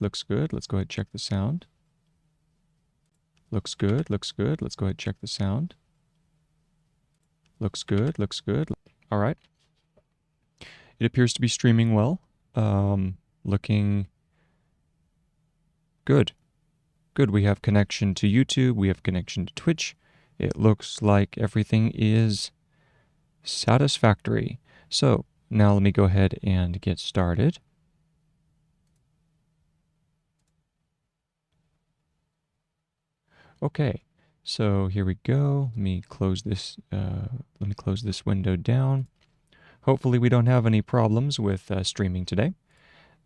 Looks good. Let's go ahead and check the sound. Looks good. Looks good. Let's go ahead and check the sound. Looks good. Looks good. All right. It appears to be streaming well. Looking good. Good. We have connection to YouTube. We have connection to Twitch. It looks like everything is satisfactory. So now let me go ahead and get started. Okay, so here we go. Let me close this. Let me close this window down. Hopefully, we don't have any problems with streaming today.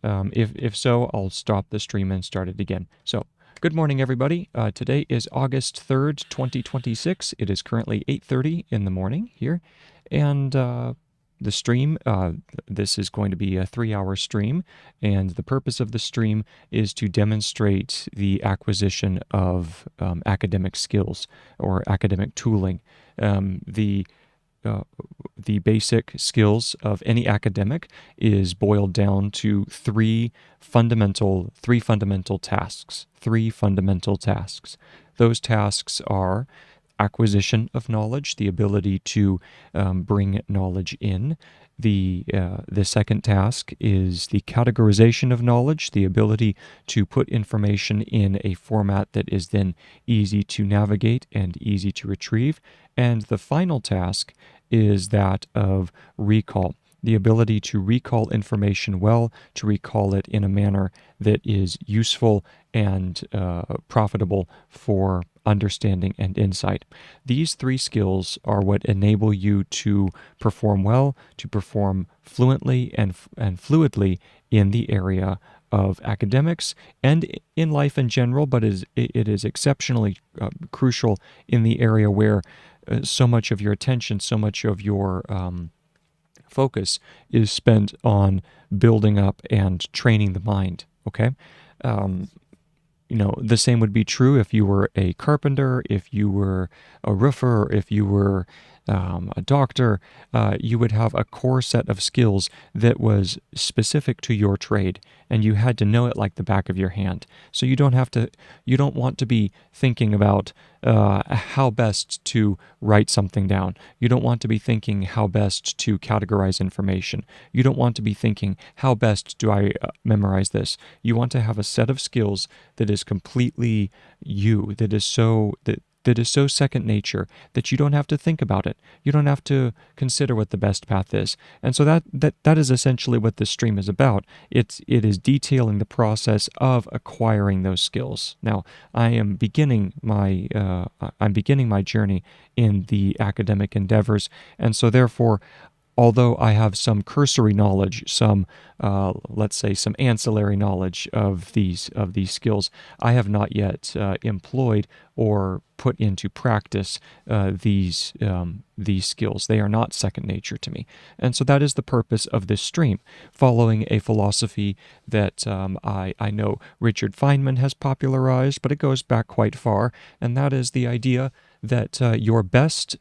If so, I'll stop the stream and start it again. So, good morning, everybody. Today is August 3rd, 2026. It is currently 8:30 in the morning here, and the stream, this is going to be a 3-hour stream, and the purpose of the stream is to demonstrate the acquisition of academic skills or academic tooling. The basic skills of any academic is boiled down to three fundamental tasks. Those tasks are acquisition of knowledge, the ability to bring knowledge in. The second task is the categorization of knowledge, the ability to put information in a format that is then easy to navigate and easy to retrieve. And the final task is that of recall, the ability to recall information well, to recall it in a manner that is useful and profitable for understanding and insight. These three skills are what enable you to perform well, to perform fluently and fluidly in the area of academics and in life in general, but it is exceptionally crucial in the area where so much of your attention, so much of your focus is spent on building up and training the mind, okay? The same would be true if you were a carpenter, if you were a roofer, if you were a doctor. You would have a core set of skills that was specific to your trade, and you had to know it like the back of your hand. So you don't want to be thinking about how best to write something down. You don't want to be thinking how best to categorize information. You don't want to be thinking how best do I memorize this. You want to have a set of skills that is completely you, that is so second nature that you don't have to think about it. You don't have to consider what the best path is. And so that is essentially what this stream is about. It is detailing the process of acquiring those skills. Now, I'm beginning my journey in the academic endeavors, and so therefore, although I have some cursory knowledge, some let's say some ancillary knowledge of these skills, I have not yet employed or put into practice these skills. They are not second nature to me, and so that is the purpose of this stream, following a philosophy that I know Richard Feynman has popularized, but it goes back quite far, and that is the idea that your best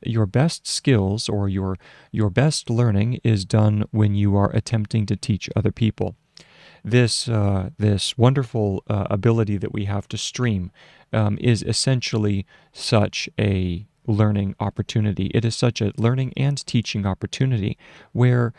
skills or your best learning is done when you are attempting to teach other people. This wonderful ability that we have to stream is essentially such a learning opportunity. It is such a learning and teaching opportunity where,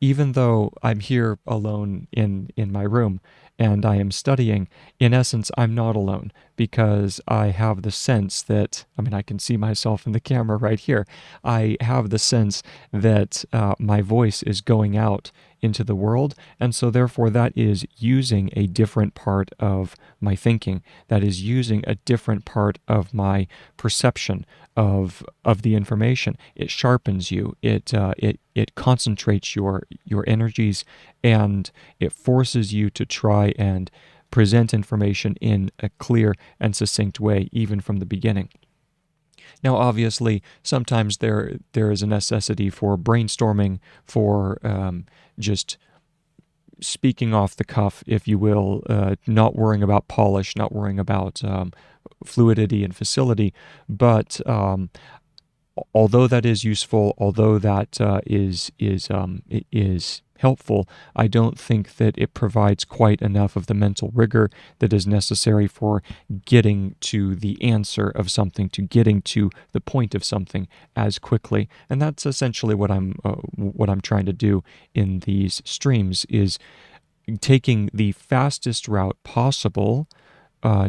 even though I'm here alone in my room and I am studying, in essence, I'm not alone, because I have the sense that, I can see myself in the camera right here. I have the sense that my voice is going out into the world, and so therefore that is using a different part of my thinking, that is using a different part of my perception of the information. It sharpens you, it concentrates your energies, and it forces you to try and present information in a clear and succinct way, even from the beginning. Now, obviously, sometimes there is a necessity for brainstorming, for just speaking off the cuff, if you will, not worrying about polish, not worrying about fluidity and facility, but although that is useful, although that is helpful, I don't think that it provides quite enough of the mental rigor that is necessary for getting to the answer of something, to getting to the point of something as quickly. And that's essentially what I'm trying to do in these streams, is taking the fastest route possible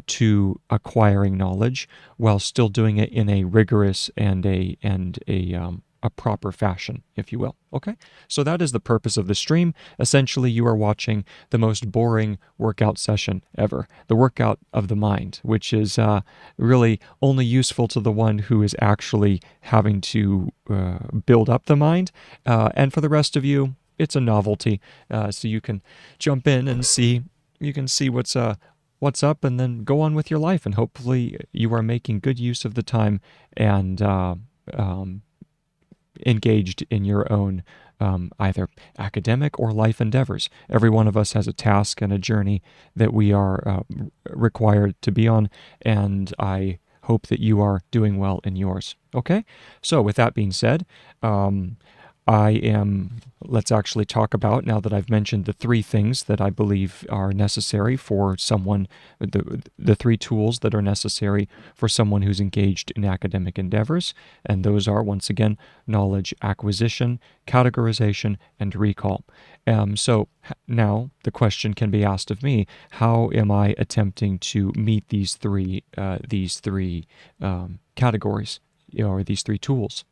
to acquiring knowledge, while still doing it in a rigorous and a proper fashion, if you will. Okay, so that is the purpose of the stream. Essentially, you are watching the most boring workout session ever, the workout of the mind, which is really only useful to the one who is actually having to build up the mind, and for the rest of you, it's a novelty, so you can jump in and see. You can see what's up, and then go on with your life. And hopefully, you are making good use of the time and engaged in your own either academic or life endeavors. Every one of us has a task and a journey that we are required to be on, and I hope that you are doing well in yours. Okay? So, with that being said, let's actually talk about, now that I've mentioned the three things that I believe are necessary for someone, the three tools that are necessary for someone who's engaged in academic endeavors. And those are, once again, knowledge acquisition, categorization, and recall. So now the question can be asked of me: how am I attempting to meet these three categories, or these three tools?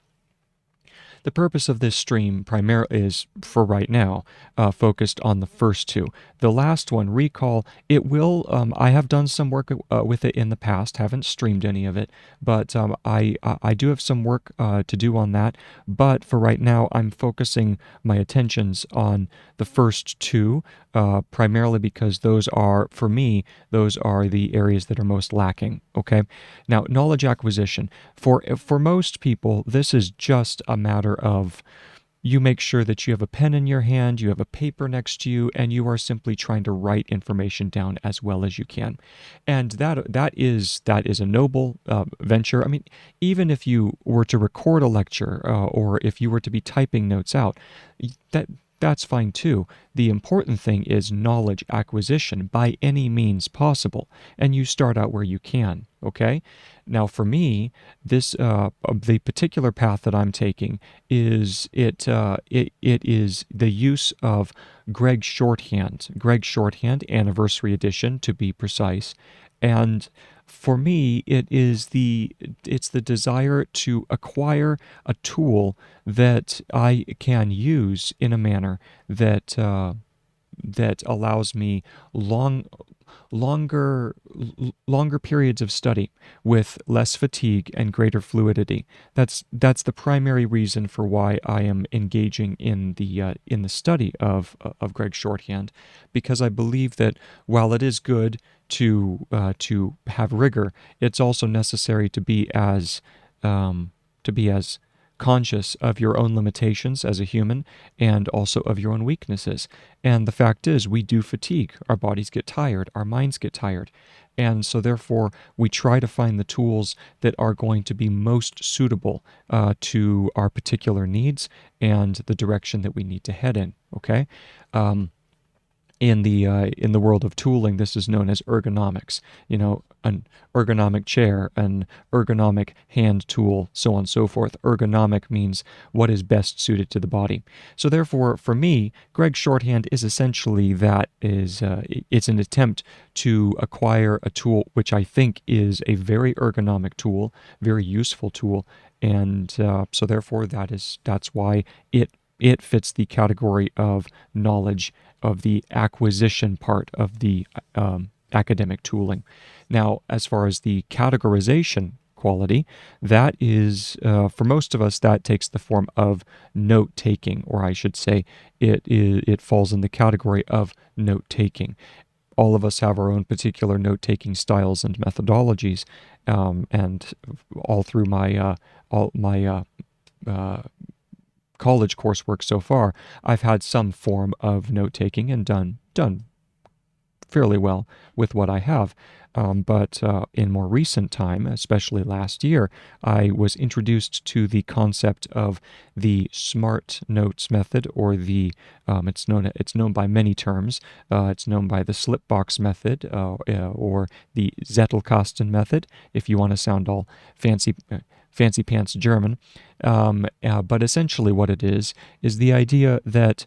The purpose of this stream primarily is, for right now, focused on the first two. The last one, recall, it will, I have done some work with it in the past, haven't streamed any of it, but I do have some work to do on that. But for right now, I'm focusing my attentions on the first two, primarily because those are, for me, those are the areas that are most lacking. Okay? Now, knowledge acquisition. For most people, this is just a matter of, you make sure that you have a pen in your hand, you have a paper next to you, and you are simply trying to write information down as well as you can. And that is a noble venture. I mean, even if you were to record a lecture, or if you were to be typing notes out, that's fine too. The important thing is knowledge acquisition by any means possible, and you start out where you can. Okay? Now, for me, the particular path that I'm taking is it is the use of Gregg Shorthand, Anniversary Edition to be precise. And for me, it's the desire to acquire a tool that I can use in a manner that allows me longer periods of study with less fatigue and greater fluidity. That's the primary reason for why I am engaging in the study of Gregg Shorthand, because I believe that while it is good to have rigor, it's also necessary to be as conscious of your own limitations as a human, and also of your own weaknesses. And the fact is, we do fatigue. Our bodies get tired. Our minds get tired. And so therefore, we try to find the tools that are going to be most suitable to our particular needs and the direction that we need to head in. Okay? In the world of tooling, this is known as ergonomics. You know, an ergonomic chair, an ergonomic hand tool, so on and so forth. Ergonomic means what is best suited to the body. So therefore, for me, Gregg Shorthand is essentially it's an attempt to acquire a tool which I think is a very ergonomic tool, very useful tool, and so therefore that's why it fits the category of knowledge, of the acquisition part of the academic tooling. Now, as far as the categorization quality, that is, for most of us, that takes the form of note-taking, or I should say it falls in the category of note-taking. All of us have our own particular note-taking styles and methodologies, and all through my college coursework so far, I've had some form of note-taking and done fairly well with what I have. But in more recent time, especially last year, I was introduced to the concept of the Smart Notes method, or the it's known by many terms. It's known by the Slipbox method, or the Zettelkasten method, if you want to sound all fancy pants German. But essentially, what it is the idea that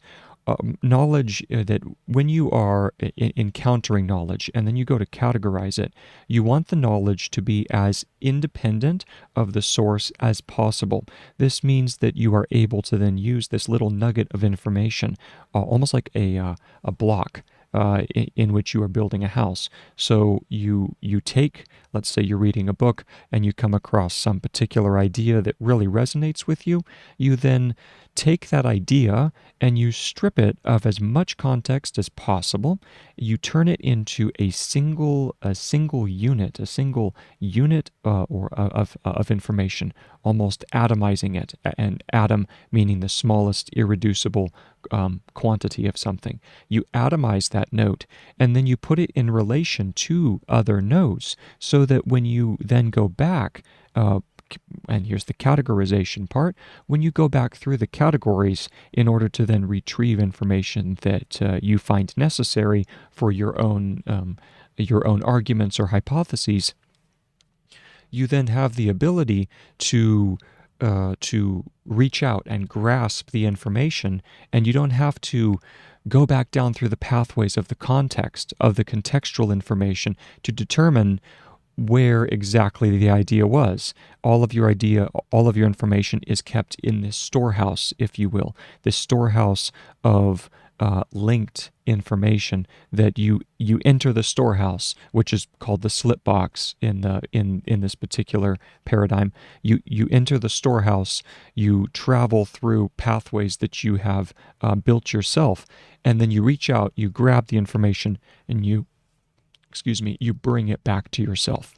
knowledge, that when you are encountering knowledge and then you go to categorize it, you want the knowledge to be as independent of the source as possible. This means that you are able to then use this little nugget of information, almost like a block. In which you are building a house. So you take, let's say you're reading a book and you come across some particular idea that really resonates with you. You then take that idea and you strip it of as much context as possible. You turn it into a single unit, of information, almost atomizing it. And atom meaning the smallest irreducible quantity of something. You atomize that note, and then you put it in relation to other notes, so that when you then go back, and here's the categorization part, when you go back through the categories in order to then retrieve information that you find necessary for your own arguments or hypotheses, you then have the ability to reach out and grasp the information, and you don't have to go back down through the pathways of the context, of the contextual information, to determine where exactly the idea was. All of your information is kept in this storehouse, if you will, this storehouse of linked information that you enter the storehouse, which is called the slip box in this particular paradigm. You enter the storehouse, you travel through pathways that you have built yourself, and then you reach out, you grab the information, and you bring it back to yourself.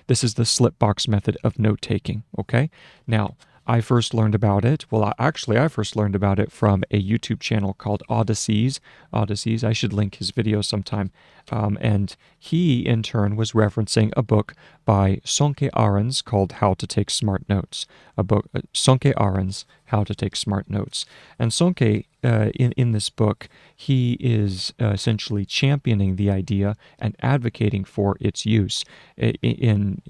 This is the slipbox method of note-taking, okay? Now, I first learned about it, I first learned about it from a YouTube channel called Odysseys. I should link his video sometime. And he, in turn, was referencing a book by Sonke Ahrens called How to Take Smart Notes. Sonke Ahrens, How to Take Smart Notes. And Sonke, in this book, he is essentially championing the idea and advocating for its use. In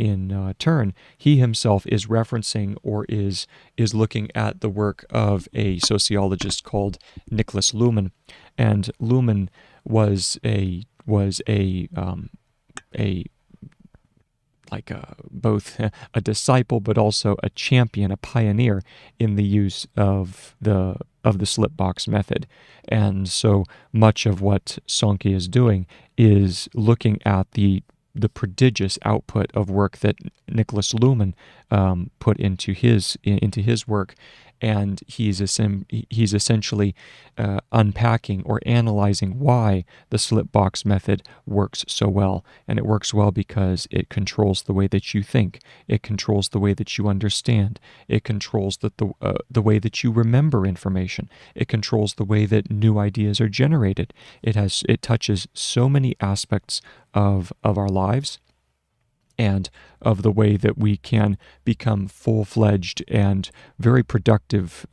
turn, he himself is referencing, or is looking at, the work of a sociologist called Niklas Luhmann. And Luhmann was both a disciple but also a champion, a pioneer in the use of the slipbox method. And so much of what Sonke is doing is looking at the prodigious output of work that Niklas Luhmann put into his work, and he's essentially unpacking or analyzing why the slipbox method works so well. And it works well because it controls the way that you think. It controls the way that you understand. It controls the way that you remember information. It controls the way that new ideas are generated. It touches so many aspects of our lives, and of the way that we can become full-fledged and very productive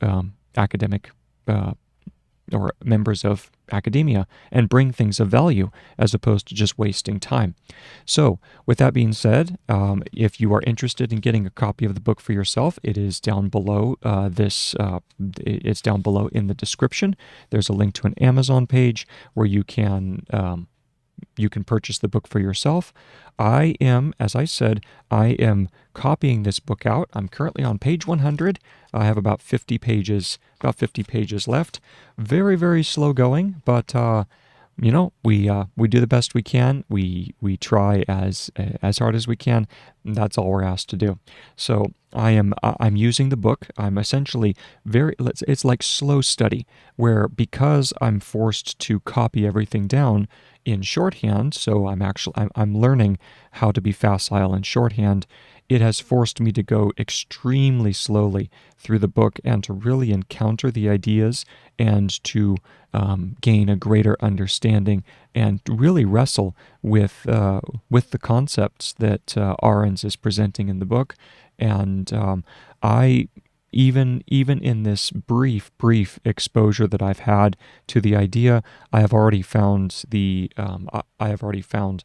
academic or members of academia, and bring things of value as opposed to just wasting time. So, with that being said, if you are interested in getting a copy of the book for yourself, it is down below it's down below in the description. There's a link to an Amazon page where you can purchase the book for yourself. As I said, I am copying this book out. I'm currently on page 100. I have about 50 pages left. Very, very slow going, but we do the best we can. We try as hard as we can. And that's all we're asked to do. So I'm using the book. I'm essentially it's like slow study, where because I'm forced to copy everything down in shorthand, so I'm learning how to be facile in shorthand. It has forced me to go extremely slowly through the book and to really encounter the ideas and to gain a greater understanding and really wrestle with the concepts that Ahrens is presenting in the book. And I even in this brief exposure that I've had to the idea, I have already found I have already found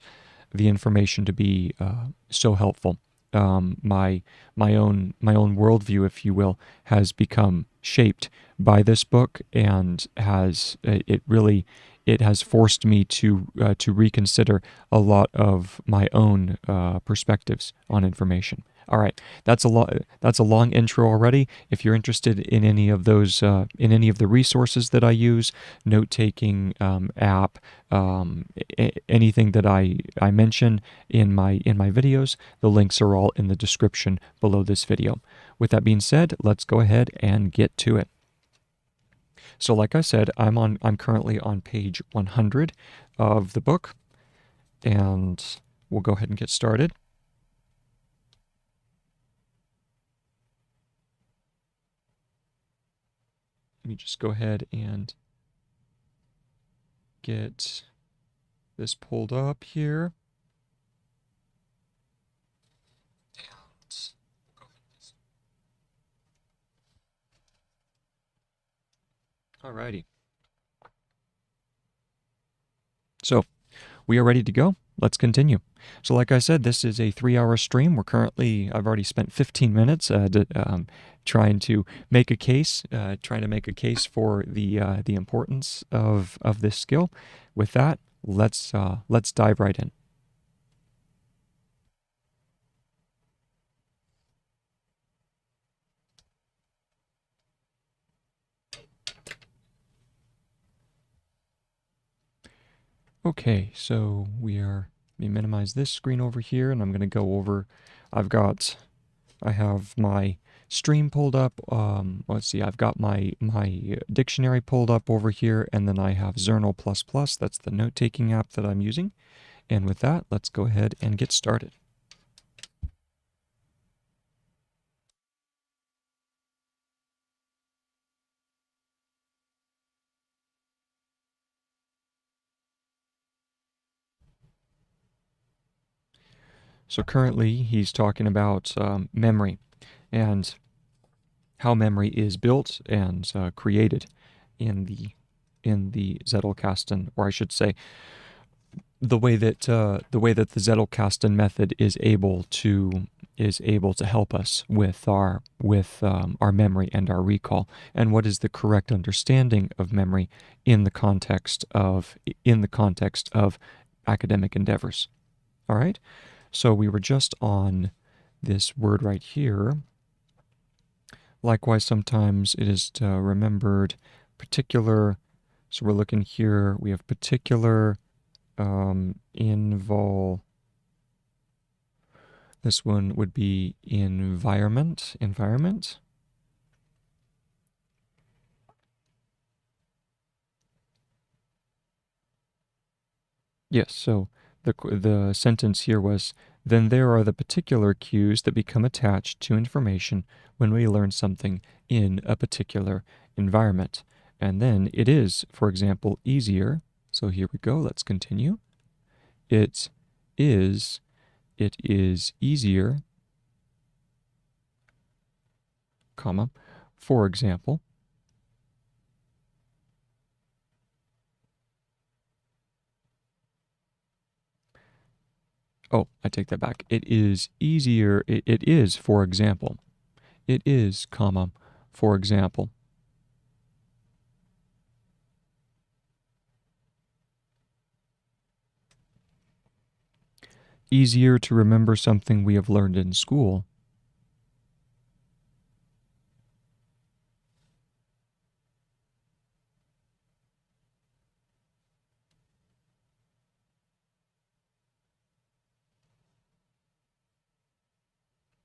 the information to be so helpful. My own worldview, if you will, has become shaped by this book, and it has forced me to reconsider a lot of my own perspectives on information. All right, that's a long intro already. If you're interested in any of those, in any of the resources that I use, note-taking app, anything that I mention in my videos, the links are all in the description below this video. With that being said, let's go ahead and get to it. So, like I said, I'm currently on page 100 of the book, and we'll go ahead and get started. Let me just go ahead and get this pulled up here. Alrighty. So we are ready to go. Let's continue. So like I said, this is a 3-hour stream. I've already spent 15 minutes trying to make a case, for the importance of this skill. With that, let's dive right in. Okay, so let me minimize this screen over here, and I'm going to go over, I have my stream pulled up, let's see, I've got my dictionary pulled up over here, and then I have Zernal++, that's the note-taking app that I'm using. And with that, let's go ahead and get started. So currently he's talking about memory and how memory is built and created in the Zettelkasten, or I should say, the way that the Zettelkasten method is able to help us with our memory and our recall, and what is the correct understanding of memory in the context of academic endeavors. All right. So we were just on this word right here. Likewise, sometimes it is remembered particular. So we're looking here. We have particular, invol. This one would be environment. Yes, so the sentence here was, then there are the particular cues that become attached to information when we learn something in a particular environment. And then it is, for example, easier. So here we go, let's continue. It is easier, comma, for example. Oh, I take that back. It is easier, it is, for example. It is, comma, for example. Easier to remember something we have learned in school.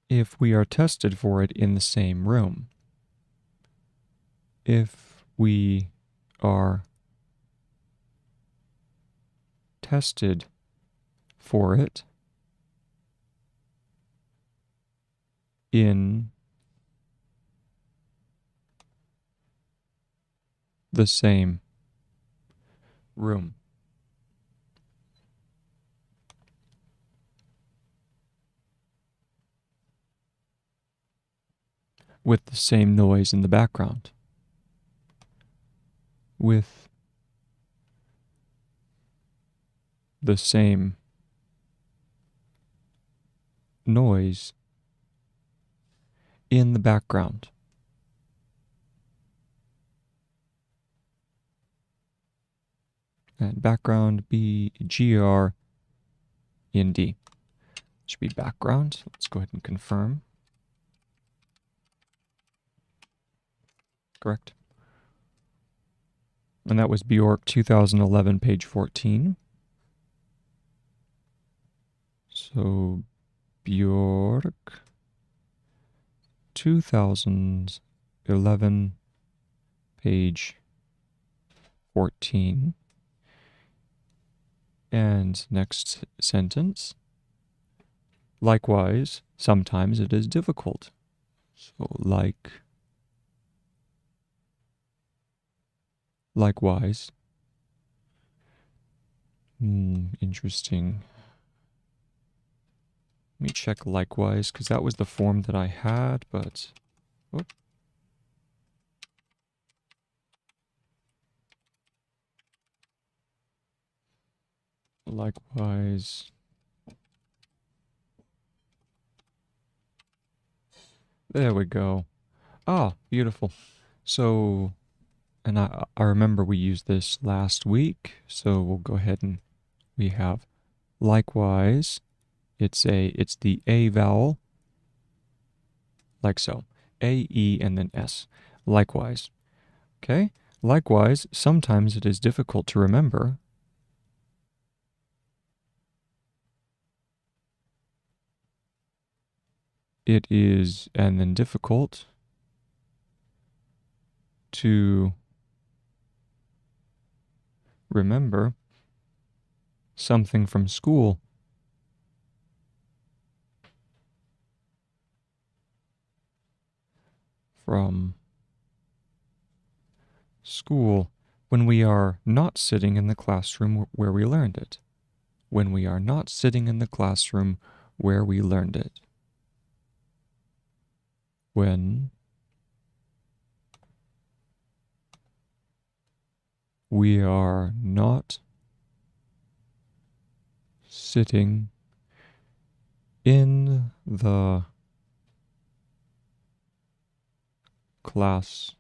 If we are tested for it in the same room. If we are tested for it in the same room. With the same noise in the background. With the same noise in the background. And background be GR in D. Should be background. Let's go ahead and confirm. Correct. And that was Bjork 2011, page 14. So Bjork 2011, page 14. And next sentence. Likewise, sometimes it is difficult. So likewise. Interesting. Let me check likewise, because that was the form that I had, but... Whoop. Likewise. There we go. Ah, beautiful. So, and I remember we used this last week, so we'll go ahead and we have likewise. It's the A vowel, like so. A, E, and then S. Likewise. Okay? Likewise, sometimes it is difficult to remember. It is, and then difficult to remember something from school. From school, when we are not sitting in the classroom where we learned it. When we are not sitting in the classroom where we learned it. When we are not sitting in the class.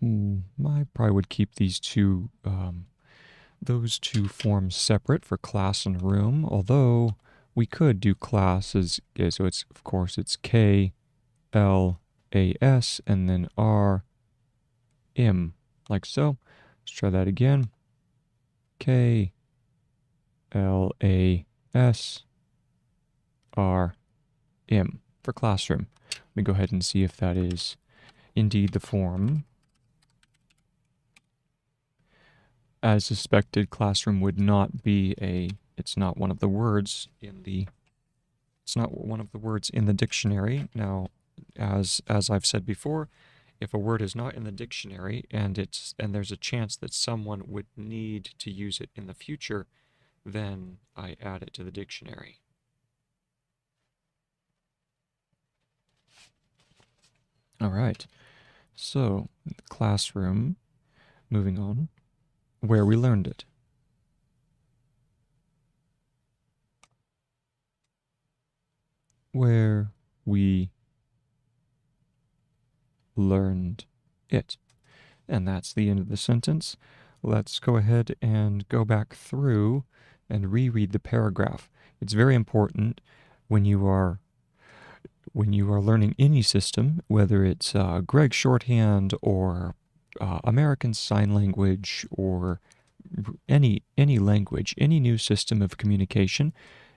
I probably would keep these two, those two forms separate for class and room, although we could do class as, so it's, of course, it's K, L, A, S, and then R, M, like so. Let's try that again. K, L, A, S, R, M for classroom. Let me go ahead and see if that is indeed the form. As suspected, classroom would not be it's not one of the words in the, dictionary. Now, as I've said before, if a word is not in the dictionary and there's a chance that someone would need to use it in the future, then I add it to the dictionary. All right, so classroom, moving on, where we learned it. Where we learned it. And that's the end of the sentence. Let's go ahead and go back through and reread the paragraph. It's very important when you are learning any system, whether it's Gregg Shorthand or American Sign Language or any language, any new system of communication,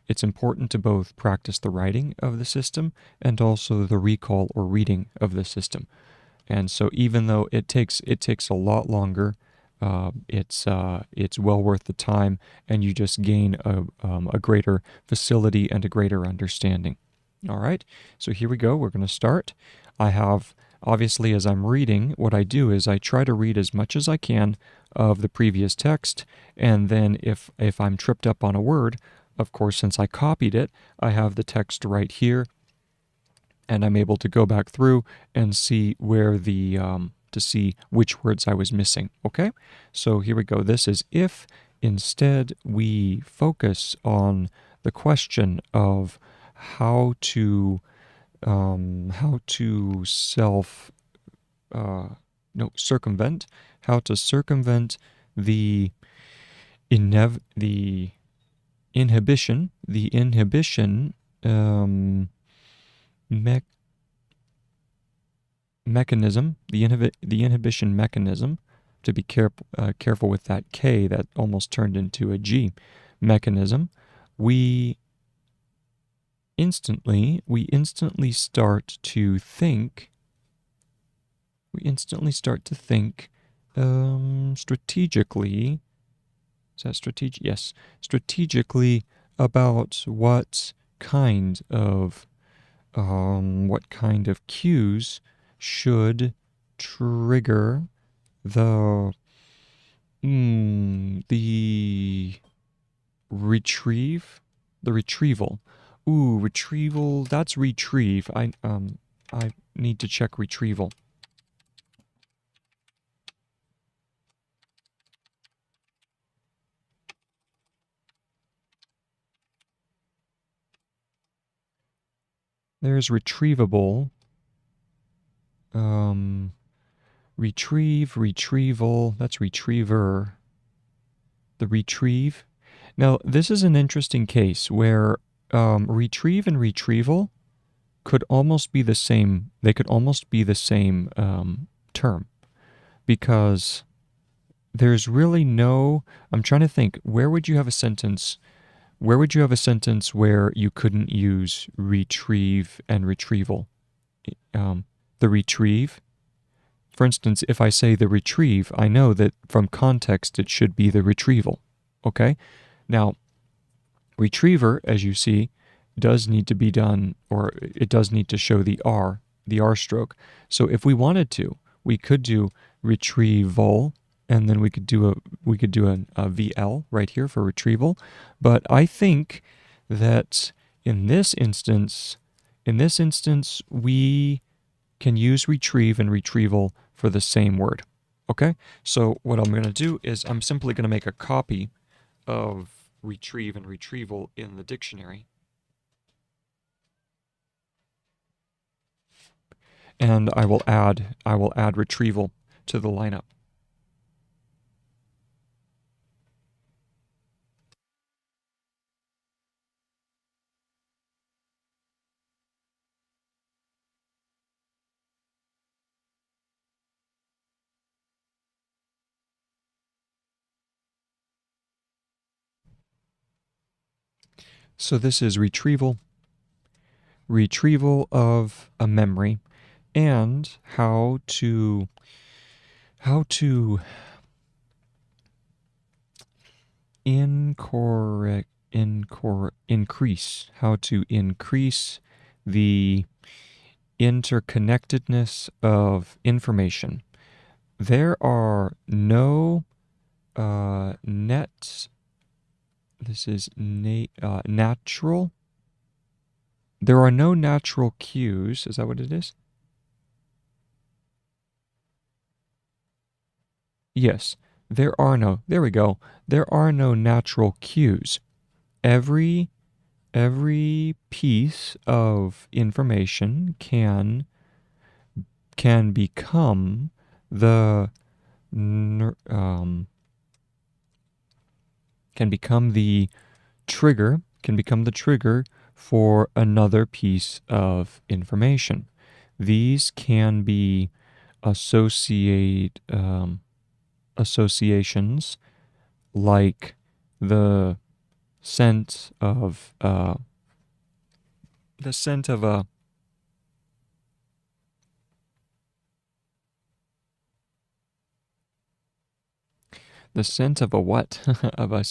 it's important to both practice the writing of the system and also the recall or reading of the system. And so even though it takes a lot longer it's well worth the time, and you just gain a greater facility and a greater understanding. All right, so here we go. We're going to start. I have, obviously, as I'm reading, what I do is I try to read as much as I can of the previous text, and then if I'm tripped up on a word, of course, since I copied it, I have the text right here, and I'm able to go back through and see where to see which words I was missing. Okay, so here we go. This is if instead we focus on the question of how to self no circumvent how to circumvent the the inhibition me- mechanism, the inhibition mechanism, to be careful with that K that almost turned into a G, mechanism, we instantly start to think strategically. Is that strategic? Yes, strategically about what kind of cues should trigger the the retrieval. Ooh, retrieval. That's retrieve. I need to check retrieval. There's retrievable. Retrieval. That's retriever. The retrieve. Now, this is an interesting case where retrieve and retrieval could almost be the same. They could almost be the same term, because there's really no. I'm trying to think. Where would you have a sentence? Where would you have a sentence where you couldn't use retrieve and retrieval? The retrieve. For instance, if I say the retrieve, I know that from context it should be the retrieval. Okay? Now, retriever, as you see, does need to be done, or it does need to show the R stroke. So if we wanted to, we could do retrieval, and then we could do a VL right here for retrieval. But I think that in this instance, we can use retrieve and retrieval for the same word. Okay? So what I'm going to do is I'm simply going to make a copy of retrieve and retrieval in the dictionary. And I will add retrieval to the lineup. So this is retrieval of a memory, and how to increase the interconnectedness of information. There are no natural. There are no natural cues. Is that what it is? Yes, there are no. There we go. There are no natural cues. Every piece of information can become the trigger for another piece of information. These can be associations like the scent of a The scent of a what? of a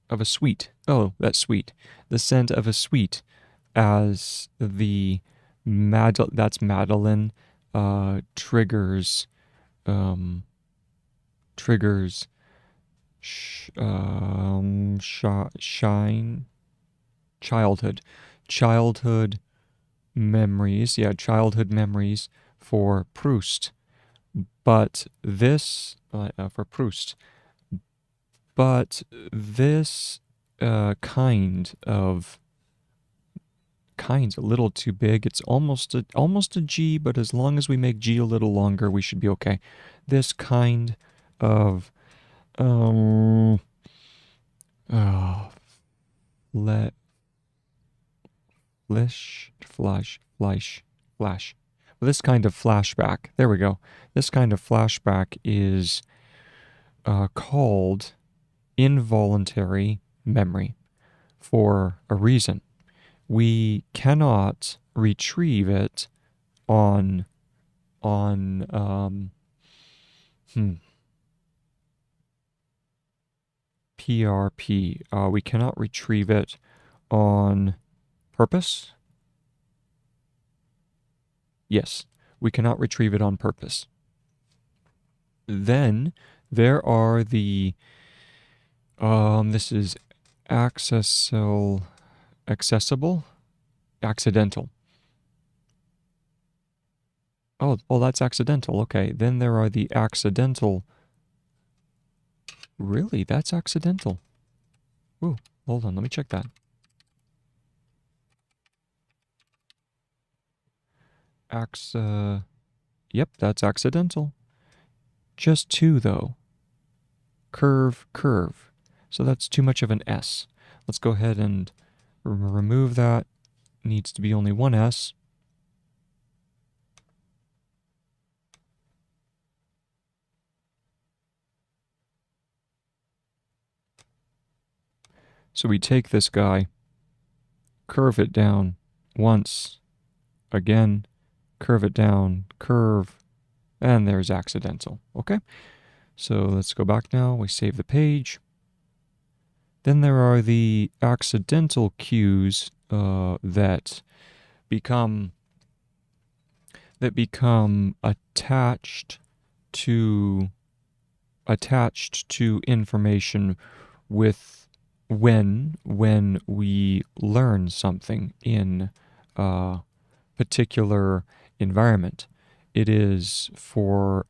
of a sweet. Oh, that's sweet. The scent of a sweet as the that's Madeline triggers triggers shine childhood memories. Yeah, childhood memories for Proust. But this for Proust. But this kind's a little too big. It's almost a G, but as long as we make G a little longer, we should be okay. This kind of oh, let flash. Well, this kind of flashback. There we go. This kind of flashback is called involuntary memory for a reason. We cannot retrieve it on PRP. We cannot retrieve it on purpose. Yes, we cannot retrieve it on purpose. Then there are the this is accessible, accidental. Oh, well, that's accidental. Okay, then there are the accidental. Really, that's accidental. Ooh, hold on, let me check that. Yep, that's accidental. Just two, though. Curve. So that's too much of an S. Let's go ahead and remove that. Needs to be only one S. So we take this guy, curve it down once, again, curve it down, curve, and there's accidental. Okay? So let's go back now. We save the page. Then there are the accidental cues that become attached to information with when we learn something in a particular environment. It is, for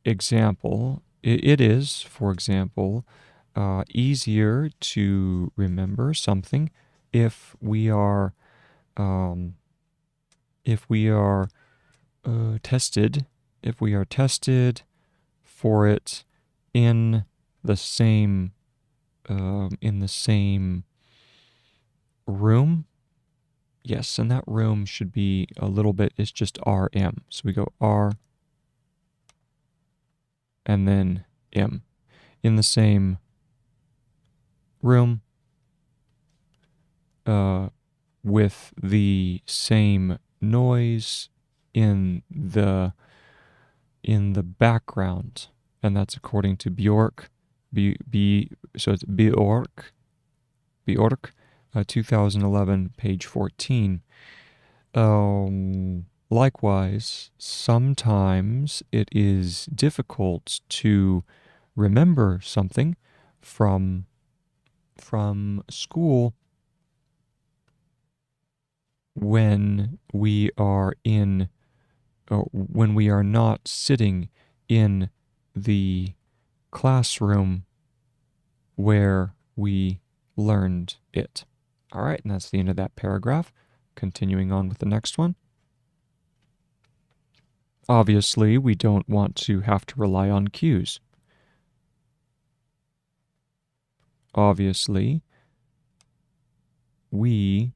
example, easier to remember something if we are tested for it in the same room. Yes, and that room should be a little bit, it's just RM. So we go R and then M. In the same room with the same noise in the background. And that's according to Bjork. So it's Bjork, 2011, page 14. Likewise, sometimes it is difficult to remember something from school when we are not sitting in the classroom where we learned it. All right, and that's the end of that paragraph. Continuing on with the next one. Obviously, we don't want to have to rely on cues. Obviously, we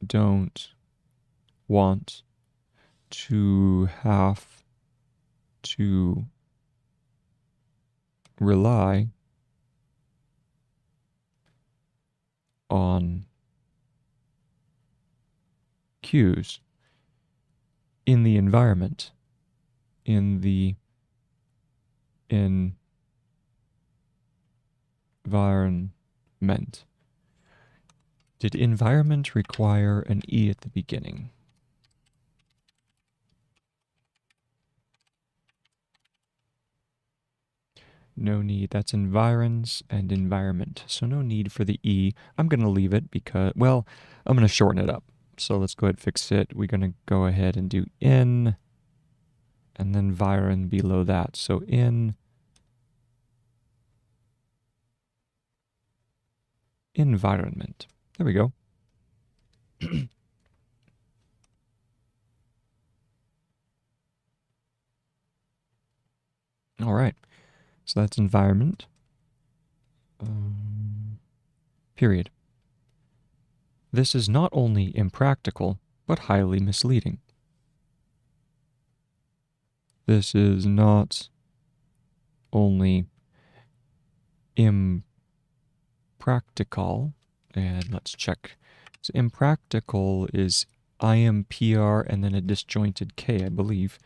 don't want to have to rely on cues in the environment in the environment. Did environment require an E at the beginning? No need. That's environs and environment. So no need for the E. I'm going to leave it because, well, I'm going to shorten it up. So let's go ahead and fix it. We're going to go ahead and do in and then environ below that. So in environment. There we go. All right. So that's environment. Period. This is not only impractical, but highly misleading. This is not only impractical, and let's check. So impractical is IMPR and then a disjointed K, I believe.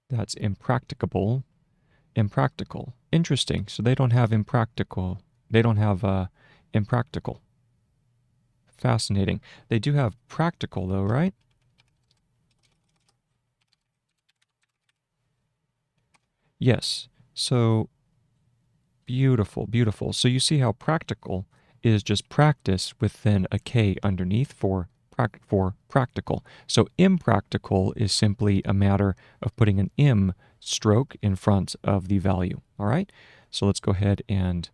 That's impracticable. Impractical. Interesting. So they don't have impractical. They don't have impractical. Fascinating. They do have practical though, right? Yes. So beautiful, beautiful. So you see how practical is just practice with then a K underneath for practical. So impractical is simply a matter of putting an im stroke in front of the value. All right. So let's go ahead and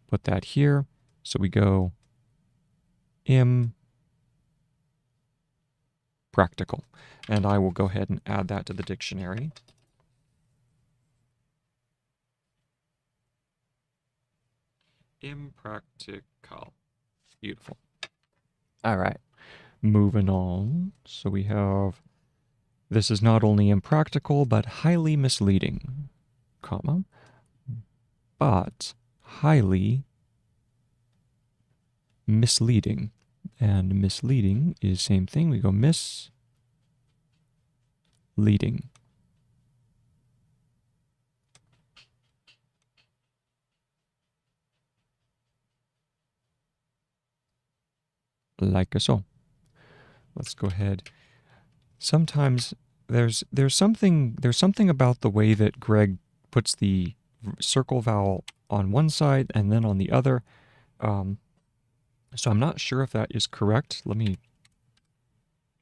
put that here. So we go impractical. And I will go ahead and add that to the dictionary. Impractical. Beautiful. All right. Moving on. So we have, this is not only impractical, but highly misleading, comma, but highly misleading. And misleading is same thing. We go misleading. Like so. Let's go ahead. Sometimes there's something about the way that Gregg puts the circle vowel on one side and then on the other. So I'm not sure if that is correct. Let me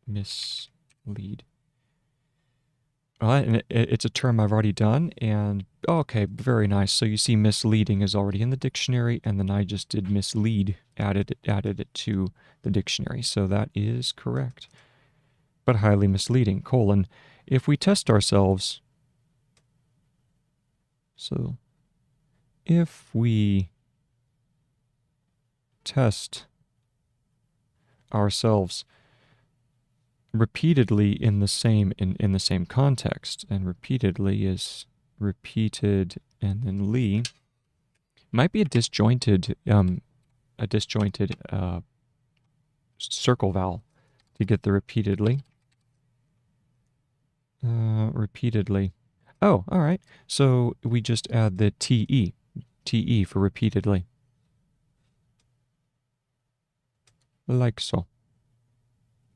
mislead. And it's a term I've already done, and okay, very nice. So you see misleading is already in the dictionary, and then I just did mislead, added it to the dictionary. So that is correct. But highly misleading, colon. If we test ourselves, so if we test ourselves repeatedly in the same context, and repeatedly is repeated and then ly, might be a disjointed circle vowel to get the repeatedly. Repeatedly. Oh, all right. So we just add the te for repeatedly, like so.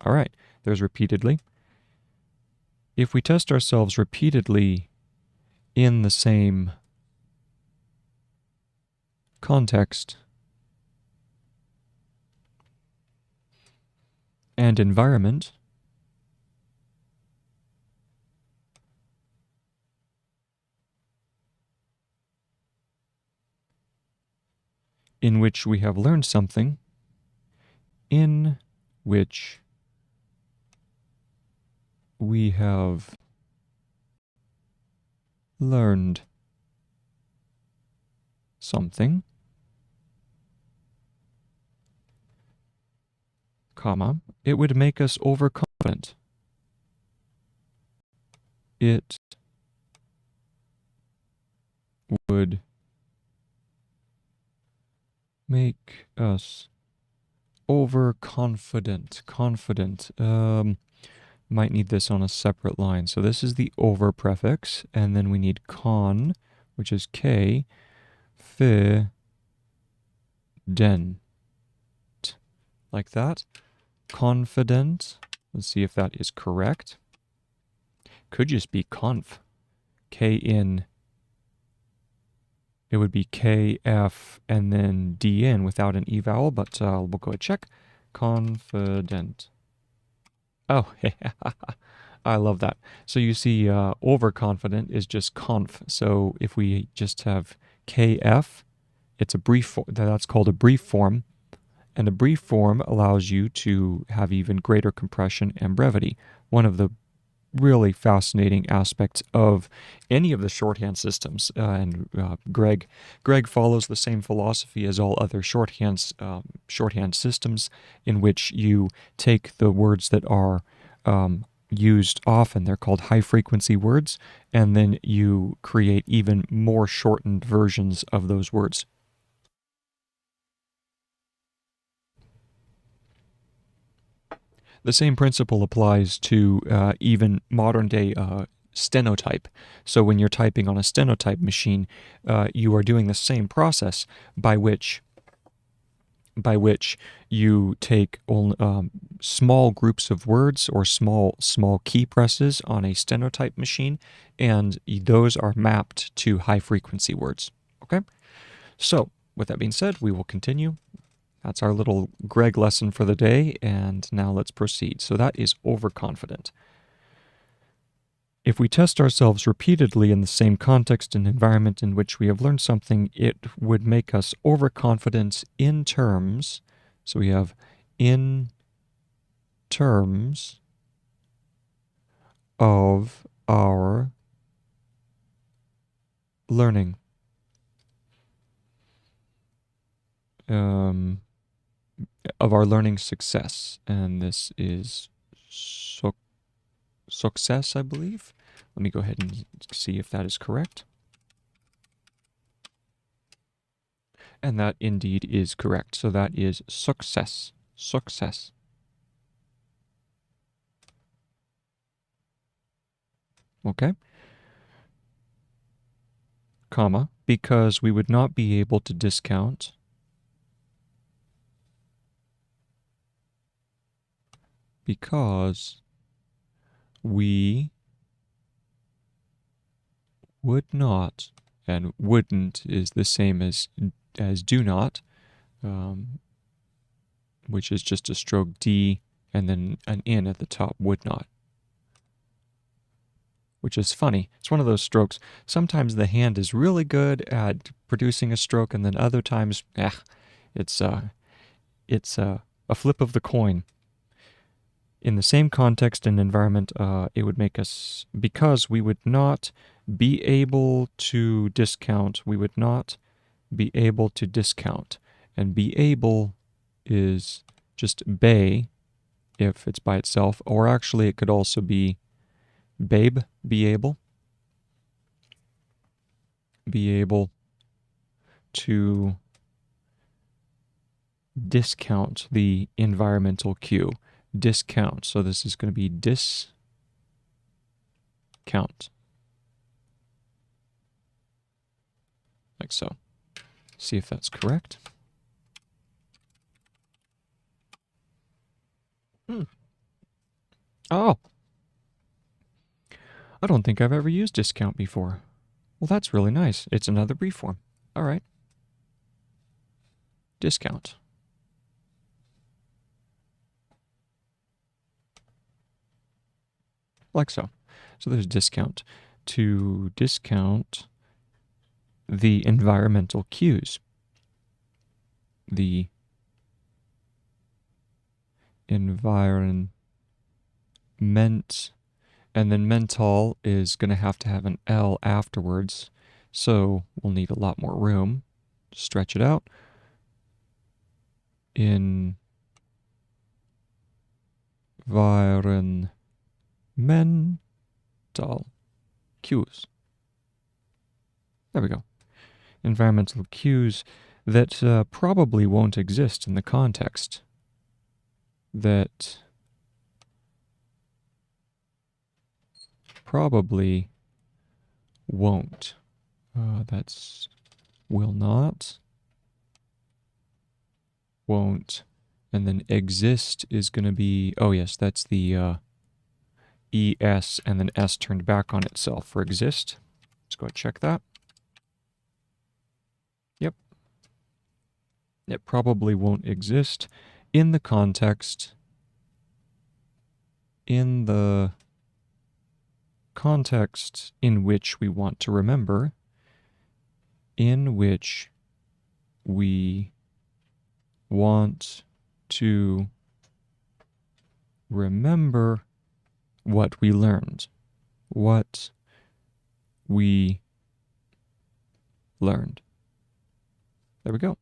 All right. There's repeatedly. If we test ourselves repeatedly in the same context and environment, in which we have learned something, in which we have learned something, comma, it would make us overconfident. It would make us Overconfident. Confident. Might need this on a separate line. So this is the over prefix, and then we need con, which is K, fi, den. Like that. Confident. Let's see if that is correct. Could just be conf. K in. It would be KF and then DN without an E vowel, but we'll go and check. Confident. Oh, I love that. So you see overconfident is just conf. So if we just have KF, it's a brief, that's called a brief form. And a brief form allows you to have even greater compression and brevity. One of the really fascinating aspects of any of the shorthand systems, and Gregg follows the same philosophy as all other shorthand systems, in which you take the words that are used often, they're called high frequency words, and then you create even more shortened versions of those words. The same principle applies to even modern-day stenotype. So when you're typing on a stenotype machine, you are doing the same process by which you take small groups of words or small key presses on a stenotype machine, and those are mapped to high-frequency words. Okay? So, with that being said, we will continue. That's our little Gregg lesson for the day, and now let's proceed. So that is overconfident. If we test ourselves repeatedly in the same context and environment in which we have learned something, it would make us overconfident in terms. So we have in terms of our learning. Of our learning success, and this is success, I believe. Let me go ahead and see if that is correct. And that indeed is correct. So that is success. Success. Okay. Comma, because we would not be able to discount because we would not, and wouldn't is the same as do not, which is just a stroke D and then an in at the top, would not. Which is funny. It's one of those strokes. Sometimes the hand is really good at producing a stroke, and then other times, it's a flip of the coin. In the same context and environment, it would make us, because we would not be able to discount, we would not be able to discount. And be able is just be if it's by itself, or actually it could also be babe, be able to discount the environmental cue. Discount. So this is going to be discount. Like so. See if that's correct. Oh! I don't think I've ever used discount before. Well, that's really nice. It's another brief form. All right. Discount. Like so. So there's discount. To discount the environmental cues. The environment, and then mental is going to have an L afterwards, so we'll need a lot more room. Stretch it out. Environmental cues. There we go. Environmental cues that probably won't exist in the context. that probably won't. That's will not, won't, and then exist is going to be, oh yes, that's the ES and then S turned back on itself for exist. Let's go ahead and check that. Yep. It probably won't exist in the context, in which we want to remember, in which we want to remember what we learned. What we learned. There we go.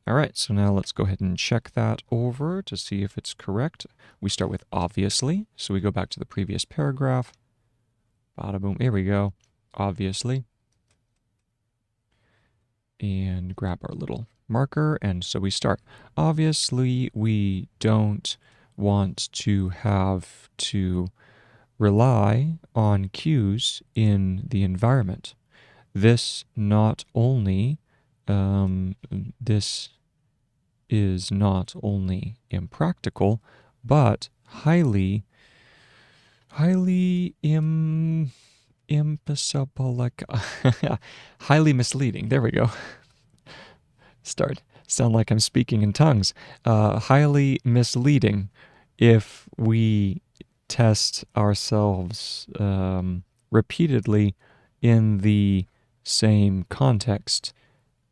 All right, so now let's go ahead and check that over to see if it's correct. We start with obviously, so we go back to the previous paragraph. Bada boom, here we go. Obviously. And grab our little marker, and so we start. Obviously, we don't want to have to rely on cues in the environment. This not only, this is not only impractical, but highly impossible, like highly misleading. There we go. Sound like I'm speaking in tongues. Highly misleading if we test ourselves repeatedly in the same context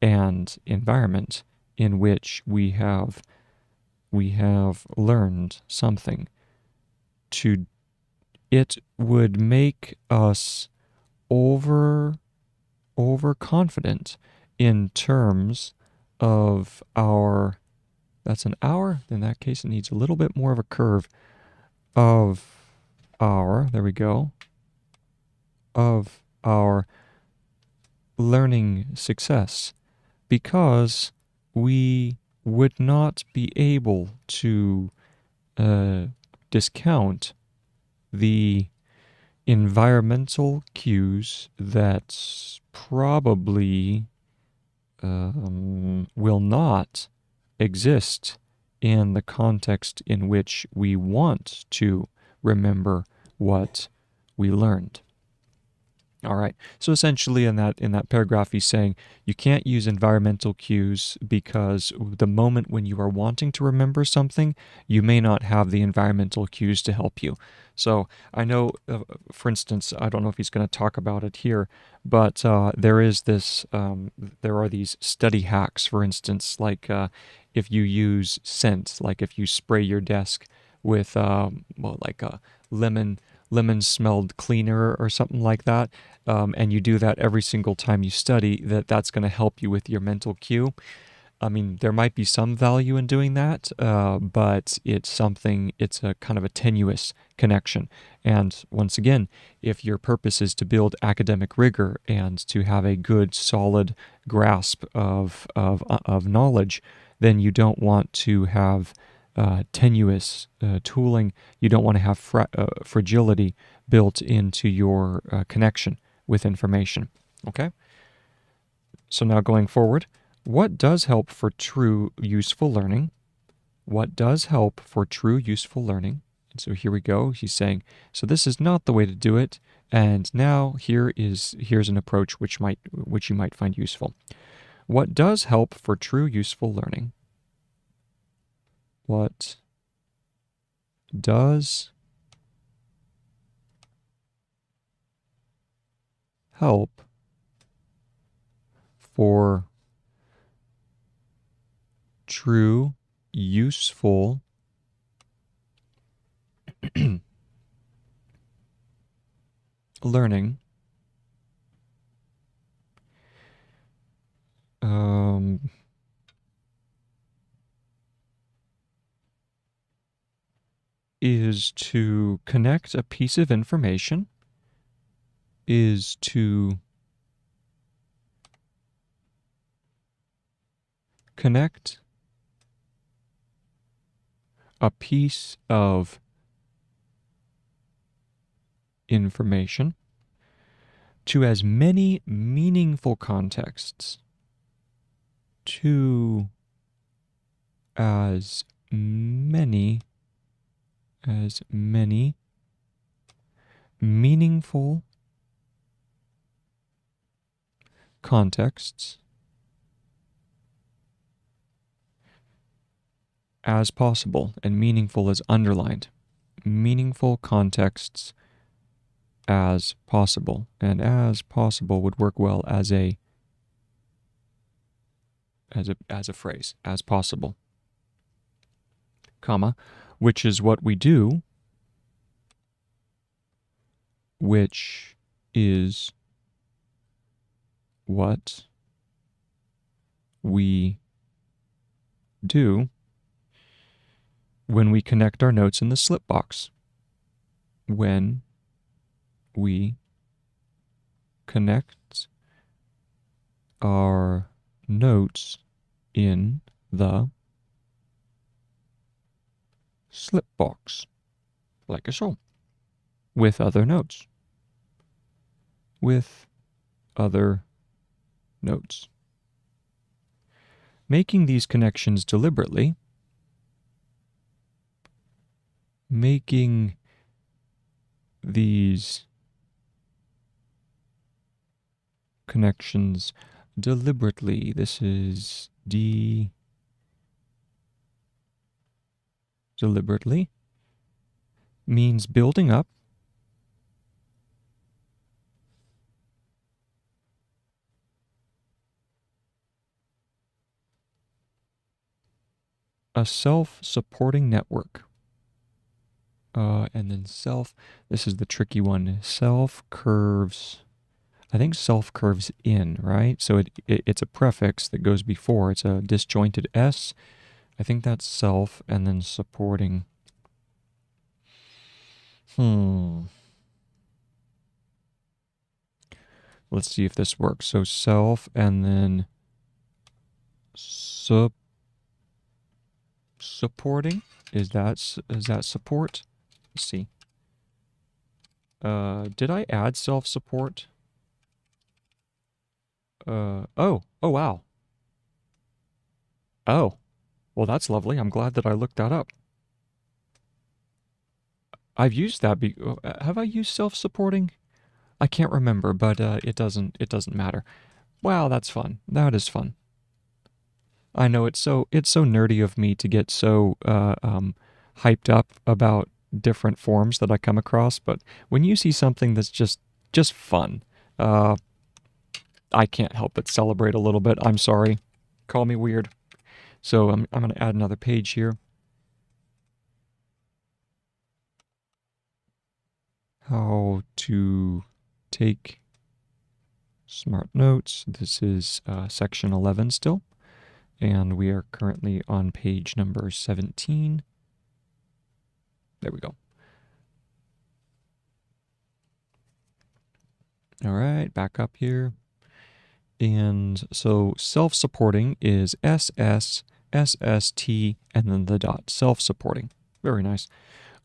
and environment in which we have learned something. It would make us overconfident in terms of our, that's an hour? In that case, it needs a little bit more of a curve of our, there we go, of our learning success, because we would not be able to discount the environmental cues that probably will not exist in the context in which we want to remember what we learned. All right. So essentially in that paragraph, he's saying you can't use environmental cues because the moment when you are wanting to remember something, you may not have the environmental cues to help you. So I know, for instance, I don't know if he's going to talk about it here, but there is this, there are these study hacks, for instance, like if you use scent, like if you spray your desk with, like a lemon smelled cleaner or something like that, and you do that every single time you study, that's going to help you with your mental cue. I mean, there might be some value in doing that, but it's a kind of a tenuous connection. And once again, if your purpose is to build academic rigor and to have a good, solid grasp of knowledge, then you don't want to have tenuous tooling. You don't want to have fragility built into your connection with information. Okay? So now going forward, what does help for true useful learning? What does help for true useful learning? And so here we go. He's saying, so this is not the way to do it. And now here's an approach which you might find useful. What does help for true useful learning? What does help for true useful learning is to connect a piece of information, is to connect a piece of information to as many meaningful contexts, to as many meaningful contexts as possible, and meaningful is underlined. Meaningful contexts as possible, and as possible would work well as a phrase, as possible, comma, which is what we do, which is what we do when we connect our notes in the slip box. When we connect our notes in the slip box, like so, with other notes. With other notes. Making these connections deliberately, making these connections deliberately. This is deliberately means building up a self-supporting network. And then this is the tricky one. Self curves, I think self curves in, right? So it's a prefix that goes before. It's a disjointed S. I think that's self, and then supporting. Let's see if this works. So self, and then supporting. Is that support? Let's see. Did I add self-support? Oh wow. Oh, well, that's lovely. I'm glad that I looked that up. I've used that. Have I used self-supporting? I can't remember, but it doesn't matter. Wow, that's fun. That is fun. I know it's so nerdy of me to get so hyped up about different forms that I come across, but when you see something that's just fun, I can't help but celebrate a little bit. I'm sorry. Call me weird. So I'm going to add another page here. How to take smart notes. This is section 11 still, and we are currently on page number 17. There we go. All right, back up here. And so self-supporting is SS, SST, and then the dot. Self-supporting. Very nice.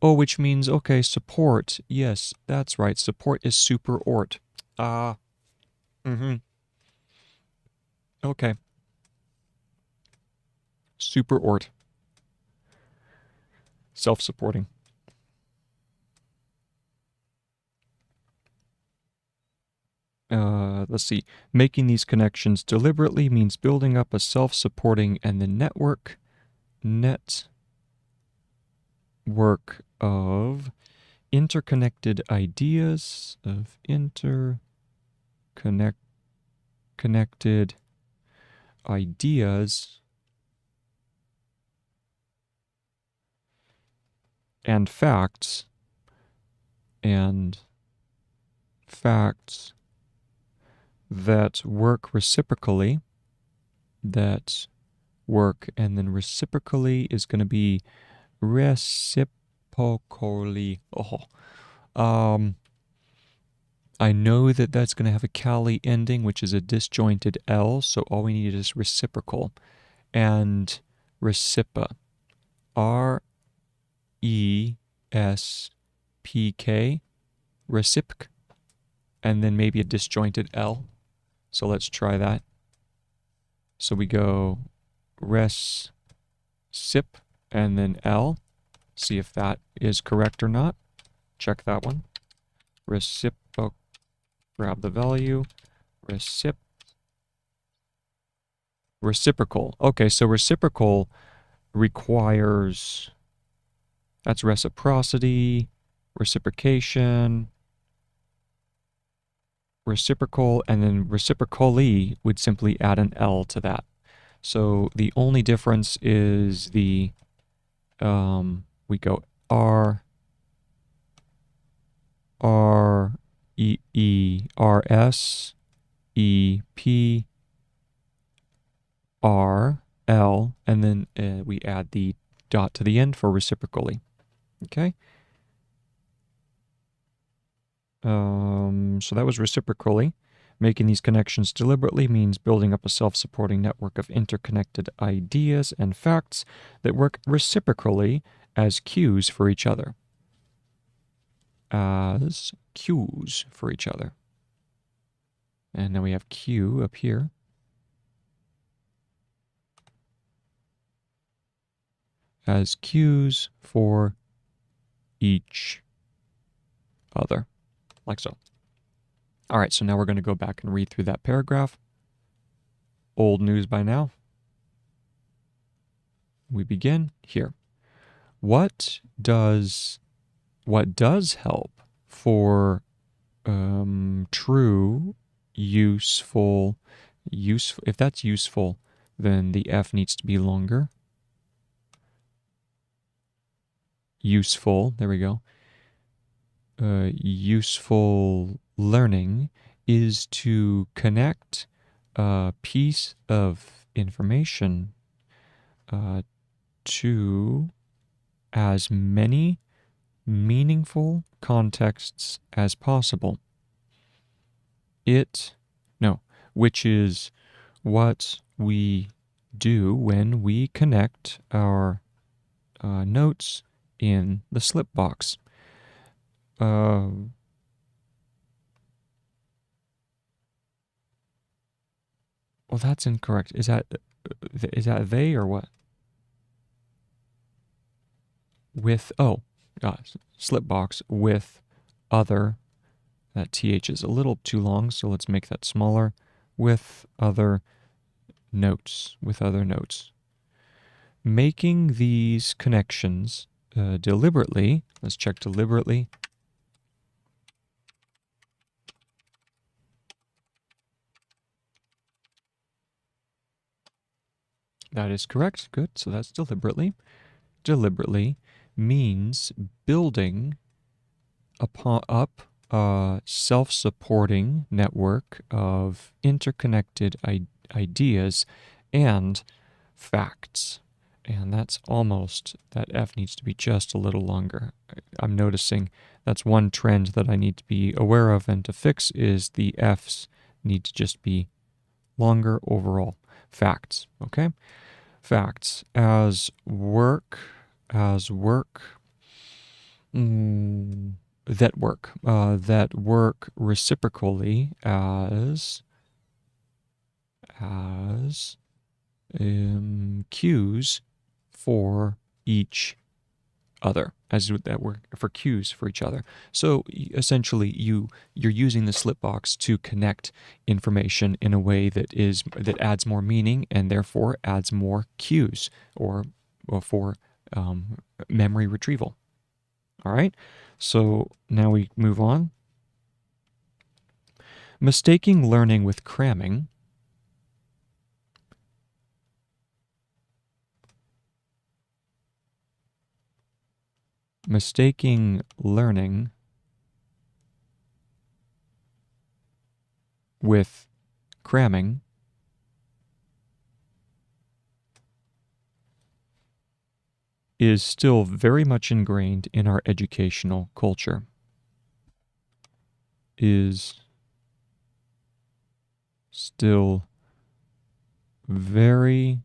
Oh, which means, okay, support. Yes, that's right. Support is super ort. Okay. Super ort. Self-supporting. Let's see. Making these connections deliberately means building up a self-supporting and the network of interconnected ideas, connected ideas and facts that work reciprocally, and then reciprocally is going to be reciprocally. I know that that's going to have a cali ending, which is a disjointed L, so all we need is reciprocal. And recipa. recipk, and then maybe a disjointed L. So let's try that. So we go res sip and then L. See if that is correct or not. Check that one. Grab the value. Reciprocal. Okay, so reciprocal requires, that's reciprocity, reciprocation, reciprocal, and then reciprocally would simply add an L to that. So the only difference is we go R, S, E, P, R, L, and then we add the dot to the end for reciprocally. Okay? So that was reciprocally. Making these connections deliberately means building up a self-supporting network of interconnected ideas and facts that work reciprocally as cues for each other. As cues for each other. And then we have Q up here. As cues for each other, like so. All right, so now we're going to go back and read through that paragraph. Old news by now. We begin here. What does help for true, useful, if that's useful, then the F needs to be longer. Useful, there we go. Useful learning is to connect a piece of information to as many meaningful contexts as possible. Which is what we do when we connect our notes in the slip box. Well, that's incorrect. Is that they or what? With, slip box with other. That TH is a little too long, so let's make that smaller. With other notes. Making these connections deliberately. Let's check deliberately. That is correct. Good. So that's deliberately. Deliberately means building up a self-supporting network of interconnected ideas and facts. And that's almost, that F needs to be just a little longer. I'm noticing that's one trend that I need to be aware of and to fix is the Fs need to just be longer overall. Facts, okay? Facts. As work, that work reciprocally as cues for each other, as that work for cues for each other. So essentially, you're using the slip box to connect information in a way that adds more meaning and therefore adds more cues or for memory retrieval. All right. So now we move on. Mistaking learning with cramming. Mistaking learning with cramming is still very much ingrained in our educational culture. Is still very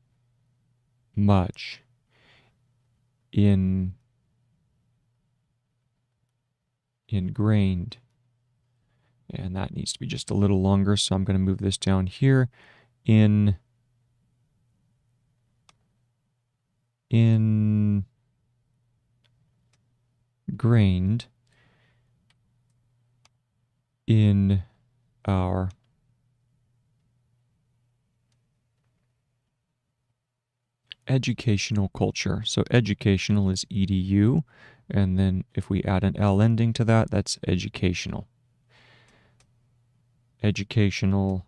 much ingrained ingrained. And that needs to be just a little longer, so I'm going to move this down here. Ingrained in our educational culture. So educational is edu, and then if we add an L ending to that, that's educational. Educational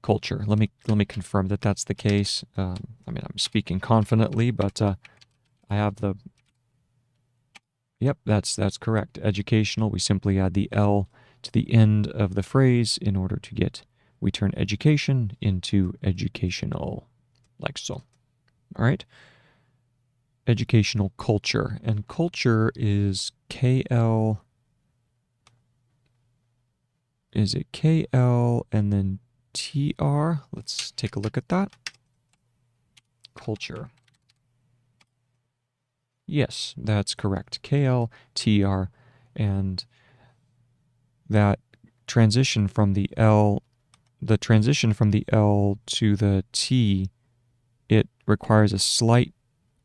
culture. Let me confirm that that's the case. I mean, I'm speaking confidently, but I have the... Yep, that's correct. Educational. We simply add the L to the end of the phrase in order to get... We turn education into educational, like so. All right. Educational culture, and culture is KL. Is it KL and then TR? Let's take a look at that. Culture. Yes, that's correct. KL, TR, and that transition from the L, the transition from the L to the T, it requires a slight,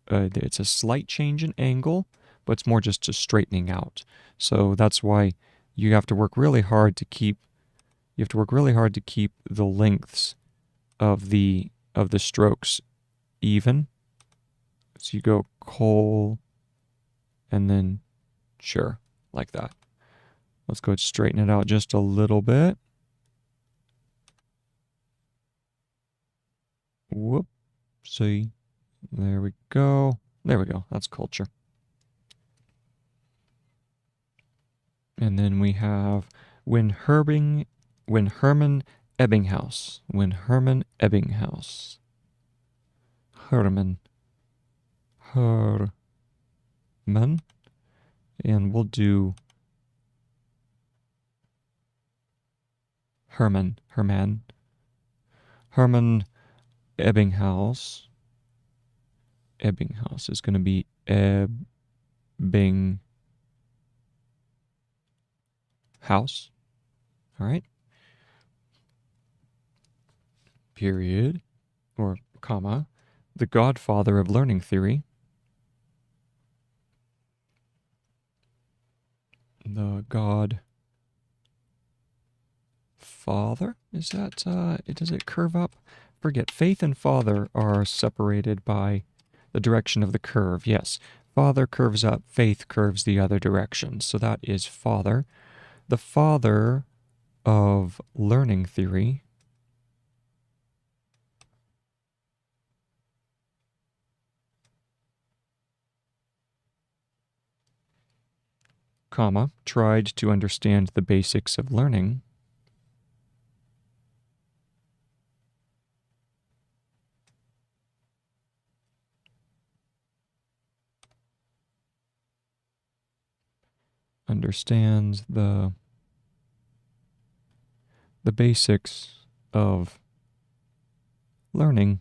it's a slight change in angle, but it's more just a straightening out. So that's why you have to work really hard to keep, the lengths of the strokes even. So you go col and then sure, like that. Let's go ahead and straighten it out just a little bit. Whoop. See. There we go. There we go. That's culture. And then we have when Herman Ebbinghaus. Herman. And we'll do Herman Ebbinghaus. Ebbinghaus is going to be Ebbinghaus. All right. Period, or comma, the godfather of learning theory. The godfather? Is that, does it curve up? Forget, faith and father are separated by the direction of the curve. Yes, father curves up, faith curves the other direction. So that is father. The father of learning theory. Comma, tried to understand the basics of learning. Understands the basics of learning.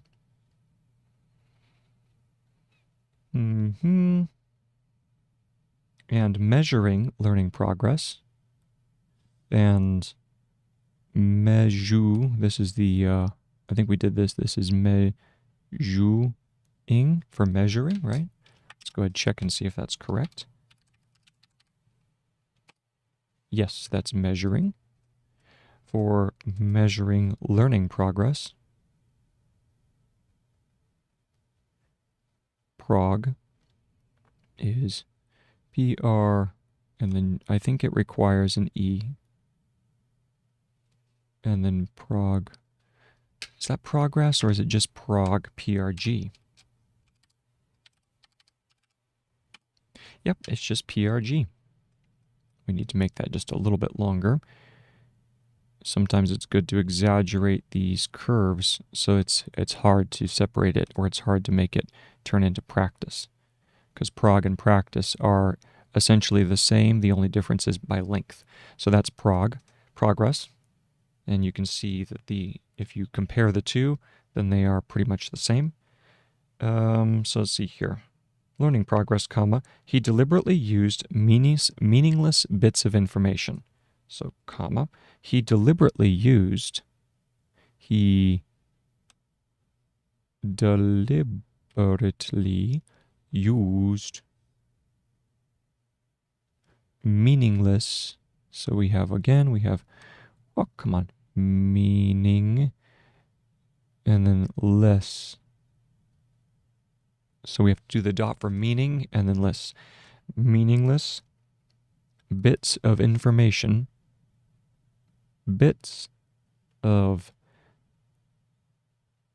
And measuring learning progress. And measure, this is the, I think we did this. This is measuring for measuring, right? Let's go ahead and check and see if that's correct. Yes, that's measuring. For measuring learning progress. Prog is PR, and then I think it requires an E. And then prog. Is that progress or is it just prog, PRG? Yep, it's just PRG. We need to make that just a little bit longer. Sometimes it's good to exaggerate these curves so it's hard to separate it, or it's hard to make it turn into practice. Because prog and practice are essentially the same, the only difference is by length. So that's prog, progress. And you can see that if you compare the two, then they are pretty much the same. So let's see here. learning progress, comma, he deliberately used meaningless bits of information. So, comma, he deliberately used meaningless. So we have, oh, come on, meaning, and then less. So we have to do the dot for meaning and then less. Meaningless bits of information. Bits of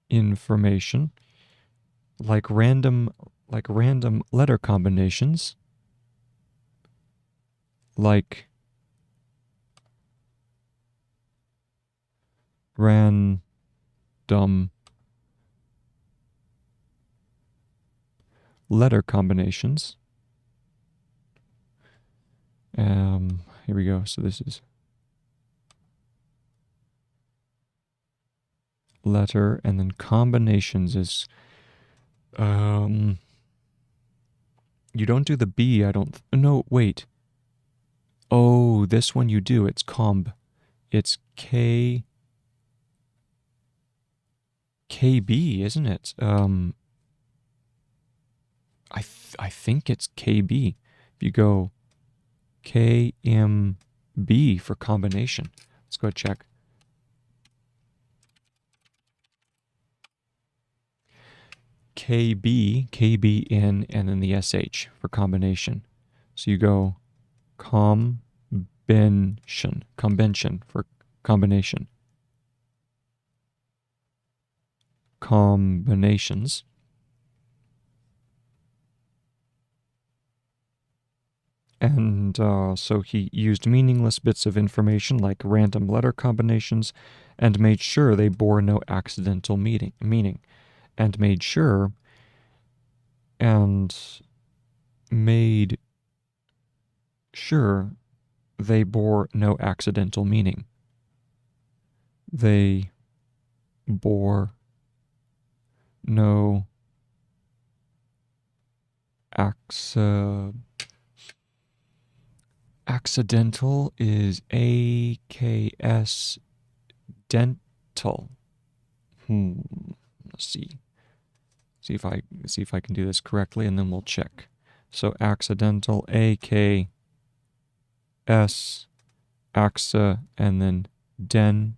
information, like random letter combinations, like random letter combinations. Here we go. So this is letter, and then combinations is, you don't do the B, I don't, no, wait. Oh, this one you do, it's It's KB, isn't it? I think it's KB. If you go KMB for combination. Let's go check. KBN, and then the SH for combination. So you go convention for combination. Combinations. And so he used meaningless bits of information like random letter combinations and made sure they bore no accidental meaning. And made sure they bore no accidental meaning. They bore no accidental is AKS dental. Let's see if I can do this correctly, and then we'll check. So accidental, AKS, AXA, and then dental.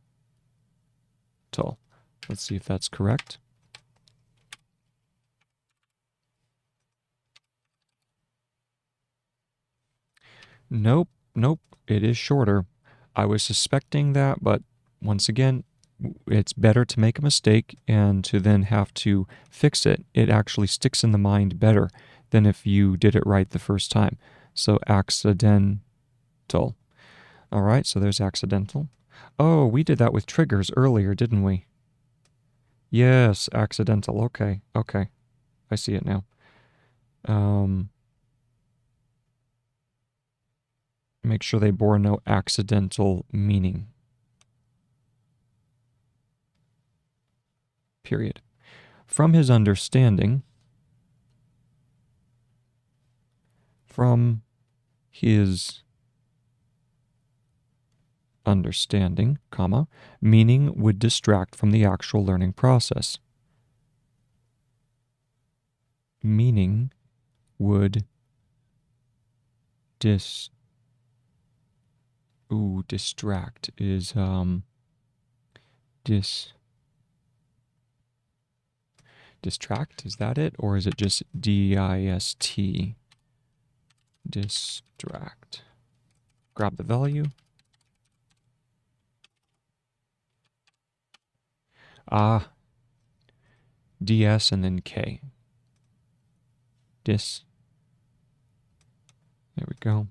Let's see if that's correct. Nope, it is shorter. I was suspecting that, but once again, it's better to make a mistake and to then have to fix it. It actually sticks in the mind better than if you did it right the first time. So accidental. All right, so there's accidental. Oh, we did that with triggers earlier, didn't we? Yes, accidental. Okay. I see it now. Make sure they bore no accidental meaning. Period. From his understanding, comma, meaning would distract from the actual learning process. Meaning would distract is distract, is that it? Or is it just DIST? Distract. Grab the value. DS and then K. There we go.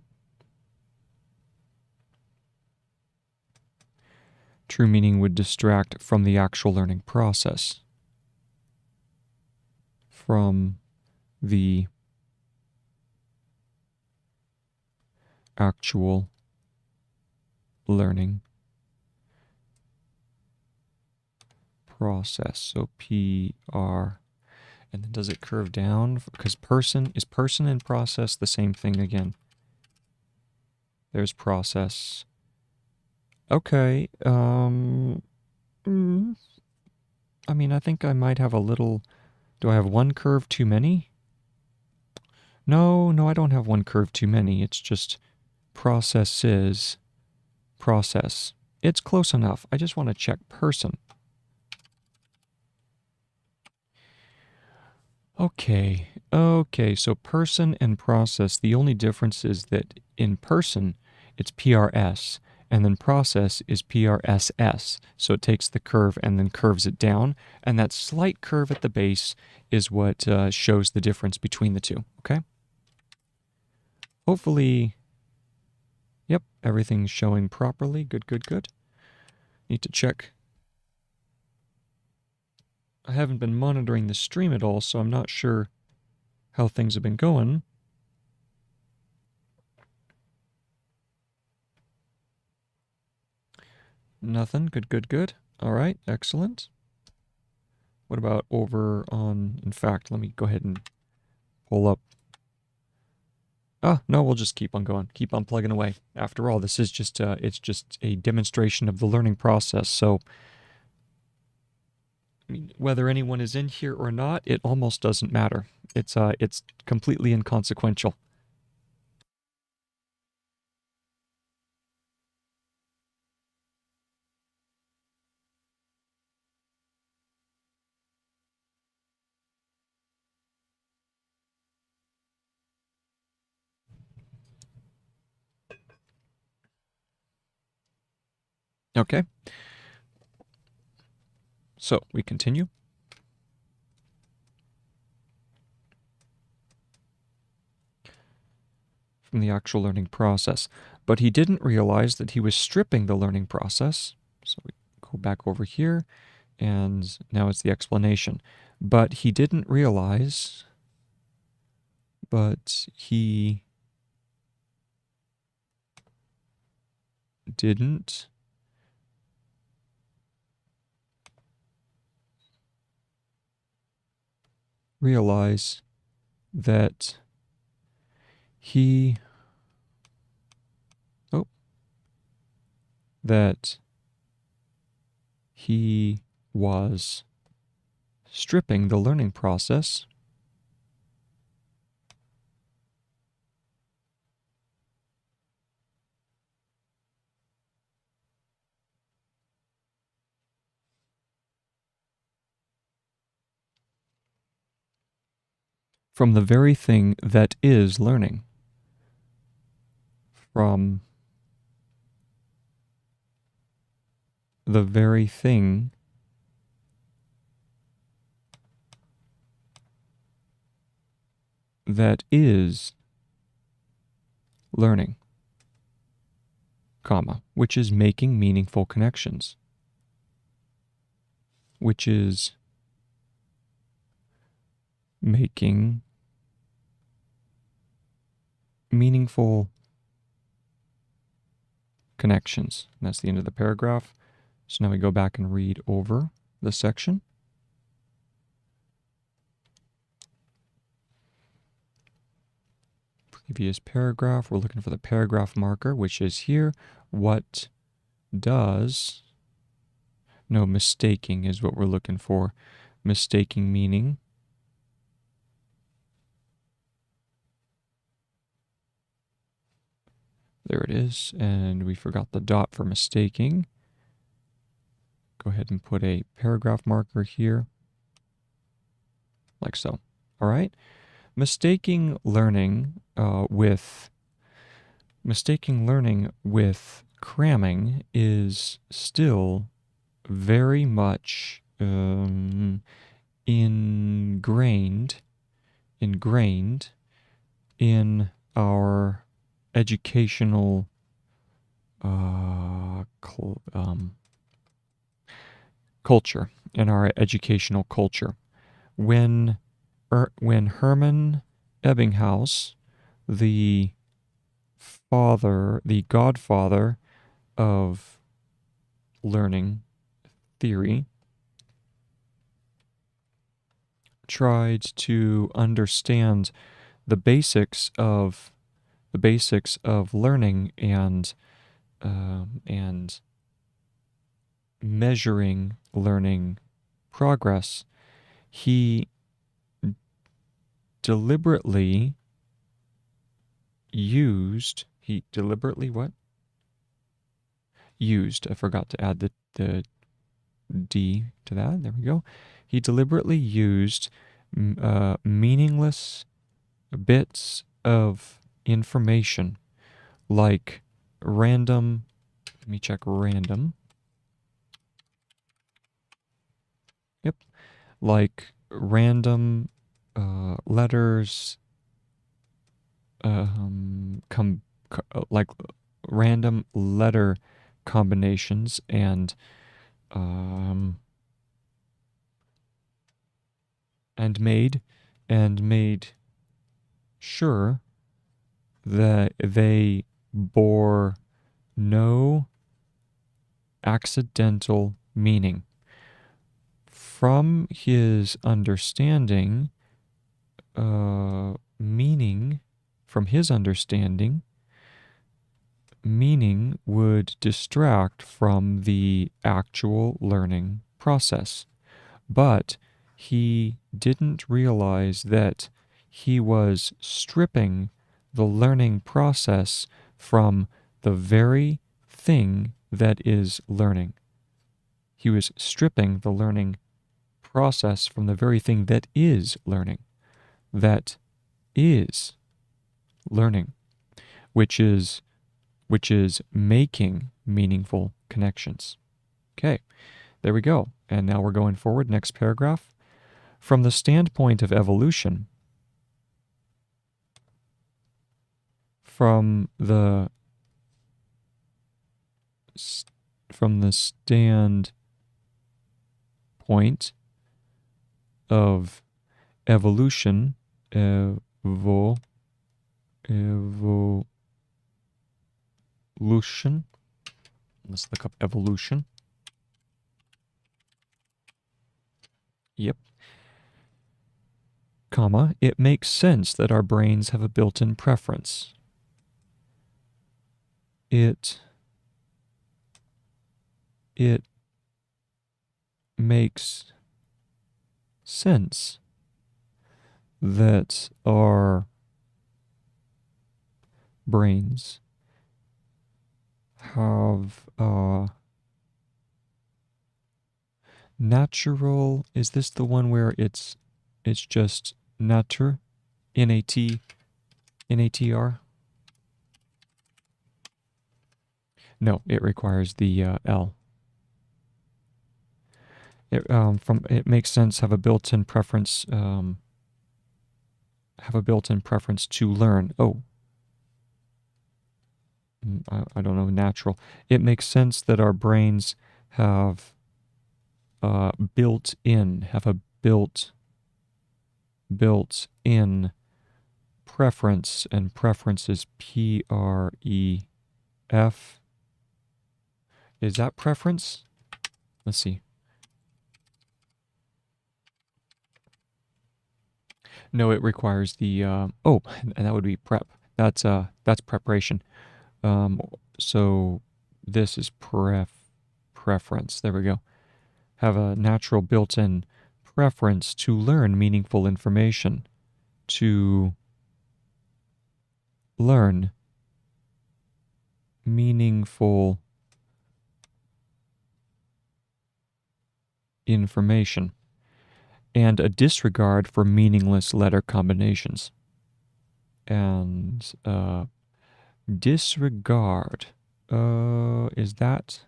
True meaning would distract from the actual learning process. From the actual learning process. So PR. And then does it curve down? Because is person and process the same thing again? There's process. Okay. I mean, I think I might have a little... Do I have one curve too many? No, I don't have one curve too many. It's just processes, process. It's close enough. I just want to check person. Okay, so person and process, the only difference is that in person, it's PRS, and then process is PRSS. So it takes the curve and then curves it down, and that slight curve at the base is what shows the difference between the two, okay? Hopefully, yep, everything's showing properly. Good. Need to check. I haven't been monitoring the stream at all, so I'm not sure how things have been going. Nothing. Good. All right, excellent. What about over on, in fact, let me go ahead and pull up. No, we'll just keep on going. Keep on plugging away. After all, this is just, it's just a demonstration of the learning process. So, I mean, whether anyone is in here or not, it almost doesn't matter. It's completely inconsequential. Okay. So we continue. From the actual learning process. But he didn't realize that he was stripping the learning process. So we go back over here, and now it's the explanation. But he didn't realize, that he that he was stripping the learning process from the very thing that is learning. From the very thing that is learning, comma, which is making meaningful connections, which is making meaningful connections. And that's the end of the paragraph. So now we go back and read over the section. Previous paragraph, we're looking for the paragraph marker, which is here. What does, no, mistaking is what we're looking for. Mistaking meaning. There it is, and we forgot the dot for mistaking. Go ahead and put a paragraph marker here, like so. All right? Mistaking learning with cramming is still very much ingrained in our educational culture, in our educational culture. When Hermann Ebbinghaus, the godfather of learning theory, tried to understand the basics of learning and measuring learning progress. He deliberately what? Used. I forgot to add the D to that. There we go. He deliberately used meaningless bits of information like random. Let me check random. Yep. Like random letters, like random letter combinations and made sure that they bore no accidental meaning. From his understanding, meaning would distract from the actual learning process. But he didn't realize that he was stripping the learning process from the very thing that is learning. He was stripping the learning process from the very thing that is learning. That is learning, which is making meaningful connections. Okay, there we go. And now we're going forward. Next paragraph. From the standpoint of evolution, from the standpoint of evolution, evolution. Let's look up evolution. Yep. Comma, it makes sense that our brains have a built-in preference. It makes sense that our brains have natural. Is this the one where it's just natur, N-A-T-R? No, it requires the L. It makes sense have a built-in preference to learn. Oh, I don't know, natural. It makes sense that our brains have built-in preference, and preference is P-R-E-F. Is that preference? Let's see. No, it requires the and that would be prep. That's preparation. So this is preference. There we go. Have a natural built-in preference to learn meaningful information. To learn meaningful information. And a disregard for meaningless letter combinations. And disregard, is that,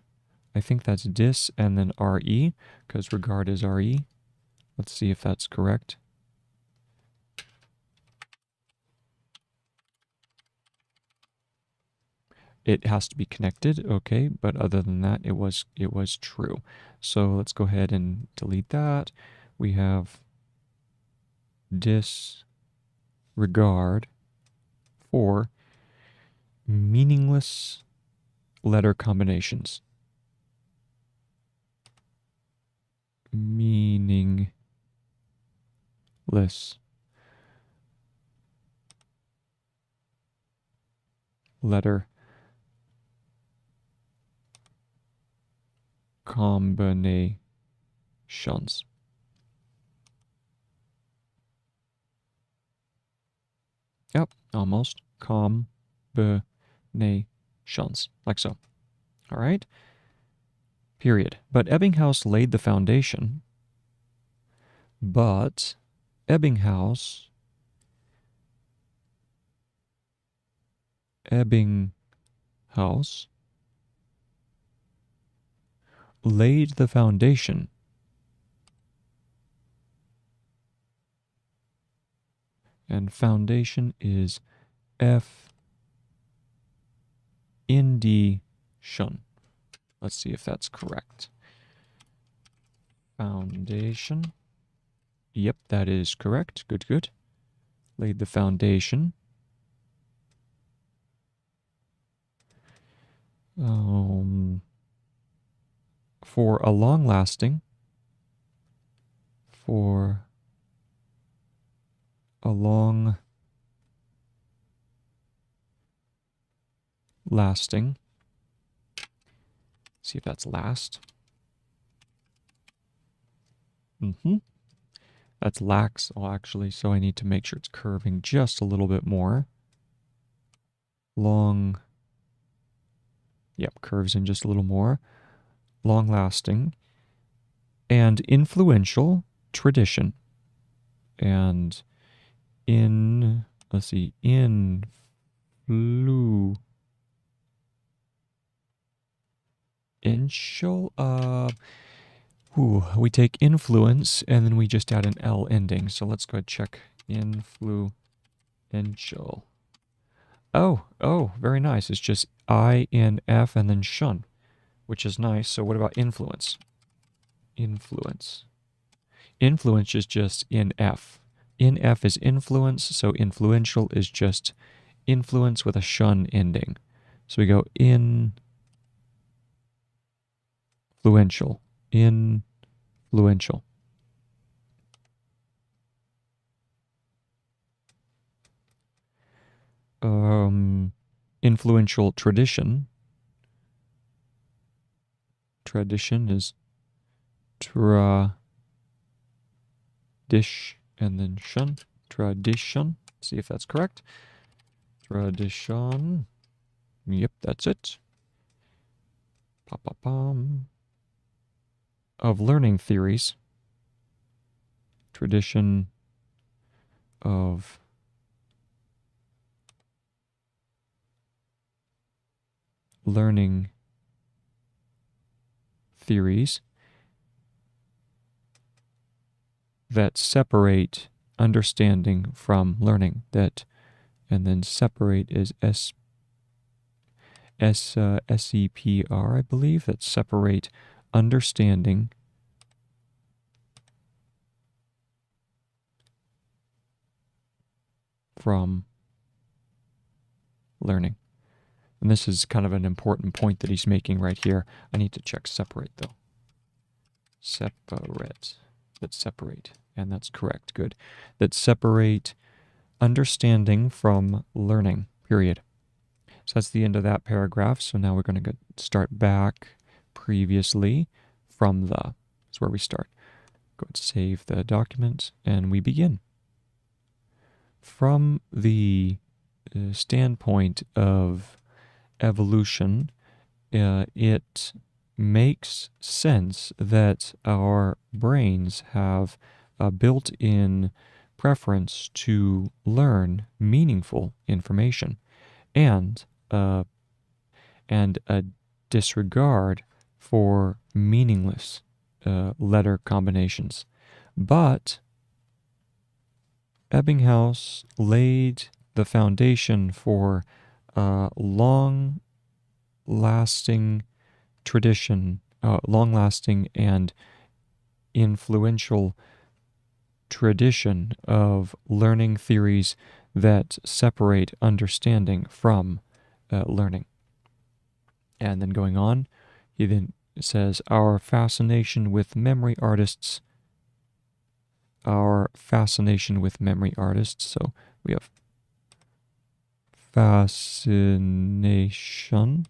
I think that's dis and then re, because regard is re. Let's see if that's correct. It has to be connected, okay, but other than that, it was true. So let's go ahead and delete that. We have disregard for meaningless letter combinations. Meaningless letter combinations. Yep, almost. Combinations, like so. All right? Period. But Ebbinghaus laid the foundation. But Ebbinghaus laid the foundation. And foundation is F-indication. Let's see if that's correct. Foundation. Yep, that is correct. Good, good. Laid the foundation. For a long-lasting. See if that's last. That's lax, actually, so I need to make sure it's curving just a little bit more. Yep, curves in just a little more. Long-lasting and influential tradition. And let's see, we take influence and then we just add an L ending. So let's go ahead and check influential. Oh, very nice. It's just I-N-F and then shun, which is nice. So what about influence? Influence is just in-F. In-F is influence, so influential is just influence with a shun ending. So we go influential. Influential tradition. Tradition is dish and then shun. Tradition. See if that's correct. Tradition. Yep, that's it. Of learning theories. Tradition of learning theories that separate understanding from learning. And then separate is S-E-P-R, I believe. That separate understanding from learning. And this is kind of an important point that he's making right here. I need to check separate, though. Separate. That separate. And that's correct. Good. That separate understanding from learning. Period. So that's the end of that paragraph. So now we're going to start back previously from the. That's where we start. Go ahead, save the document, and we begin. From the standpoint of evolution, it makes sense that our brains have a built-in preference to learn meaningful information and a disregard for meaningless letter combinations. But Ebbinghaus laid the foundation for long-lasting tradition, long-lasting and influential tradition of learning theories that separate understanding from learning. And then going on, he then says, our fascination with memory artists our fascination with memory artists. So we have fascination,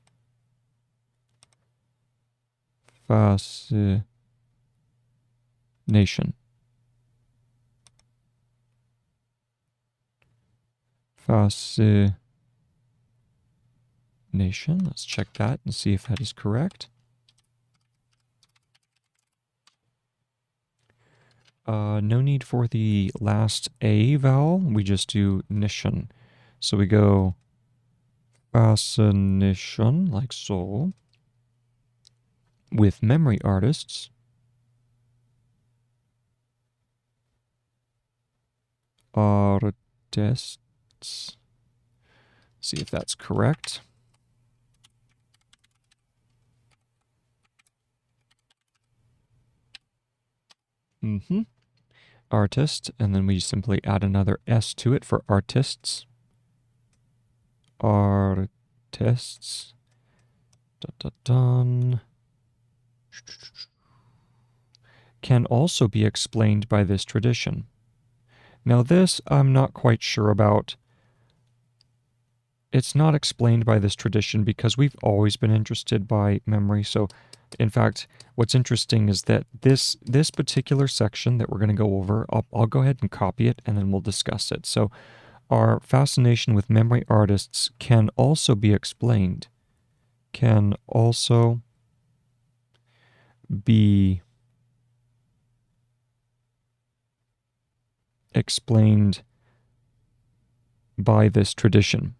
fascination, fascination. Let's check that and see if that is correct. No need for the last A vowel. We just do nation. So we go fascination, like so, with memory artists. Artists. See if that's correct. Artist, and then we simply add another S to it for artists. Artists. Dun. Can also be explained by this tradition. Now this I'm not quite sure about. It's not explained by this tradition because we've always been interested by memory. So in fact, what's interesting is that this particular section that we're going to go over, I'll go ahead and copy it and then we'll discuss it. So our fascination with memory artists can also be explained. Can also be explained by this tradition.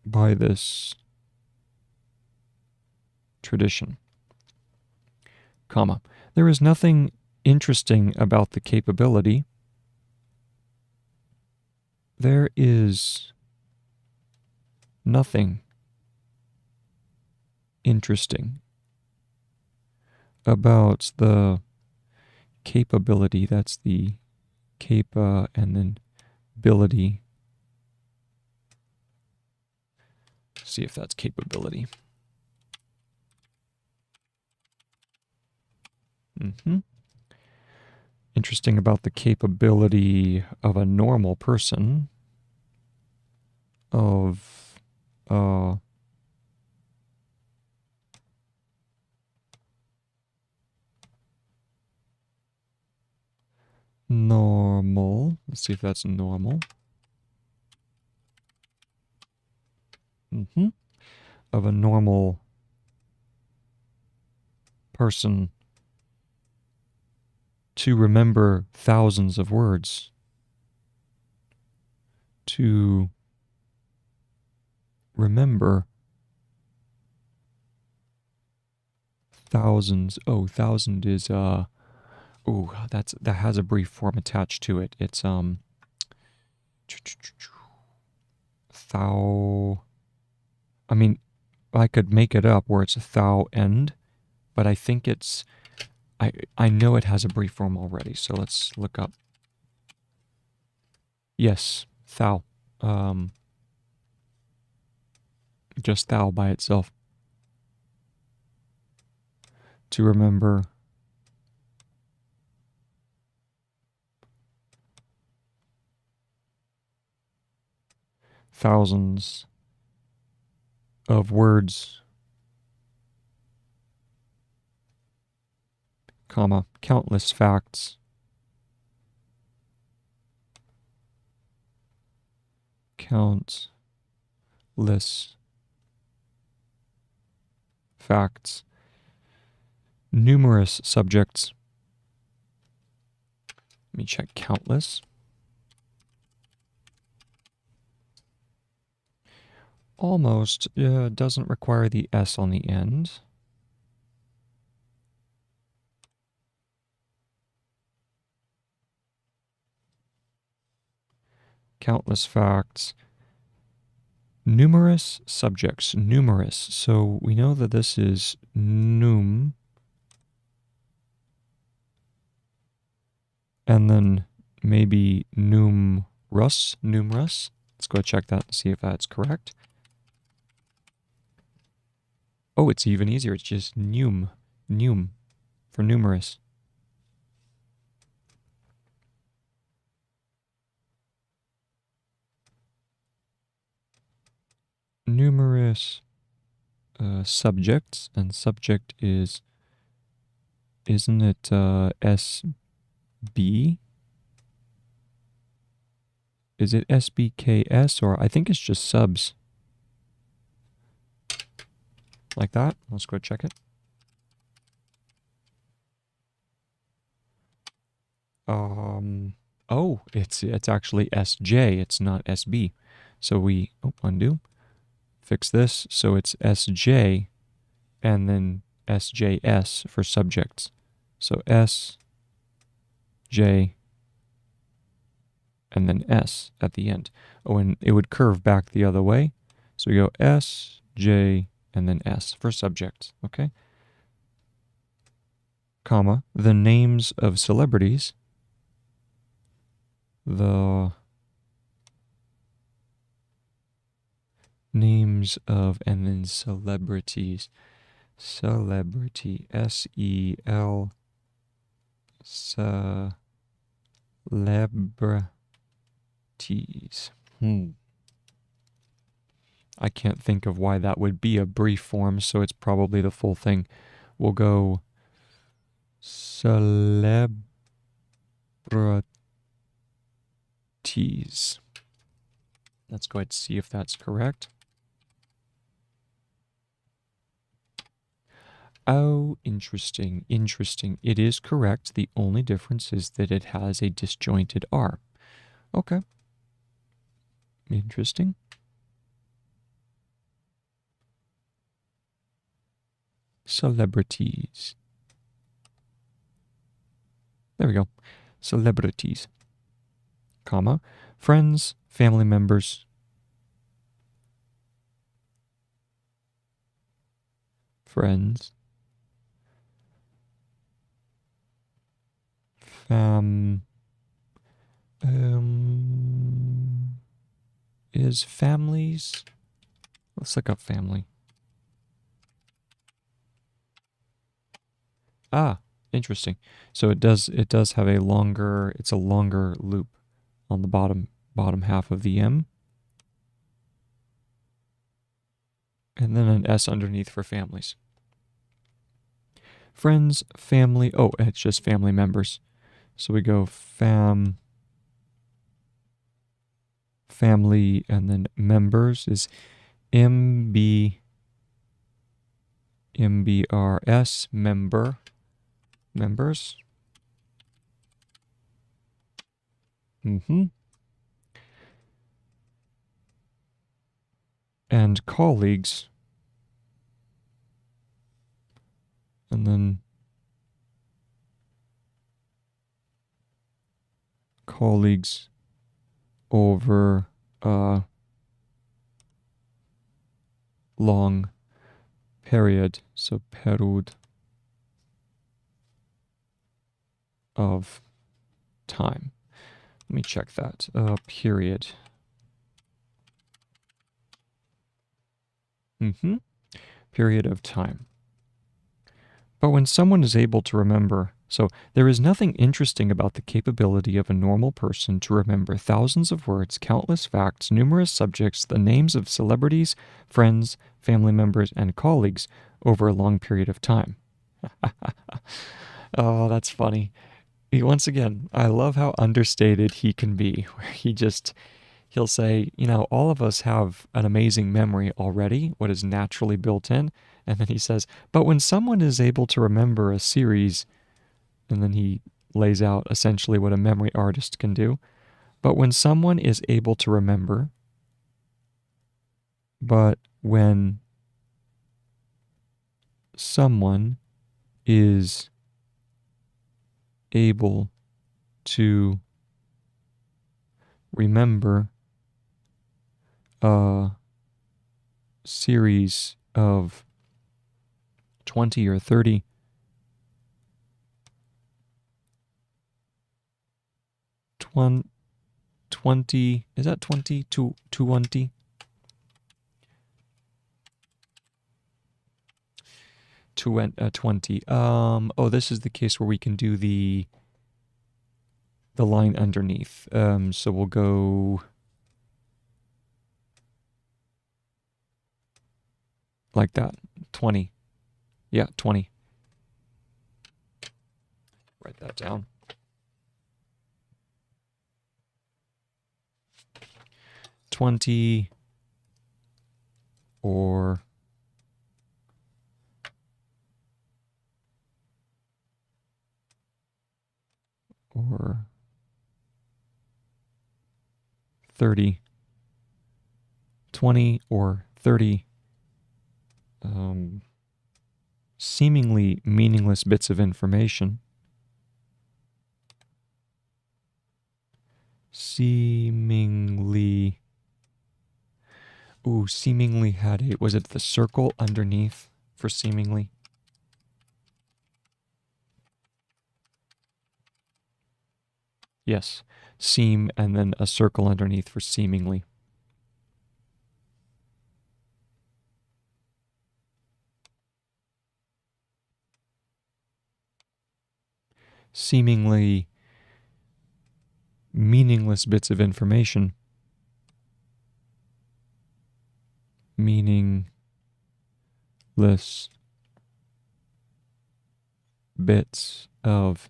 By this tradition, comma. There is nothing interesting about the capability. There is nothing interesting about the capability. That's the capa and then ability. See if that's capability. Interesting about the capability of a normal person, of normal. Let's see if that's normal. Of a normal person to remember thousands of words. To remember thousands. Oh, thousand is that has a brief form attached to it. It's thou. I mean, I could make it up where it's a thou end, but I think it's I know it has a brief form already, so let's look up. Yes, thou. Just thou by itself. To remember thousands of words, comma, countless facts, countless facts, numerous subjects. Let me check countless. Almost doesn't require the S on the end. Countless facts. Numerous subjects. Numerous. So we know that this is num. And then maybe numerous. Numerous. Let's go check that and see if that's correct. Oh, it's even easier. It's just num for numerous. numerous subjects, and subject is, isn't it SB? Is it SBKS, or I think it's just subs. Like that. Let's go check it. Oh, it's actually SJ, it's not SB. So we, undo, fix this, so it's SJ, and then SJS for subjects. So S, J, and then S at the end. Oh, and it would curve back the other way. So we go S, J, and then S for subjects, okay? Comma, the names of celebrities, the names of, and then celebrities. Celebrity, S-E-L, celebrities. I can't think of why that would be a brief form, so it's probably the full thing. We'll go celebrities. Let's go ahead and see if that's correct. Oh, interesting, interesting. It is correct. The only difference is that it has a disjointed R. Okay. Interesting. Celebrities. There we go. Celebrities. Comma. Friends, family members. Friends. Is families? Let's look up family. Ah, interesting. So it does have a longer, it's a longer loop on the bottom half of the M. And then an S underneath for families. Friends, family, oh, it's just family members. So we go family, and then members is MBRS, members. And colleagues. And then colleagues over a long period. So period of time. Let me check that. Period. Period of time. But when someone is able to remember, so there is nothing interesting about the capability of a normal person to remember thousands of words, countless facts, numerous subjects, the names of celebrities, friends, family members, and colleagues over a long period of time. Oh, that's funny. Once again, I love how understated he can be, where he'll say, all of us have an amazing memory already, what is naturally built in. And then he says, but when someone is able to remember a series, and then he lays out essentially what a memory artist can do. But when someone is able to remember, but when someone is able to remember a series of 20 or 30 20, is that 20 to 20? 20. Oh, this is the case where we can do the line underneath. So we'll go like that. 20. Yeah, 20. Write that down. 20 or 30. 20 or 30 seemingly meaningless bits of information. Seemingly had a, was it the circle underneath for seemingly? Yes, seem and then a circle underneath for seemingly. Seemingly meaningless bits of information. Meaningless bits of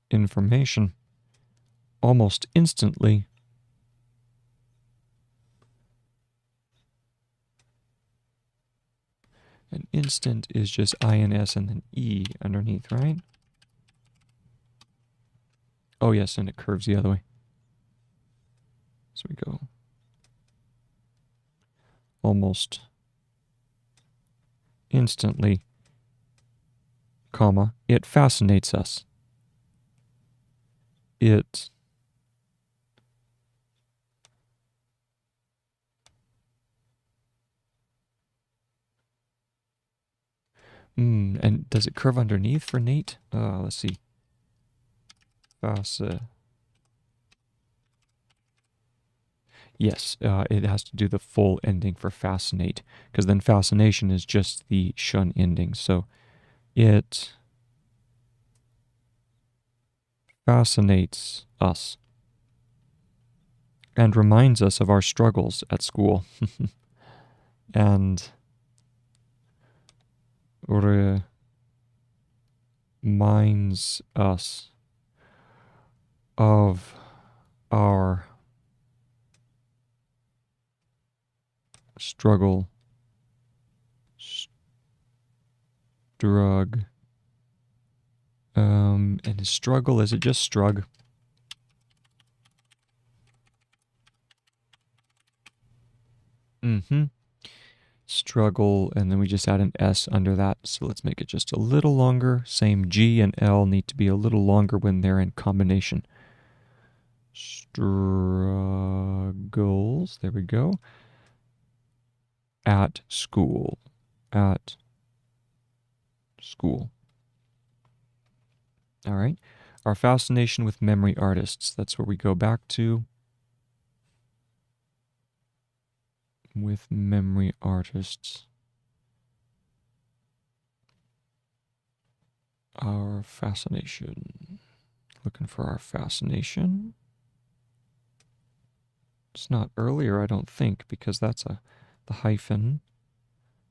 information almost instantly an instant is just INS and then E underneath, right? Oh yes, and it curves the other way. So we go almost instantly, comma, it fascinates us. It and does it curve underneath for Nate? Let's see. Yes, it has to do the full ending for fascinate, because then fascination is just the shun ending. So it fascinates us and reminds us of our struggles at school and reminds us of our struggle, and his struggle, is it just strug? Struggle, and then we just add an S under that, so let's make it just a little longer. Same G and L need to be a little longer when they're in combination. Struggles, there we go. At school. At school. All right. Our fascination with memory artists. That's where we go back to. With memory artists. Our fascination. Looking for our fascination. It's not earlier, I don't think, because that's the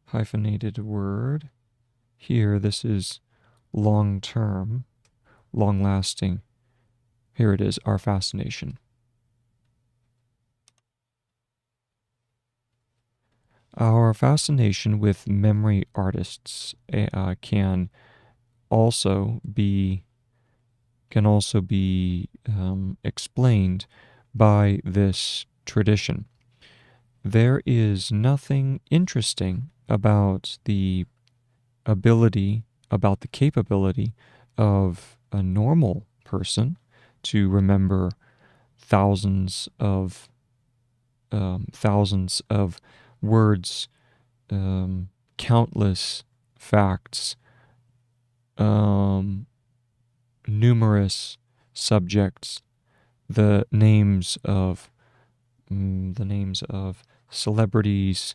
hyphenated word. Here, this is long-term, long-lasting. Here it is, our fascination. Our fascination with memory artists can also be explained by this tradition. There is nothing interesting about the capability of a normal person to remember thousands of words, countless facts, numerous subjects, the names of celebrities,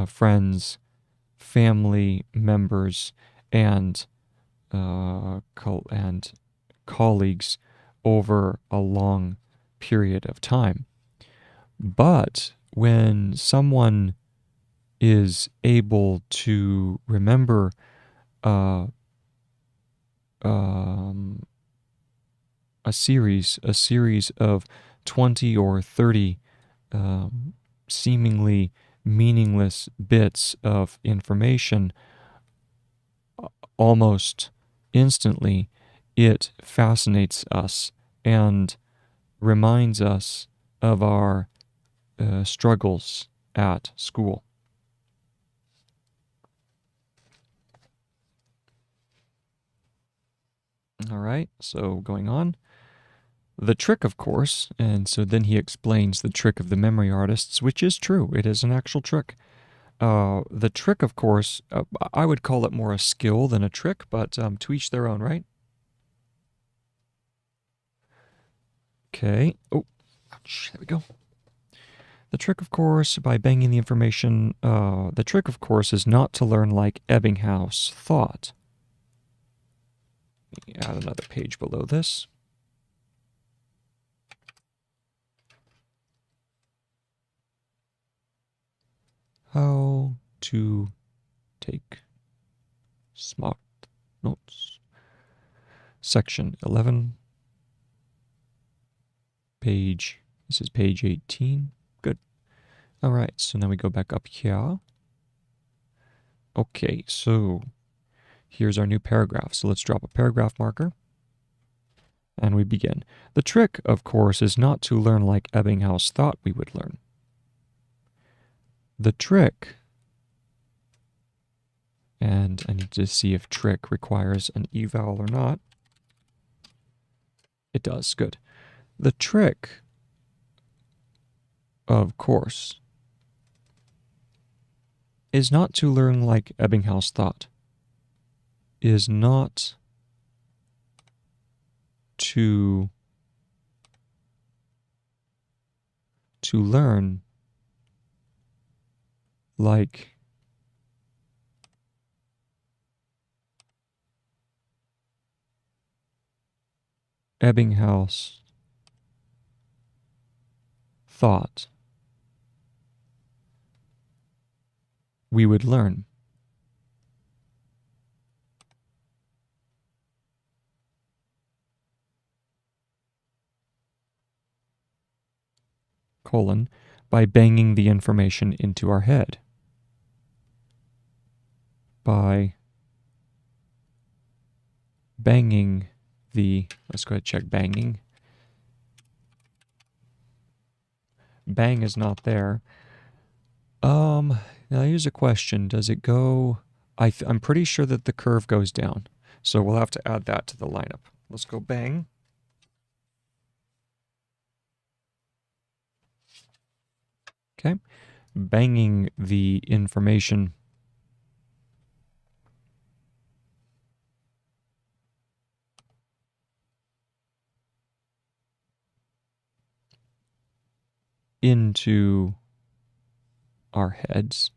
friends, family members, and and colleagues over a long period of time. But when someone is able to remember um, a series of 20 or 30 seemingly meaningless bits of information almost instantly, it fascinates us and reminds us of our struggles at school. All right, so going on. The trick, of course, and so then he explains the trick of the memory artists, which is true. It is an actual trick. The trick, of course, I would call it more a skill than a trick, but to each their own, right? Okay. Oh, ouch. There we go. The trick, of course, by banging the information, the trick, of course, is not to learn like Ebbinghaus thought. Let me add another page below this. How to take smart notes. Section 11. This is page 18. Good. All right, so now we go back up here. Okay, so here's our new paragraph. So let's drop a paragraph marker. And we begin. The trick, of course, is not to learn like Ebbinghaus thought we would learn. The trick, and I need to see if trick requires an eval or not. It does, good. The trick, of course, is not to learn like Ebbinghaus thought. Is not to learn like Ebbinghaus thought we would learn. Colon, by banging the information into our head. By banging the, let's go ahead and check banging. Bang is not there. Now here's a question. Does it go, I'm pretty sure that the curve goes down. So we'll have to add that to the lineup. Let's go bang. Okay. Banging the information into our heads.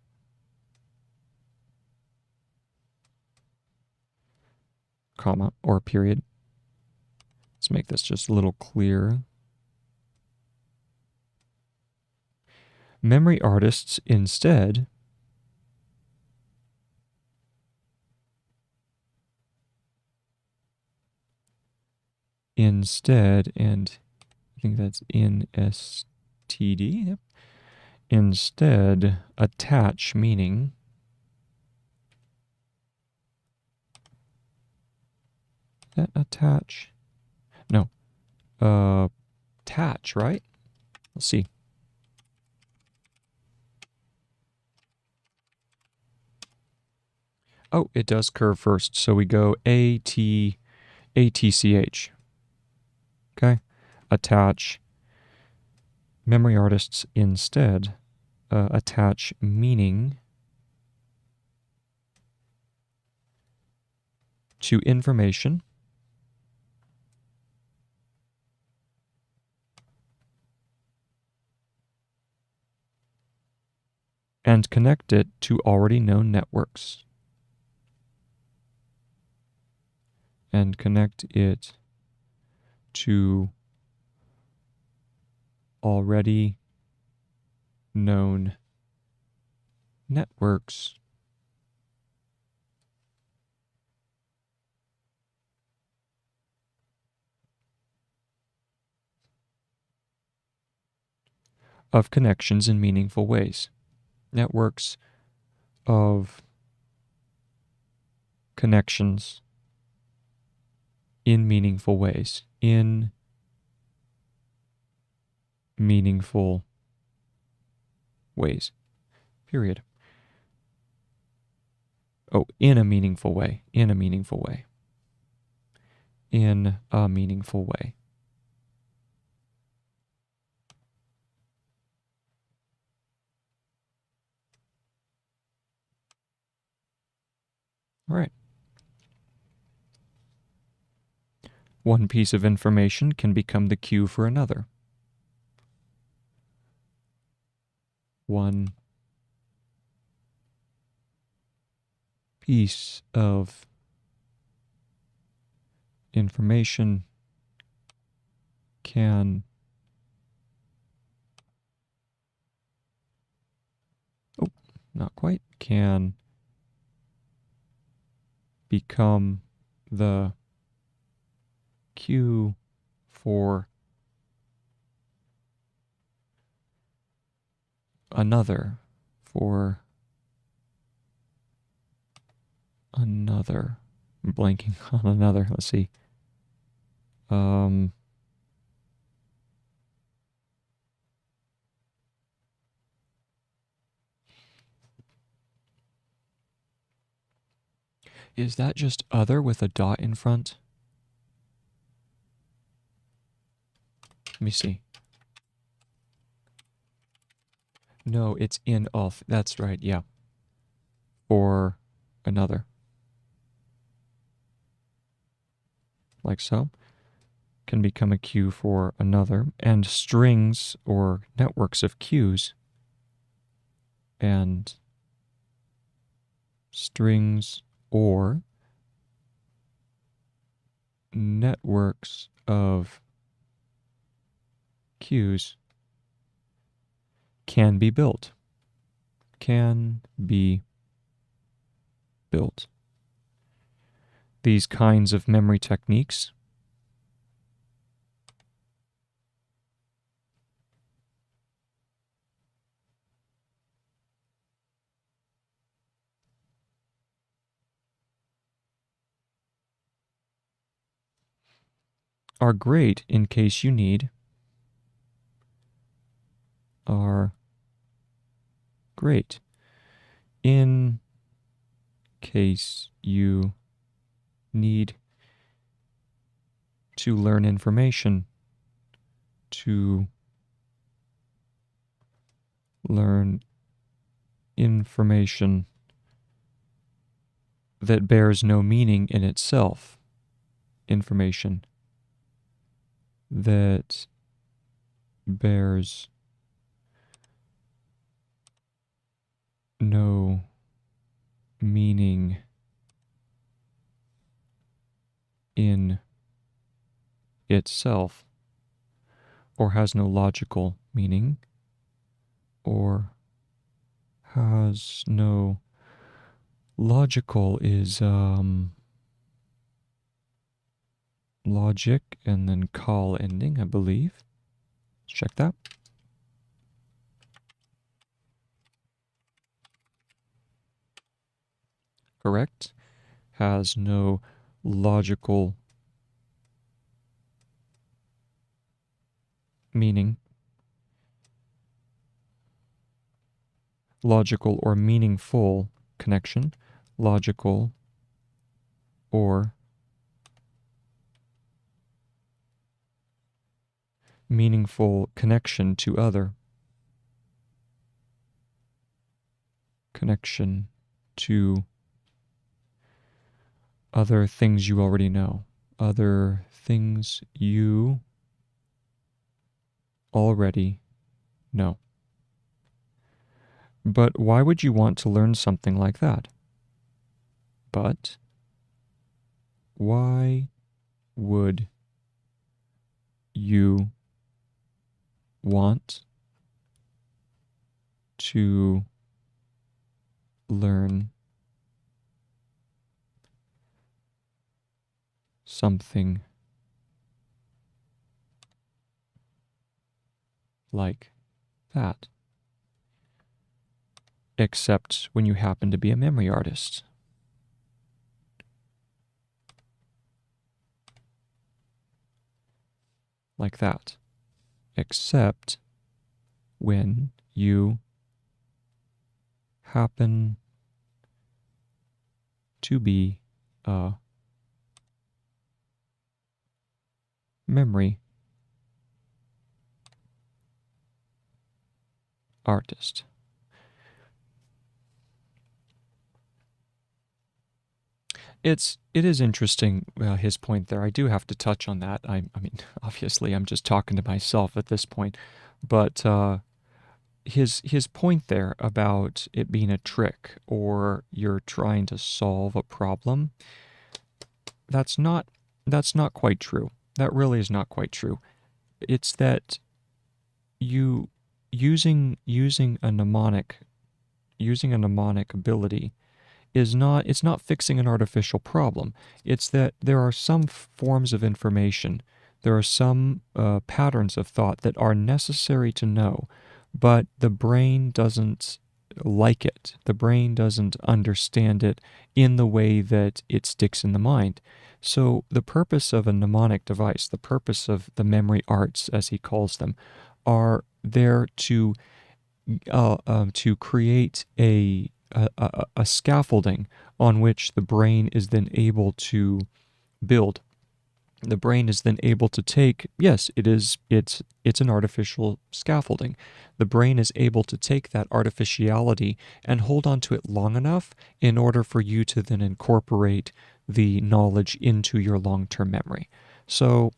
Comma or period. Let's make this just a little clearer. Memory artists instead and I think that's NSTD, yep. Instead attach meaning that attach, no, attach, right? Let's see. Oh, it does curve first. So we go ATCH. Okay. Attach. Memory artists instead attach meaning to information and connect it to already known networks. and connect it to already known networks of connections in meaningful ways. Networks of connections in meaningful ways. In meaningful ways. Period. Oh, in a meaningful way. In a meaningful way. In a meaningful way. All right. One piece of information can become the cue for another. One piece of information can not quite, can become the cue for another, I'm blanking on another. Let's see. Is that just other with a dot in front? Let me see. No, it's in of. That's right, yeah. Or another. Like so. Can become a cue for another. And strings or networks of cues and strings or networks of cues can be built. Can be built. These kinds of memory techniques are great in case you need, are great in case you need to learn information, to learn information that bears no meaning in itself, information that bears no meaning in itself, or has no logical meaning, or has no logical is logic and then call ending, I believe. Let's check that. Correct. Has no logical meaning. Logical or meaningful connection. Logical or meaningful connection to other. Connection to other things you already know. Other things you already know. But why would you want to learn something like that? But why would you want to learn something like that, except when you happen to be a memory artist? Like that, except when you happen to be a memory artist. It is interesting, his point there. I do have to touch on that. I mean, obviously, I'm just talking to myself at this point, but his point there about it being a trick or you're trying to solve a problem, that's not quite true. That really is not quite true. It's that you using a mnemonic ability it's not fixing an artificial problem. It's that there are some forms of information, there are some patterns of thought that are necessary to know, but the brain doesn't like it. The brain doesn't understand it in the way that it sticks in the mind. So the purpose of a mnemonic device, the purpose of the memory arts, as he calls them, are there to create a scaffolding on which the brain is then able to build. The brain is then able to take, yes, it's an artificial scaffolding. The brain is able to take that artificiality and hold on to it long enough in order for you to then incorporate the knowledge into your long-term memory. So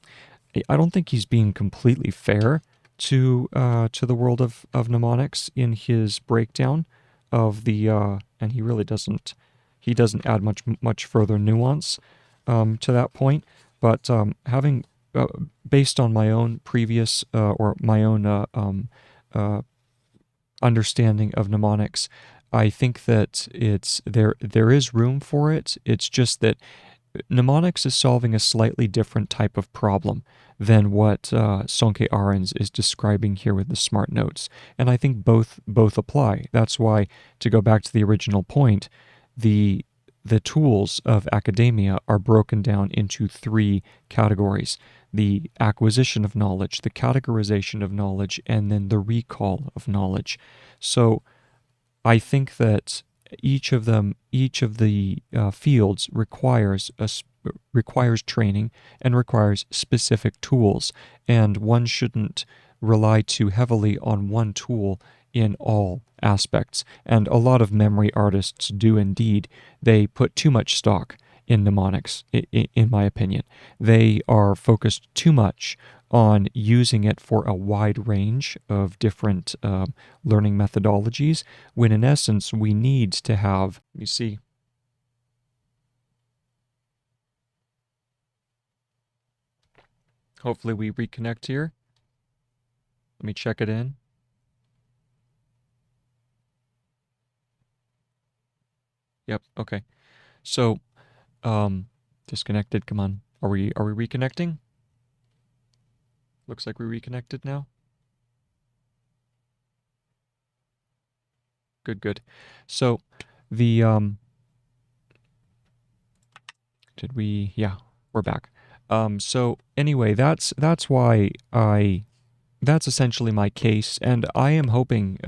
I don't think he's being completely fair to the world of mnemonics in his breakdown of the and he really doesn't add much further nuance to that point. But having based on my own previous or my own understanding of mnemonics, I think that there is room for it. It's just that mnemonics is solving a slightly different type of problem than what Sonke Ahrens is describing here with the smart notes. And I think both apply. That's why, to go back to the original point, the tools of academia are broken down into three categories: the acquisition of knowledge, the categorization of knowledge, and then the recall of knowledge. So I think that each of the fields requires training and requires specific tools, and one shouldn't rely too heavily on one tool in all aspects. And a lot of memory artists do indeed. They put too much stock in mnemonics, in my opinion. They are focused too much on using it for a wide range of different learning methodologies, when in essence we need to have, you see, hopefully we reconnect here. Let me check it in. Yep, okay. So, disconnected, come on. Are we reconnecting? Looks like we reconnected now. Good. So the yeah, we're back. So anyway, that's essentially my case, and I am hoping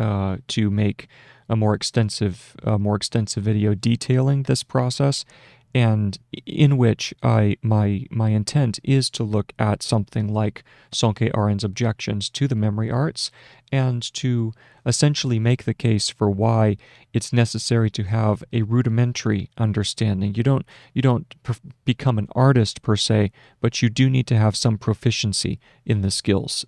to make a more extensive video detailing this process, and in which my intent is to look at something like Sonke Ahrens' objections to the memory arts, and to essentially make the case for why it's necessary to have a rudimentary understanding. You don't become an artist per se, but you do need to have some proficiency in the skills,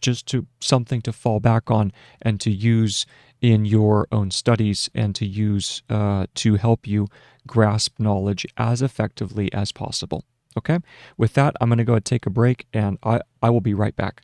just to something to fall back on and to use in your own studies and to use to help you grasp knowledge as effectively as possible. Okay? With that, I'm going to go and take a break, and I will be right back.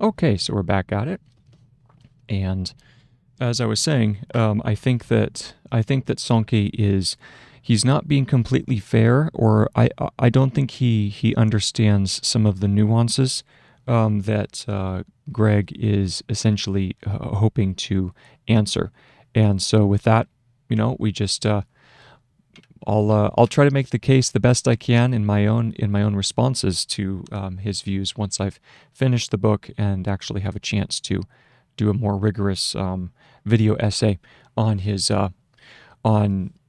Okay, so we're back at it. And as I was saying, I think that Sonke he's not being completely fair, or I don't think he understands some of the nuances that Gregg is essentially hoping to answer. And so with that, we just I'll try to make the case the best I can in my own responses to his views once I've finished the book and actually have a chance to do a more rigorous video essay on his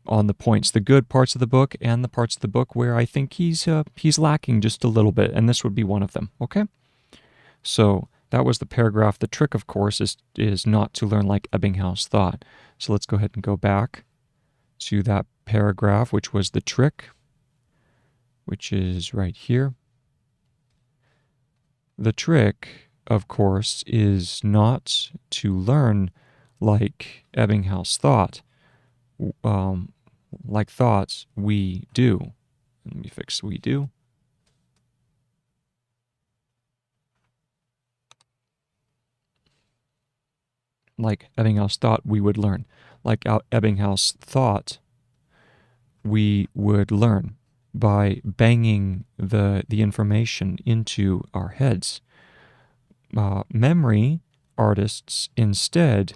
on the points, the good parts of the book, and the parts of the book where I think he's lacking just a little bit, and this would be one of them. Okay, so that was the paragraph. The trick, of course, is not to learn like Ebbinghaus thought. So let's go ahead and go back to that paragraph, which was the trick, which is right here. The trick, of course, is not to learn like Ebbinghaus thought, like thoughts we do. Let me fix we do. Like Ebbinghaus thought we would learn. Like Ebbinghaus thought we would learn by banging the information into our heads. Memory artists instead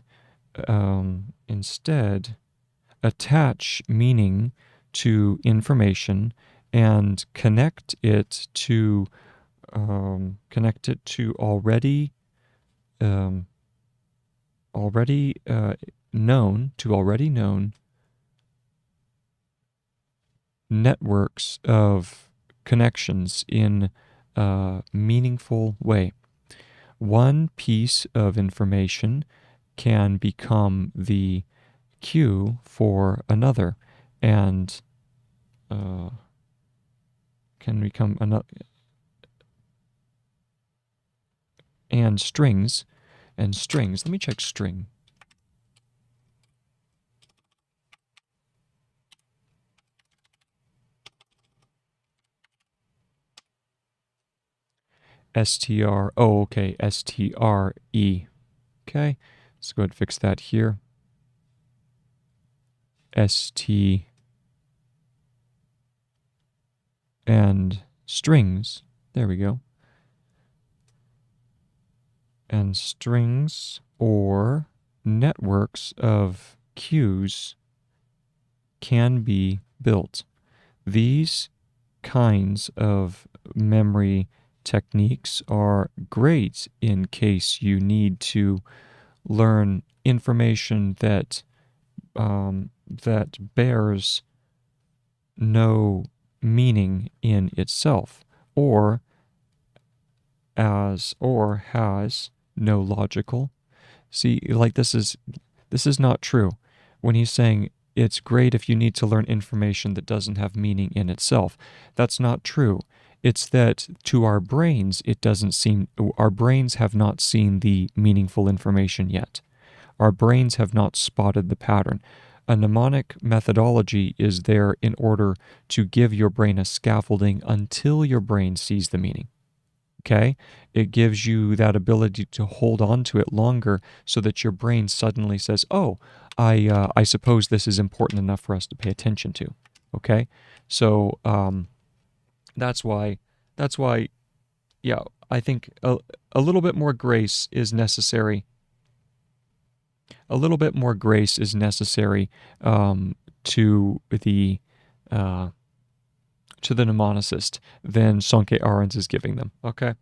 attach meaning to information and connect it to already known networks of connections in a meaningful way. One piece of information can become the cue for another, and can become another, and strings. Let me check string. STR, oh, okay, STRE. Okay, let's go ahead and fix that here. ST and strings, there we go. And strings or networks of cues can be built. These kinds of memory techniques are great in case you need to learn information that bears no meaning in itself, or has no logical. See, like this is not true. When he's saying it's great if you need to learn information that doesn't have meaning in itself, that's not true. It's that to our brains, our brains have not seen the meaningful information yet. Our brains have not spotted the pattern. A mnemonic methodology is there in order to give your brain a scaffolding until your brain sees the meaning. Okay? It gives you that ability to hold on to it longer so that your brain suddenly says, oh, I suppose this is important enough for us to pay attention to. Okay? So, that's why, yeah, I think a little bit more grace is necessary. A little bit more grace is necessary to the mnemonicist than Sonke Ahrens is giving them. Okay.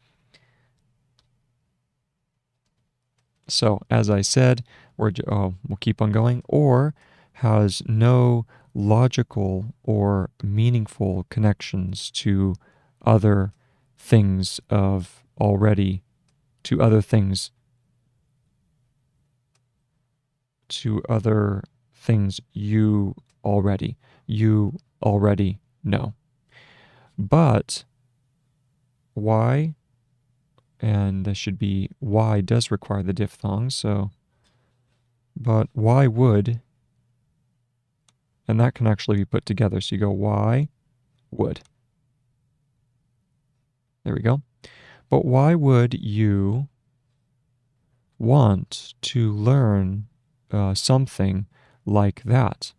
So as I said, we'll keep on going. Or has no logical or meaningful connections to other things you already know. But why, and this should be why does require the diphthong, so, but why would, and that can actually be put together, so you go why would. There we go. But why would you want to learn something like that.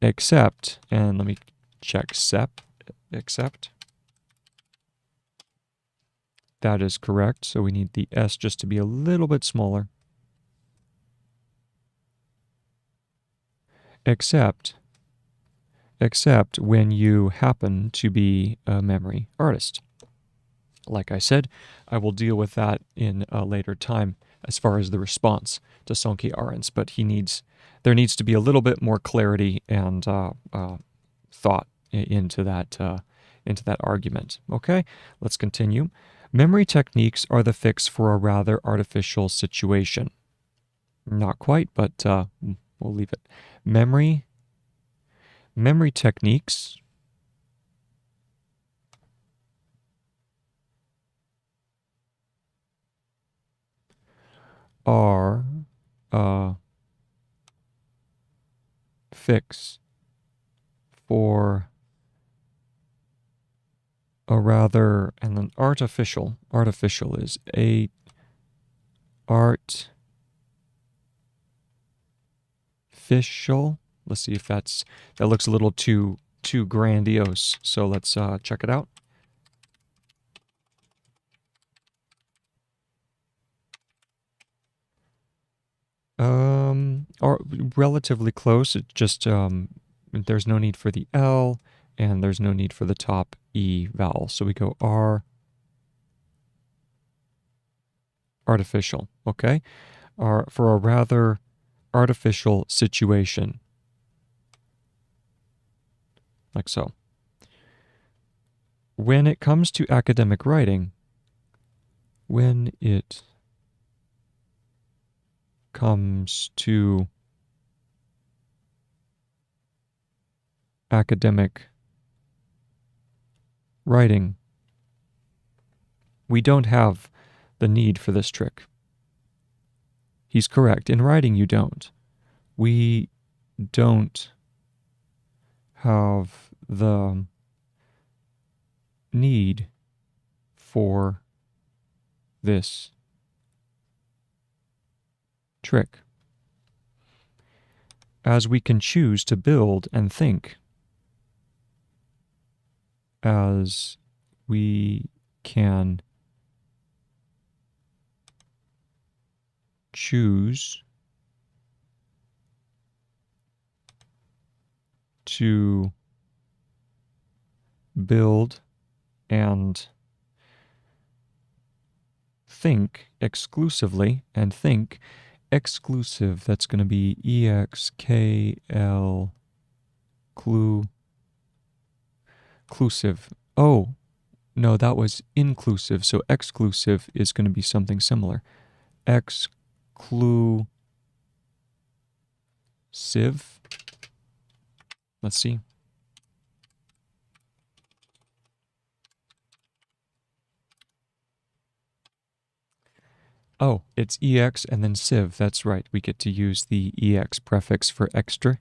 Except, and let me check except. That is correct, so we need the S just to be a little bit smaller. Except when you happen to be a memory artist. Like I said, I will deal with that in a later time as far as the response to Sonke Ahrens, but there needs to be a little bit more clarity and thought into that argument. Okay, let's continue. Memory techniques are the fix for a rather artificial situation. Not quite, but we'll leave it. Memory techniques are a fix for a rather, and then artificial is a artificial. Let's see if that looks a little too grandiose. So let's check it out. Or relatively close. It just there's no need for the L, and there's no need for the top E vowel. So we go R, artificial. Okay, for a rather artificial situation, like so. When it comes to academic writing, when it comes to academic writing, we don't have the need for this trick. He's correct. In writing, you don't. We don't have the need for this trick, as we can choose to build and think, as we can choose to build and think exclusively, and think exclusive, that's going to be EXKL clusive. Oh, no, that was inclusive, so exclusive is going to be something similar. Exclusive. Let's see. Oh, it's EX and then civ. That's right. We get to use the EX prefix for extra.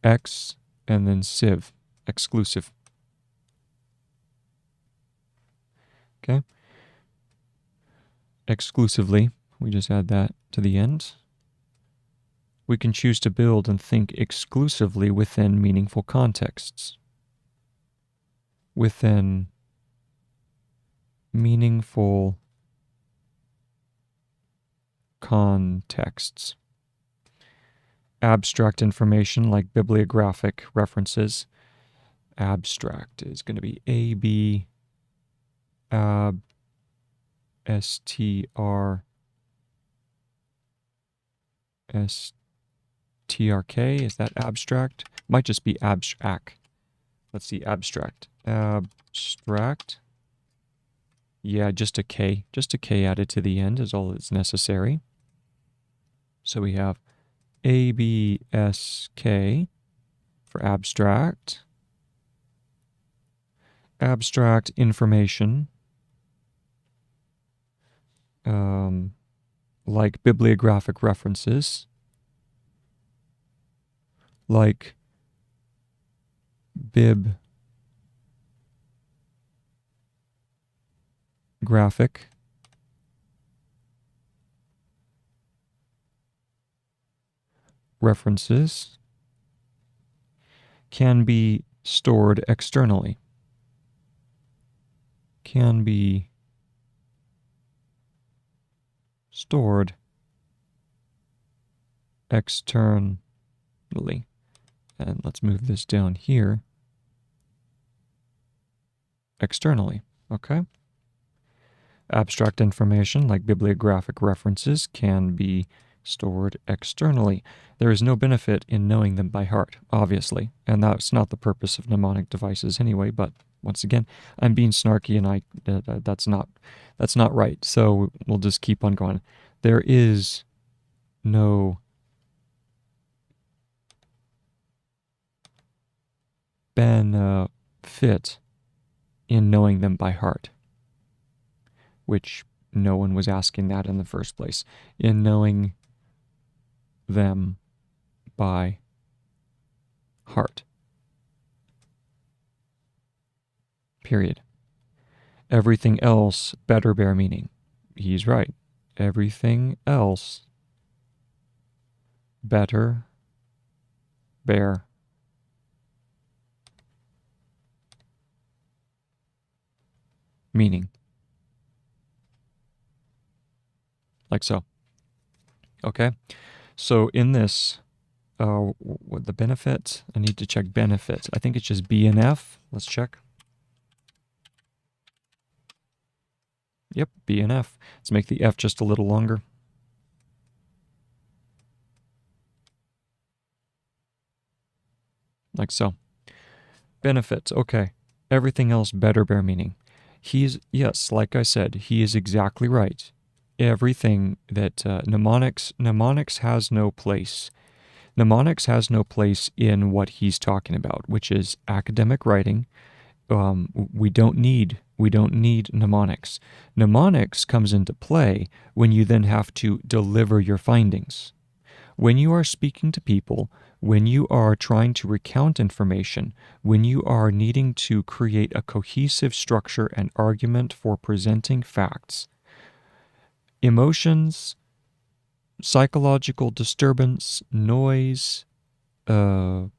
X and then civ. Exclusive. Okay. Exclusively. We just add that to the end. We can choose to build and think exclusively within meaningful contexts. Within meaningful contexts. Abstract information like bibliographic references. Abstract is going to be AB, ab, STR, STRK. Is that abstract? Might just be abstract. Let's see, abstract. Abstract. Yeah, just a K. Just a K added to the end is all that's necessary. So we have ABSK for abstract. Abstract information, like bibliographic references, like graphic references can be stored externally. Can be stored externally. And let's move this down here. Externally, okay? Abstract information like bibliographic references can be stored externally. There is no benefit in knowing them by heart, obviously, and that's not the purpose of mnemonic devices anyway, but once again, I'm being snarky and that's not right, so we'll just keep on going. There is no benefit in knowing them by heart, which no one was asking that in the first place. In knowing them by heart. Period. Everything else better bear meaning. He's right. Everything else better bear meaning. Like so. Okay? So in this, what the benefit, I need to check benefits. I think it's just B and F. Let's check. Yep, B and F. Let's make the F just a little longer. Like so. Benefits, okay. Everything else better bear meaning. Yes, like I said, he is exactly right. Everything that mnemonics has no place. Mnemonics has no place in what he's talking about, which is academic writing. We don't need mnemonics. Mnemonics comes into play when you then have to deliver your findings. When you are speaking to people, when you are trying to recount information, when you are needing to create a cohesive structure and argument for presenting facts, emotions, psychological disturbance, noise, trying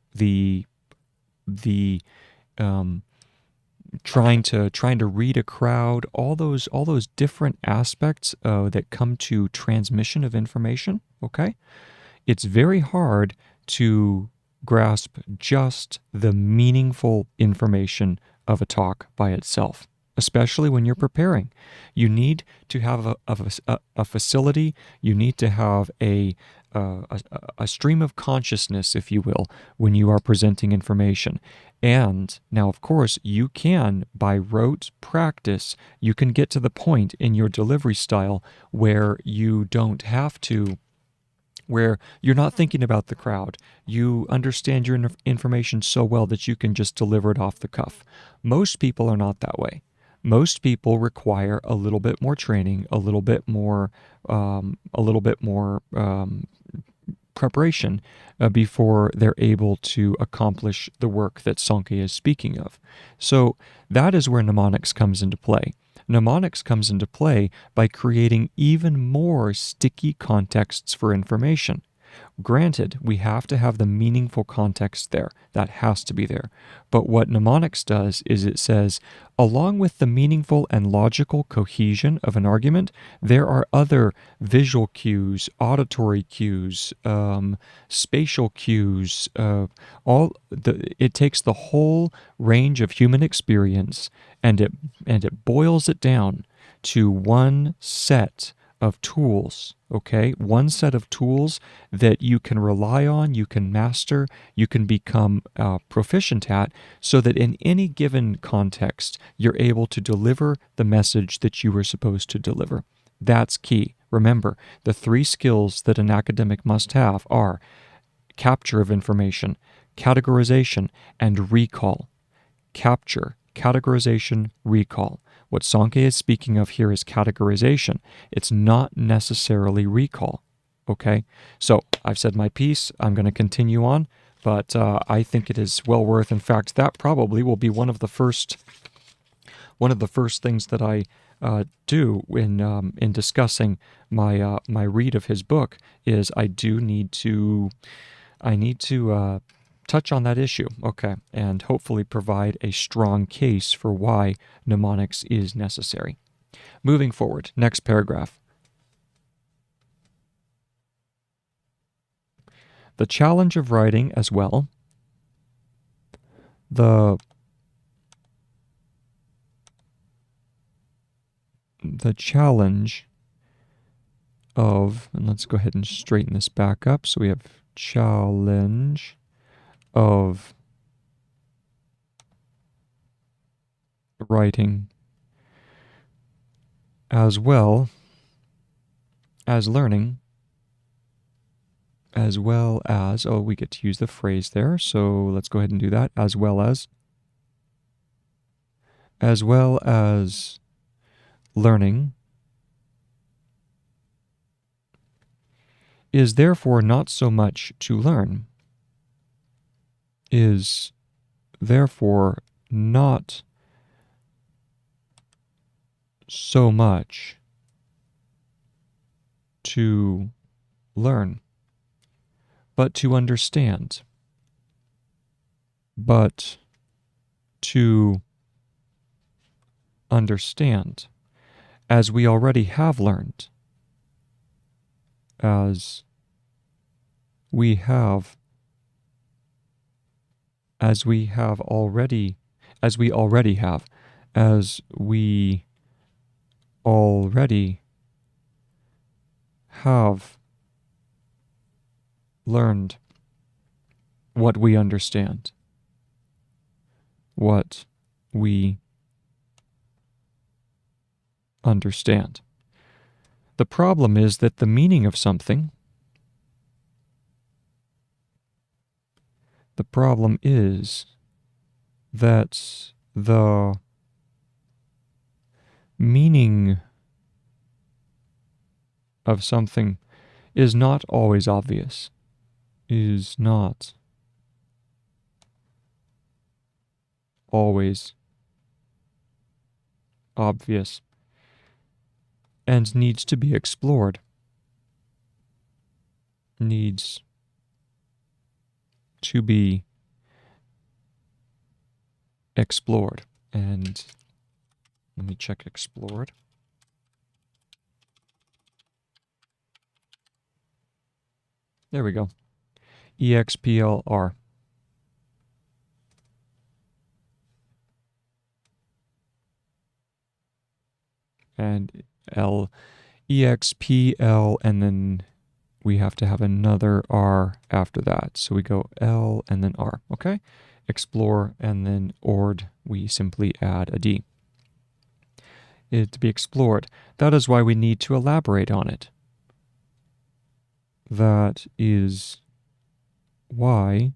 to read a crowd, all those different aspects that come to transmission of information, okay? It's very hard to grasp just the meaningful information of a talk by itself, especially when you're preparing. You need to have a facility, you need to have a stream of consciousness, if you will, when you are presenting information. And now, of course, you can, by rote practice, you can get to the point in your delivery style where you don't have to, where you're not thinking about the crowd. You understand your information so well that you can just deliver it off the cuff. Most people are not that way. Most people require a little bit more training, a little bit more preparation before they're able to accomplish the work that Sonke is speaking of. So that is where mnemonics comes into play. Mnemonics comes into play by creating even more sticky contexts for information. Granted, we have to have the meaningful context there. That has to be there. But what mnemonics does is it says, along with the meaningful and logical cohesion of an argument, there are other visual cues, auditory cues, spatial cues. It takes the whole range of human experience and it boils it down to one set of tools, okay? One set of tools that you can rely on, you can master, you can become proficient at, so that in any given context, you're able to deliver the message that you were supposed to deliver. That's key. Remember, the 3 skills that an academic must have are capture of information, categorization, and recall. Capture, categorization, recall. What Sonke is speaking of here is categorization. It's not necessarily recall, okay? So I've said my piece. I'm going to continue on, but I think it is well worth. In fact, that probably will be one of the first things that I do in discussing my read of his book is I need to touch on that issue, okay, and hopefully provide a strong case for why mnemonics is necessary. Moving forward, next paragraph. The challenge of writing as well. The challenge of, and let's go ahead and straighten this back up. So we have challenge of writing as well as learning, as well as, oh, we get to use the phrase there, so let's go ahead and do that, as well as learning is therefore not so much to learn, is therefore not so much to learn, but to understand, but to understand, as we already have learned, as we already have learned what we understand, what we understand. The problem is that the meaning of something, the problem is that the meaning of something is not always obvious, is not always obvious, and needs to be explored, needs to be explored. And let me check explored. There we go. EXPLR. And EXPL, and then we have to have another R after that. So we go L and then R, okay? Explore, and then ORD, we simply add a D. It to be explored. That is why we need to elaborate on it. That is why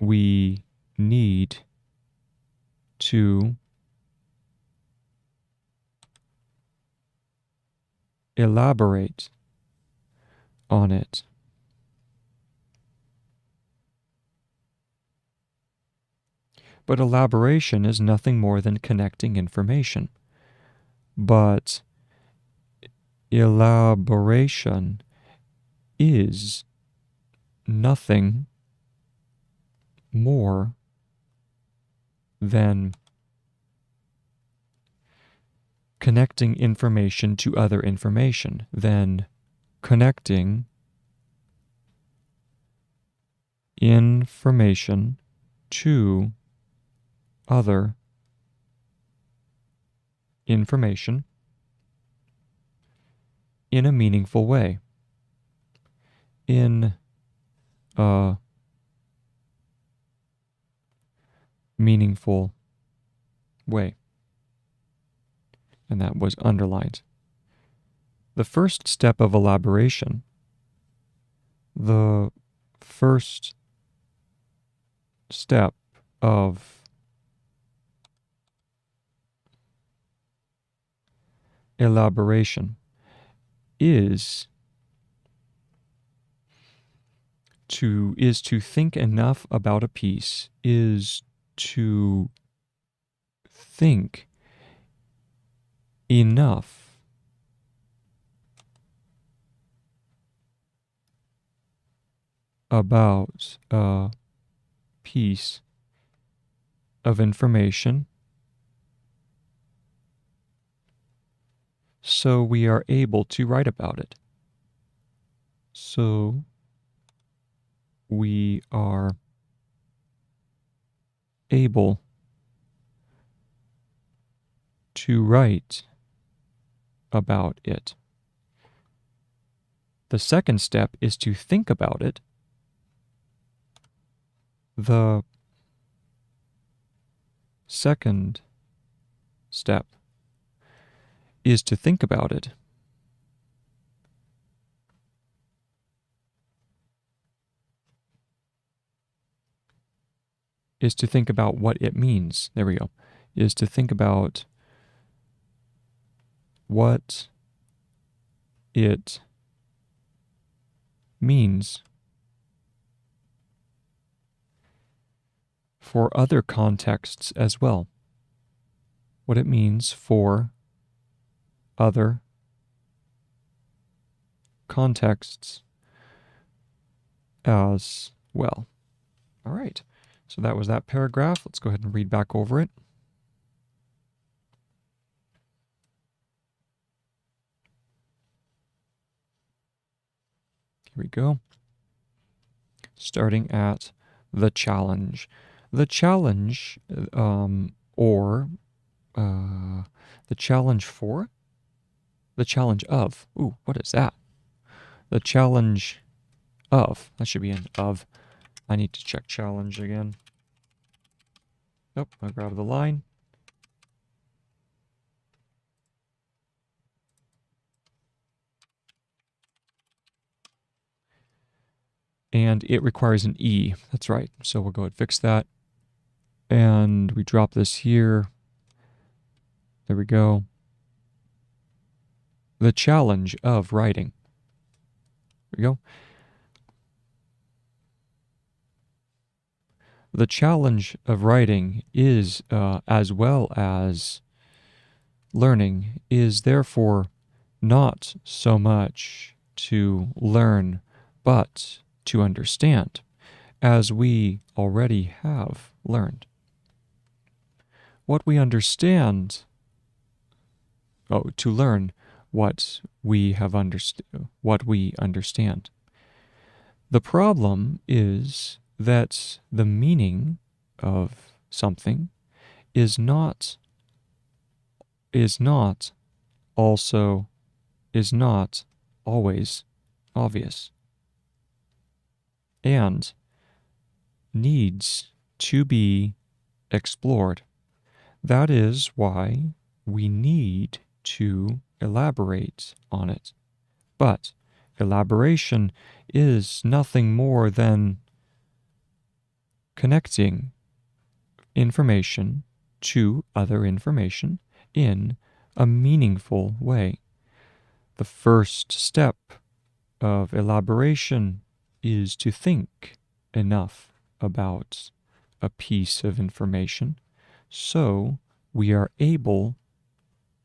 we need to elaborate on it. But elaboration is nothing more than connecting information. But elaboration is nothing more than connecting information to other information, than connecting information to other information in a meaningful way. In a meaningful way. And that was underlined. The first step of elaboration, the first step of elaboration is to think enough about a piece, is to think enough about a piece of information so we are able to write about it. So we are able to write about it. The second step is to think about it. The second step is to think about it. Is to think about what it means. There we go. Is to think about what it means for other contexts as well. What it means for other contexts as well. All right, so that was that paragraph. Let's go ahead and read back over it. Here we go. Starting at the challenge. The challenge, or the challenge for? The challenge of. Ooh, what is that? The challenge of. That should be an of. I need to check challenge again. Nope, I'll grab the line. And it requires an E. That's right. So we'll go ahead and fix that. And we drop this here. There we go. The challenge of writing. There we go. The challenge of writing is, as well as learning, is therefore not so much to learn, but to understand, as we already have learned. What we understand, to learn what we have what we understand. The problem is that the meaning of something is not always obvious, and needs to be explored. That is why we need to elaborate on it. But elaboration is nothing more than connecting information to other information in a meaningful way. The first step of elaboration is to think enough about a piece of information so we are able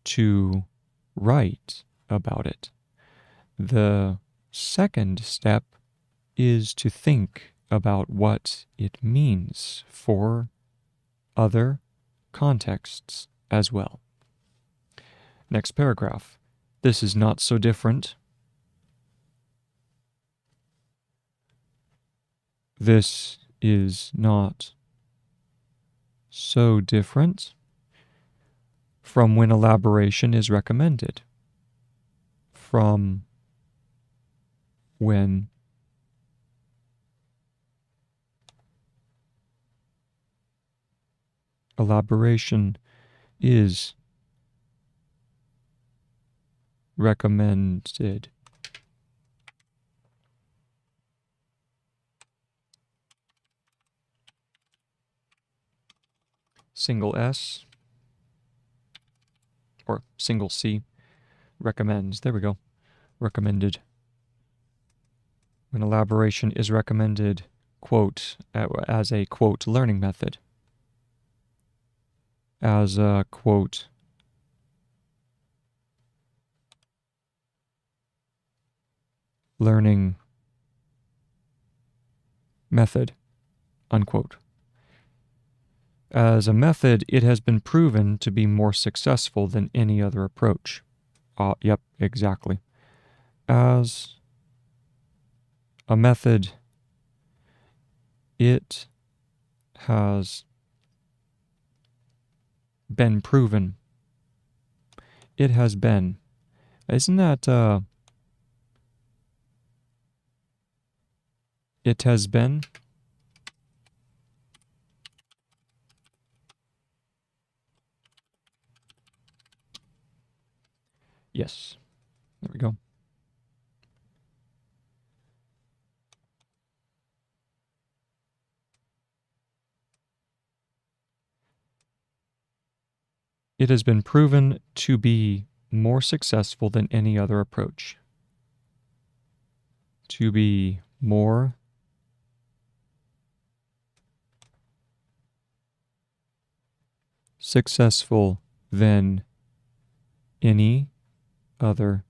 to write about it. The second step is to think about what it means for other contexts as well. Next paragraph. This is not so different. This is not so different from when elaboration is recommended. From when elaboration is recommended. Single S or single C, recommends. There we go. Recommended. When elaboration is recommended, quote, as a quote learning method. As a quote learning method, unquote. As a method, it has been proven to be more successful than any other approach. Yep, exactly. As a method, it has been proven. It has been. Isn't that, it has been? Yes. There we go. It has been proven to be more successful than any other approach. To be more successful than any other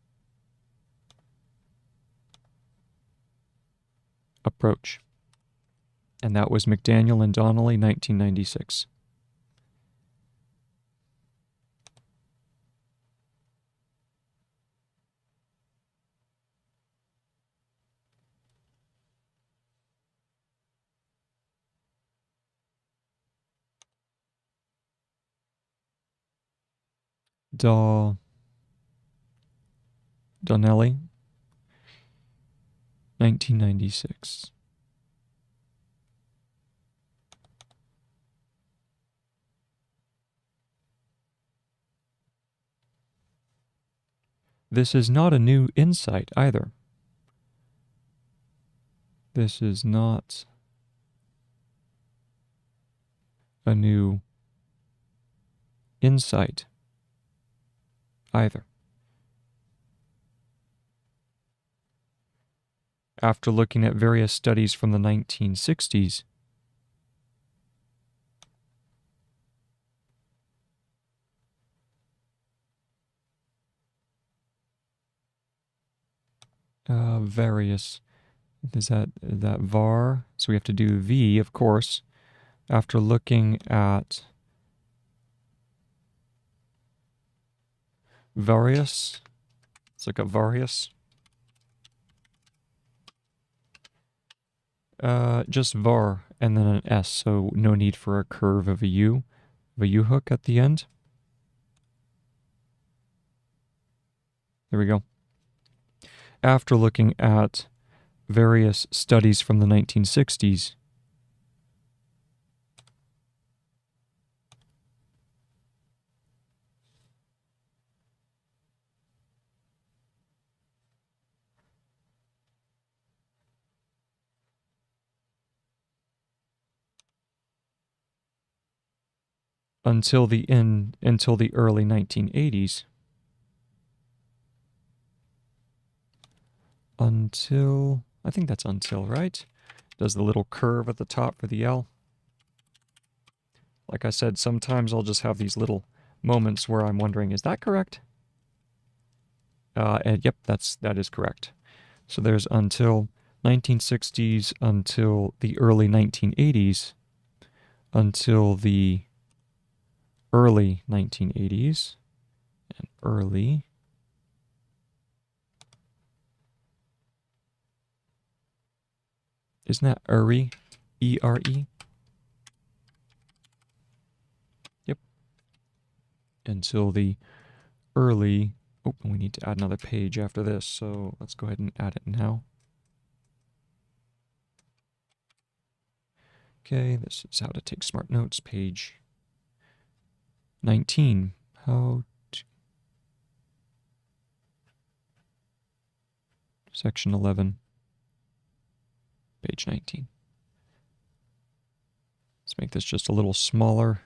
approach. And that was McDaniel and Donnelly, 1996. Donnelly, 1996. This is not a new insight either. This is not a new insight either. After looking at various studies from the 1960s, various, is that var? So we have to do v, of course. After looking at various, let's look at various. Just var and then an s, so no need for a curve of a u hook at the end. There we go. After looking at various studies from the 1960s, until the early 1980s, I think that's until, right? Does the little curve at the top for the L. Like I said, sometimes I'll just have these little moments where I'm wondering, is that correct? And yep, that is correct. So there's until 1960s, until the early 1980s, until the early 1980s, and early. Isn't that ERE? E-R-E? Yep. Until the early... Oh, we need to add another page after this, so let's go ahead and add it now. Okay, this is how to take smart notes, page 19. Section 11, page 19. Let's make this just a little smaller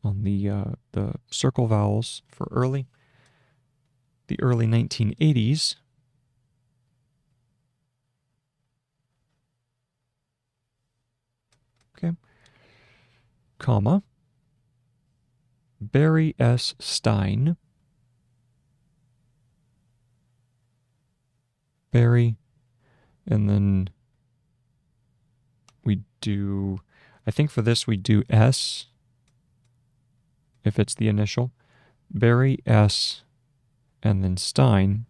on the circle vowels for early. The early 1980s. Okay. Comma. Barry S. Stein. Barry And then we do, I think for this we do S, if it's the initial. Barry, S, and then Stein.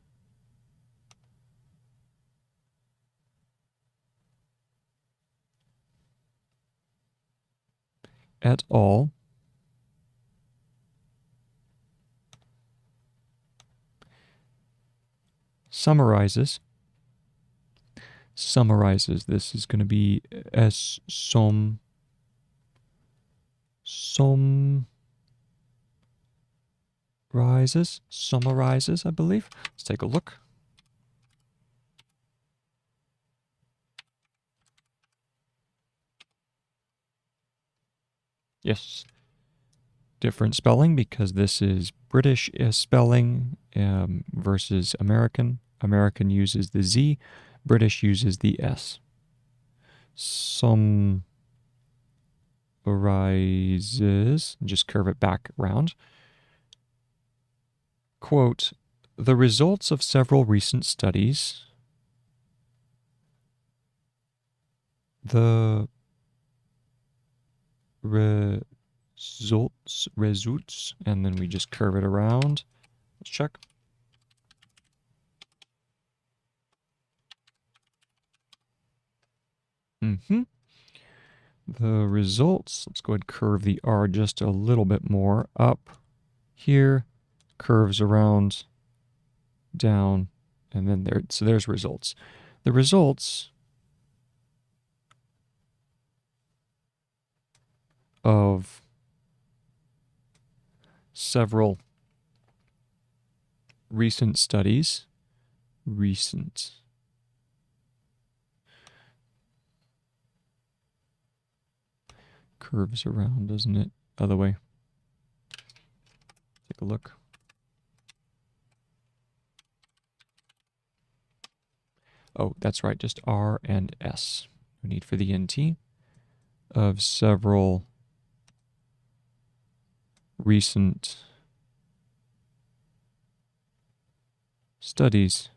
Et al. Summarizes. This is going to be S summarizes, I believe. Let's take a look. Yes. Different spelling because this is British spelling versus American. American uses the Z, British uses the S. Summarizes, just curve it back around. Quote, the results of several recent studies, the results, and then we just curve it around. Let's check. The results, let's go ahead and curve the R just a little bit more up here, curves around, down, and then there. So there's results. The results of several recent studies, curves around, doesn't it? Other way. Take a look. Oh, that's right, just R and S. No need for the NT. Of several recent studies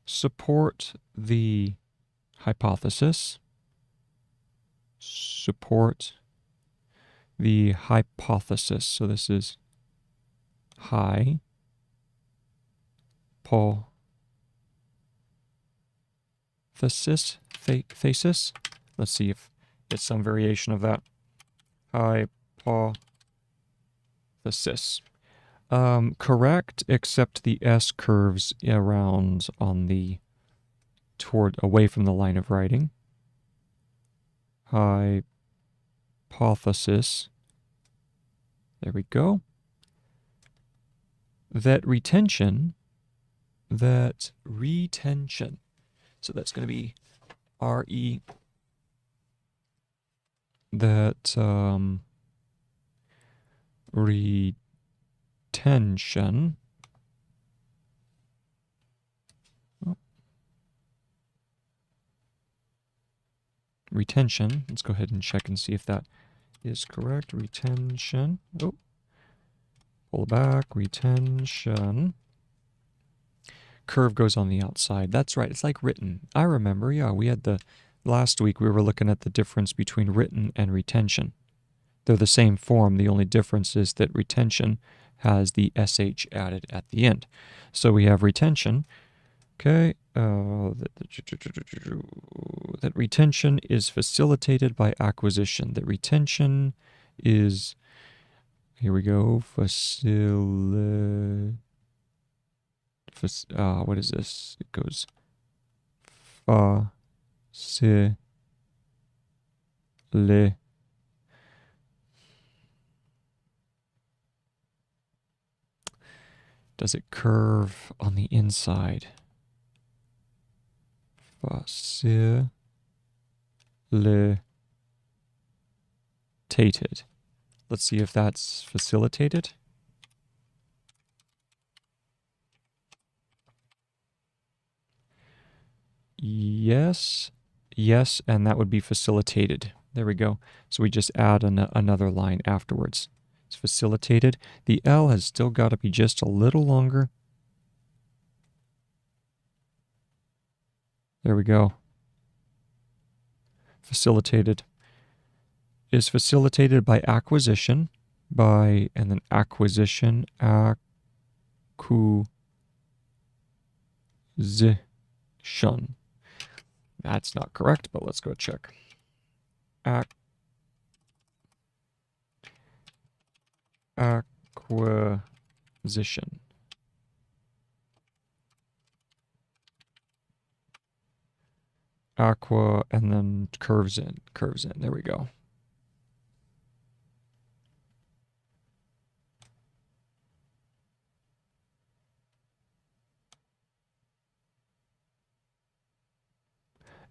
support the hypothesis. Support the hypothesis. So this is thesis. Let's see if it's some variation of that. Hypothesis. Correct, except the S curves around on the away from the line of writing. Hypothesis. There we go. That retention. So that's going to be RE. That retention. Retention. Let's go ahead and check and see if that is correct. Retention. Oh, pull back. Retention. Curve goes on the outside. That's right. It's like written. I remember. Yeah, we had last week we were looking at the difference between written and retention. They're the same form. The only difference is that retention has the SH added at the end. So we have retention. Okay. That retention is facilitated by acquisition. That retention is, here we go, what is this? It goes does it curve on the inside? Facilitated. Let's see if that's facilitated. Yes, and that would be facilitated. There we go. So we just add another line afterwards. It's facilitated. The L has still got to be just a little longer. There we go. Facilitated. Is facilitated by acquisition, and then acquisition, acquisition. That's not correct, but let's go check. Acquisition. Aqua, and then curves in. There we go.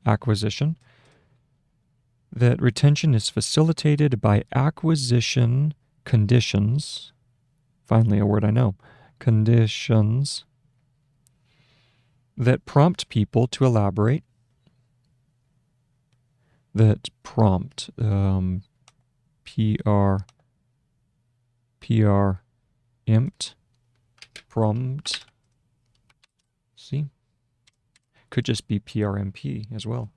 Acquisition. That retention is facilitated by acquisition conditions. Finally, a word I know. Conditions that prompt people to elaborate. That prompt. Impt. Prompt. See? Could just be PRMP as well.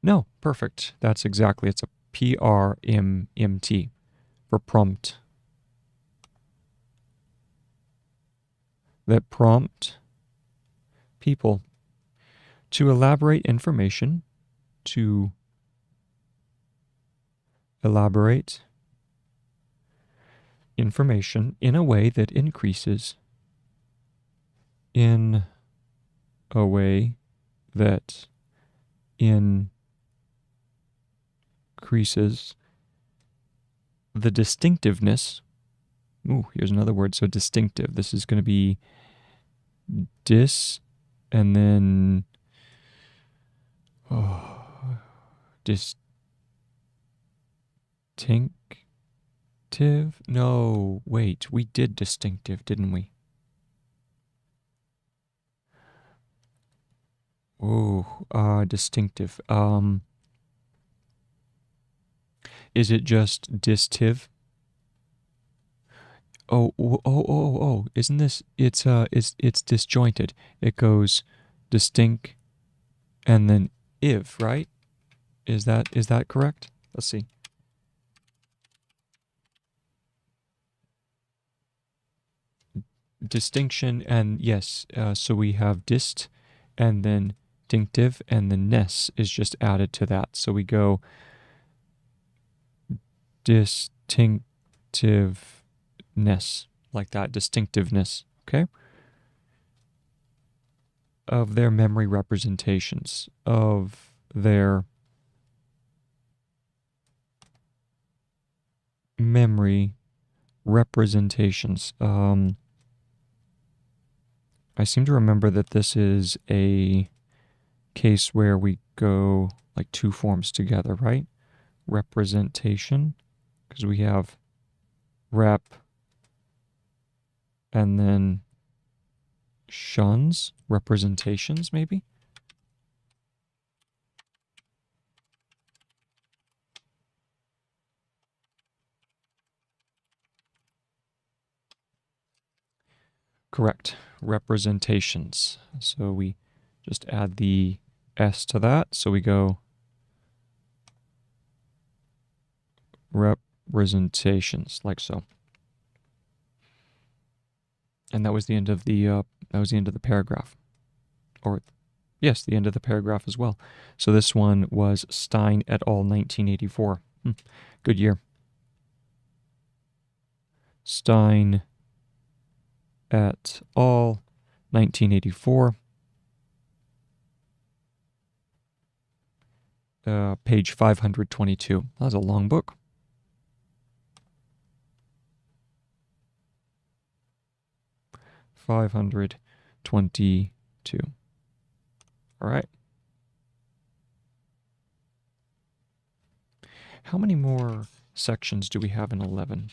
No, perfect. That's exactly, it's a PRMT for prompt. That prompt people to elaborate information, to elaborate information in a way that increases, in a way that increases the distinctiveness. Ooh, here's another word. So distinctive. This is going to be and then distinctive. No, wait. We did distinctive, didn't we? Oh, distinctive. Is it just distive? Oh, isn't this, it's disjointed. It goes distinct and then right? Is that correct? Let's see. Distinction and yes, so we have dist and then distinctive and the ness is just added to that. So we go distinctiveness, like that, distinctiveness, okay? Of their memory representations, of their memory representations. I seem to remember that this is a case where we go like two forms together, right? Representation, because we have rep and then shuns, representations maybe? Correct. Representations. So we just add the S to that. So we go representations, like so. And that was the end of the paragraph. Or yes, the end of the paragraph as well. So this one was Stein et al. 1984. Good year. Stein et al. 1984. Page 522. That was a long book. $522. All right. How many more sections do we have in 11?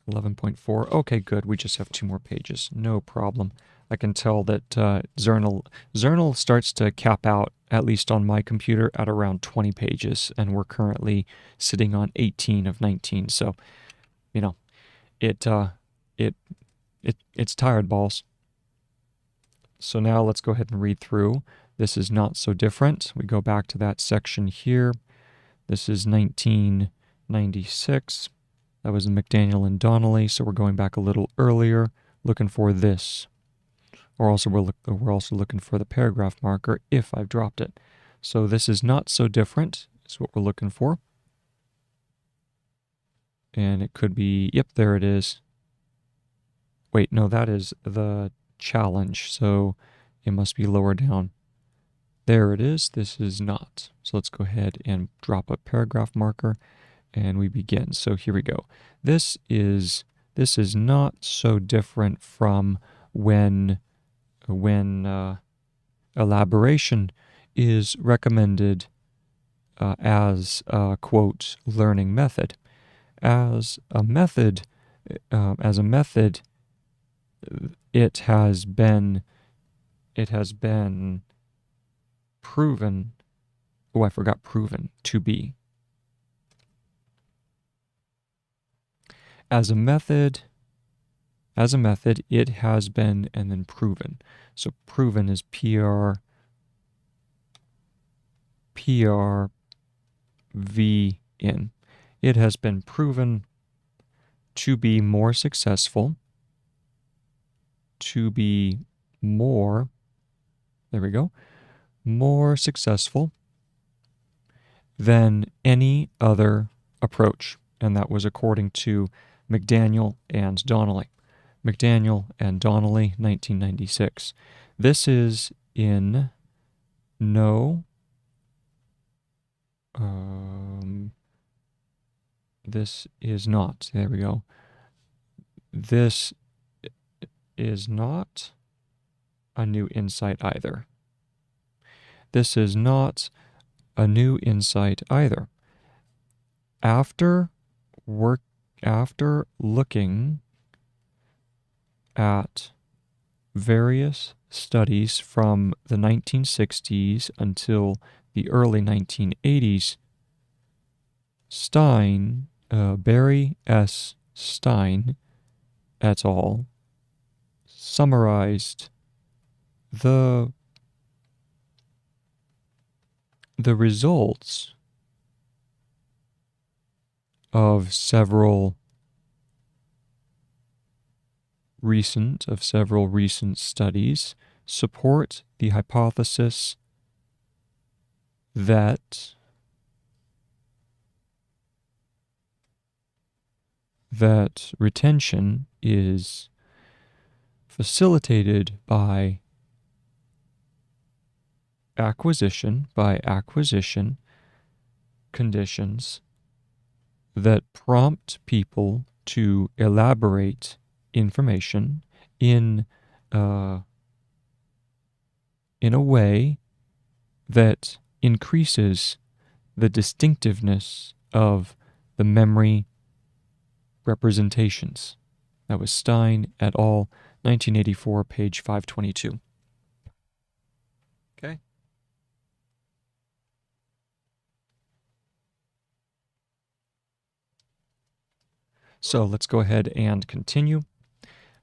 11.4. Okay, good. We just have 2 more pages. No problem. I can tell that Zernal starts to cap out at least on my computer, at around 20 pages, and we're currently sitting on 18 of 19. So, you know, it's tired balls. So now let's go ahead and read through. This is not so different. We go back to that section here. This is 1996. That was in McDaniel and Donnelly, so we're going back a little earlier, looking for this. Or also we're also looking for the paragraph marker if I've dropped it. So this is not so different is what we're looking for. And it could be, yep, there it is. Wait, no, that is the challenge, so it must be lower down. There it is. This is not. So let's go ahead and drop a paragraph marker, and we begin. So here we go. This is not so different from when elaboration is recommended as a, quote, learning method. As a method, it has been proven. Oh, I forgot proven to be. As a method, it has been, and then proven. So proven is PRV in. It has been proven to be more successful, to be more, there we go, more successful than any other approach. And that was according to McDaniel and Donnelly. McDaniel and Donnelly, 1996. This is in this is not, there we go. This is not a new insight either. This is not a new insight either. After looking at various studies from the 1960s until the early 1980s, Barry S. Stein et al. Summarized the results of several recent studies support the hypothesis that retention is facilitated by acquisition conditions that prompt people to elaborate information in a way that increases the distinctiveness of the memory representations. That was Stein et al., 1984, page 522. Okay. So let's go ahead and continue.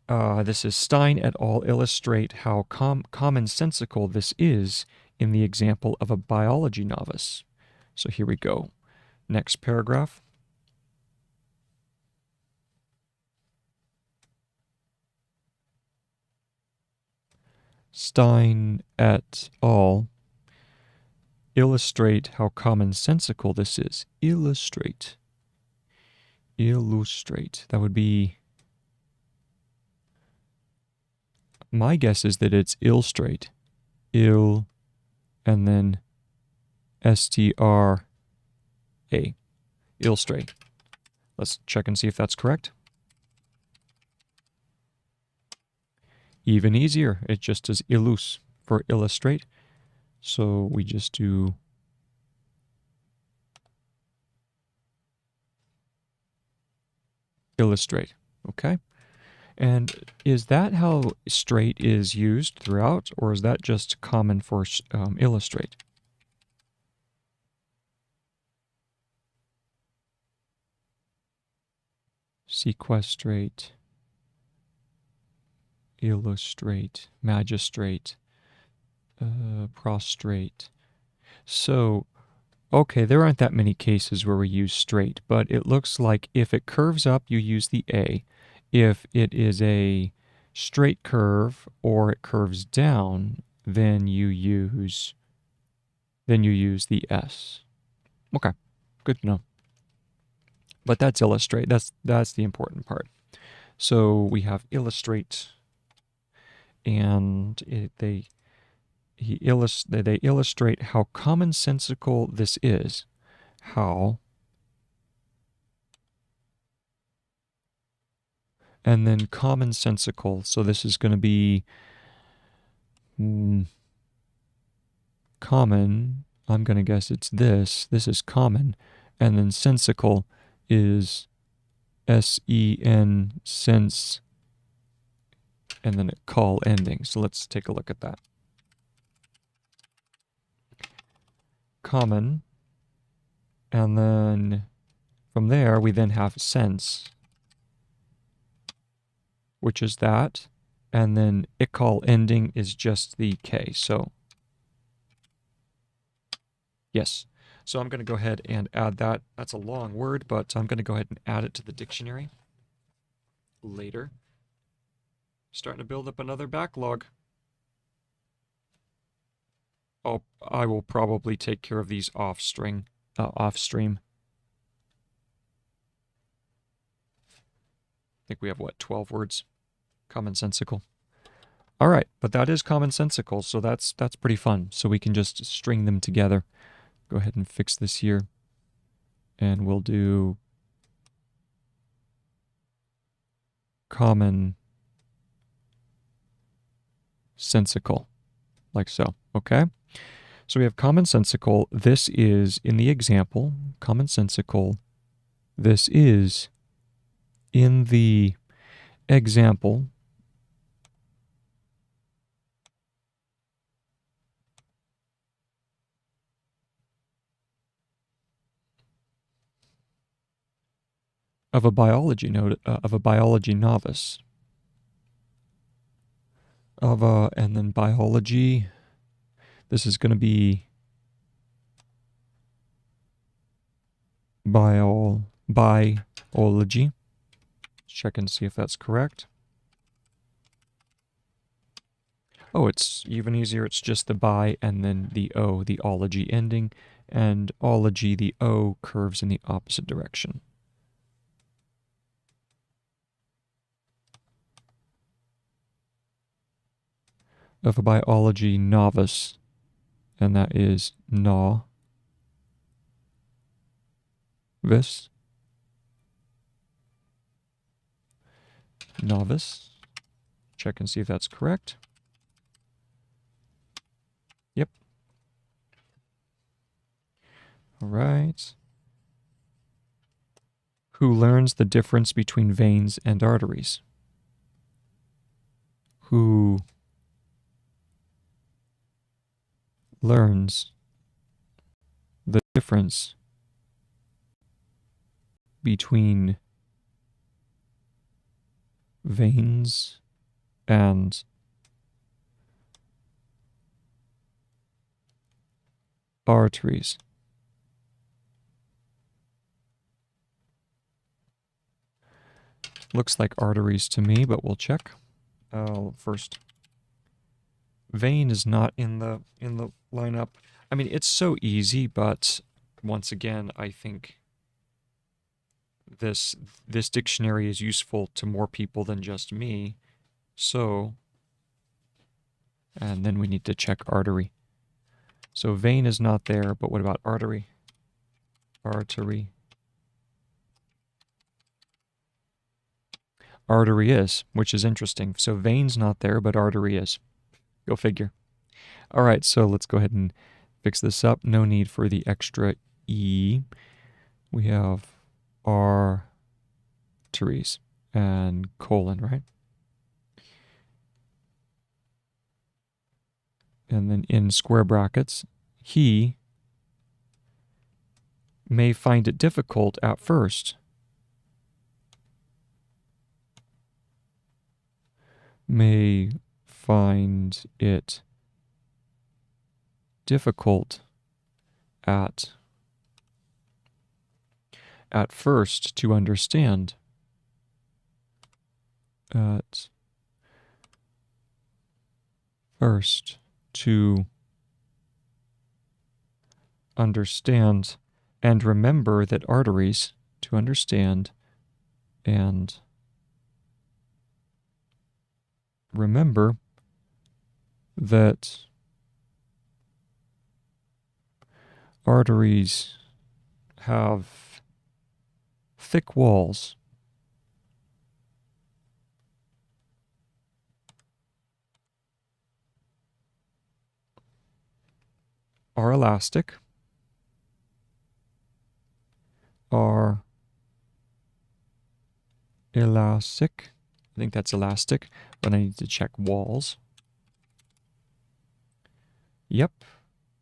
This is Stein et al. Illustrate how commonsensical this is in the example of a biology novice. So here we go. Next paragraph. Stein et al. Illustrate how commonsensical this is. Illustrate. That would be... My guess is that it's illustrate. And then STRA. Illustrate. Let's check and see if that's correct. Even easier. It just is illus for illustrate. So we just do illustrate. Okay. And is that how straight is used throughout, or is that just common for illustrate? sequestrate, illustrate, magistrate, prostrate. So, okay, there aren't that many cases where we use straight, but it looks like if it curves up, you use the A. If it is a straight curve or it curves down, then you use the S. Okay, good to know. But that's illustrate. That's the important part. So we have illustrate, and they illustrate how commonsensical this is. How, and then commonsensical. So this is going to be common. I'm going to guess it's this. This is common. And then sensical is S-E-N, sense, and then a call ending. So let's take a look at that. Common. And then from there, we then have sense, which is that. And then call ending is just the K. So yes. So I'm going to go ahead and add that. That's a long word, but I'm going to go ahead and add it to the dictionary later. Starting to build up another backlog. Oh, I will probably take care of these off stream. I think we have, what, 12 words? Commonsensical. All right, but that is commonsensical, so that's pretty fun. So we can just string them together. Go ahead and fix this here. And we'll do commonsensical, like so, okay? So we have commonsensical. This is in the example, commonsensical. This is in the example of a biology novice. And then biology. This is going to be biology. Check and see if that's correct. Oh, it's even easier. It's just the bi and then the O, the ology ending. And ology, the O curves in the opposite direction. Of a biology novice, and that is novice. Check and see if that's correct. Yep. All right. Who learns the difference between veins and arteries? Who learns the difference between veins and arteries? Looks like arteries to me, but we'll check. First, vein is not in the lineup. I mean, it's so easy, but once again, I think this dictionary is useful to more people than just me. So, and then we need to check artery. So vein is not there, but what about artery? Artery. Artery is, which is interesting. So vein's not there, but artery is. Go figure. All right, so let's go ahead and fix this up. No need for the extra E. We have arteries and colon, right? And then in square brackets, he may find it difficult at first may find it difficult at first to understand. At first to understand and remember that arteries to understand and remember that arteries have thick walls. Are elastic. Are elastic. I think that's elastic, but I need to check walls. Yep.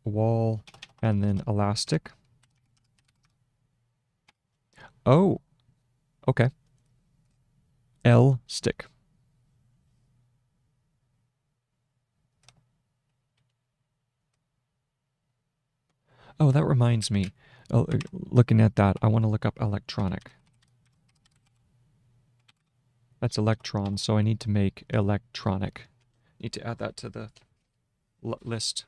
Wall and then elastic. Oh, okay. L stick. Oh, that reminds me. Looking at that, I want to look up electronic. That's electron, so I need to make electronic. Need to add that to the list.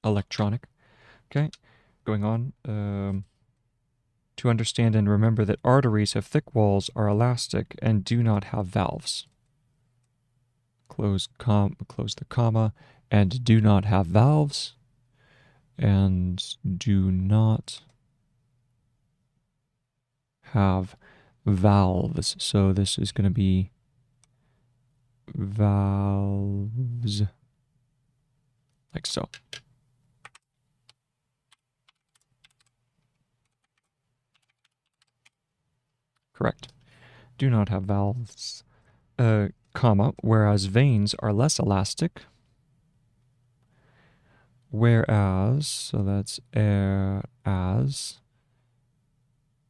Electronic. Okay, going on. To understand and remember that arteries have thick walls, are elastic, and do not have valves. Close the comma, and do not have valves, and do not have valves. So this is going to be valves, like so. Correct. Do not have valves, comma, whereas veins are less elastic. Whereas, so that's as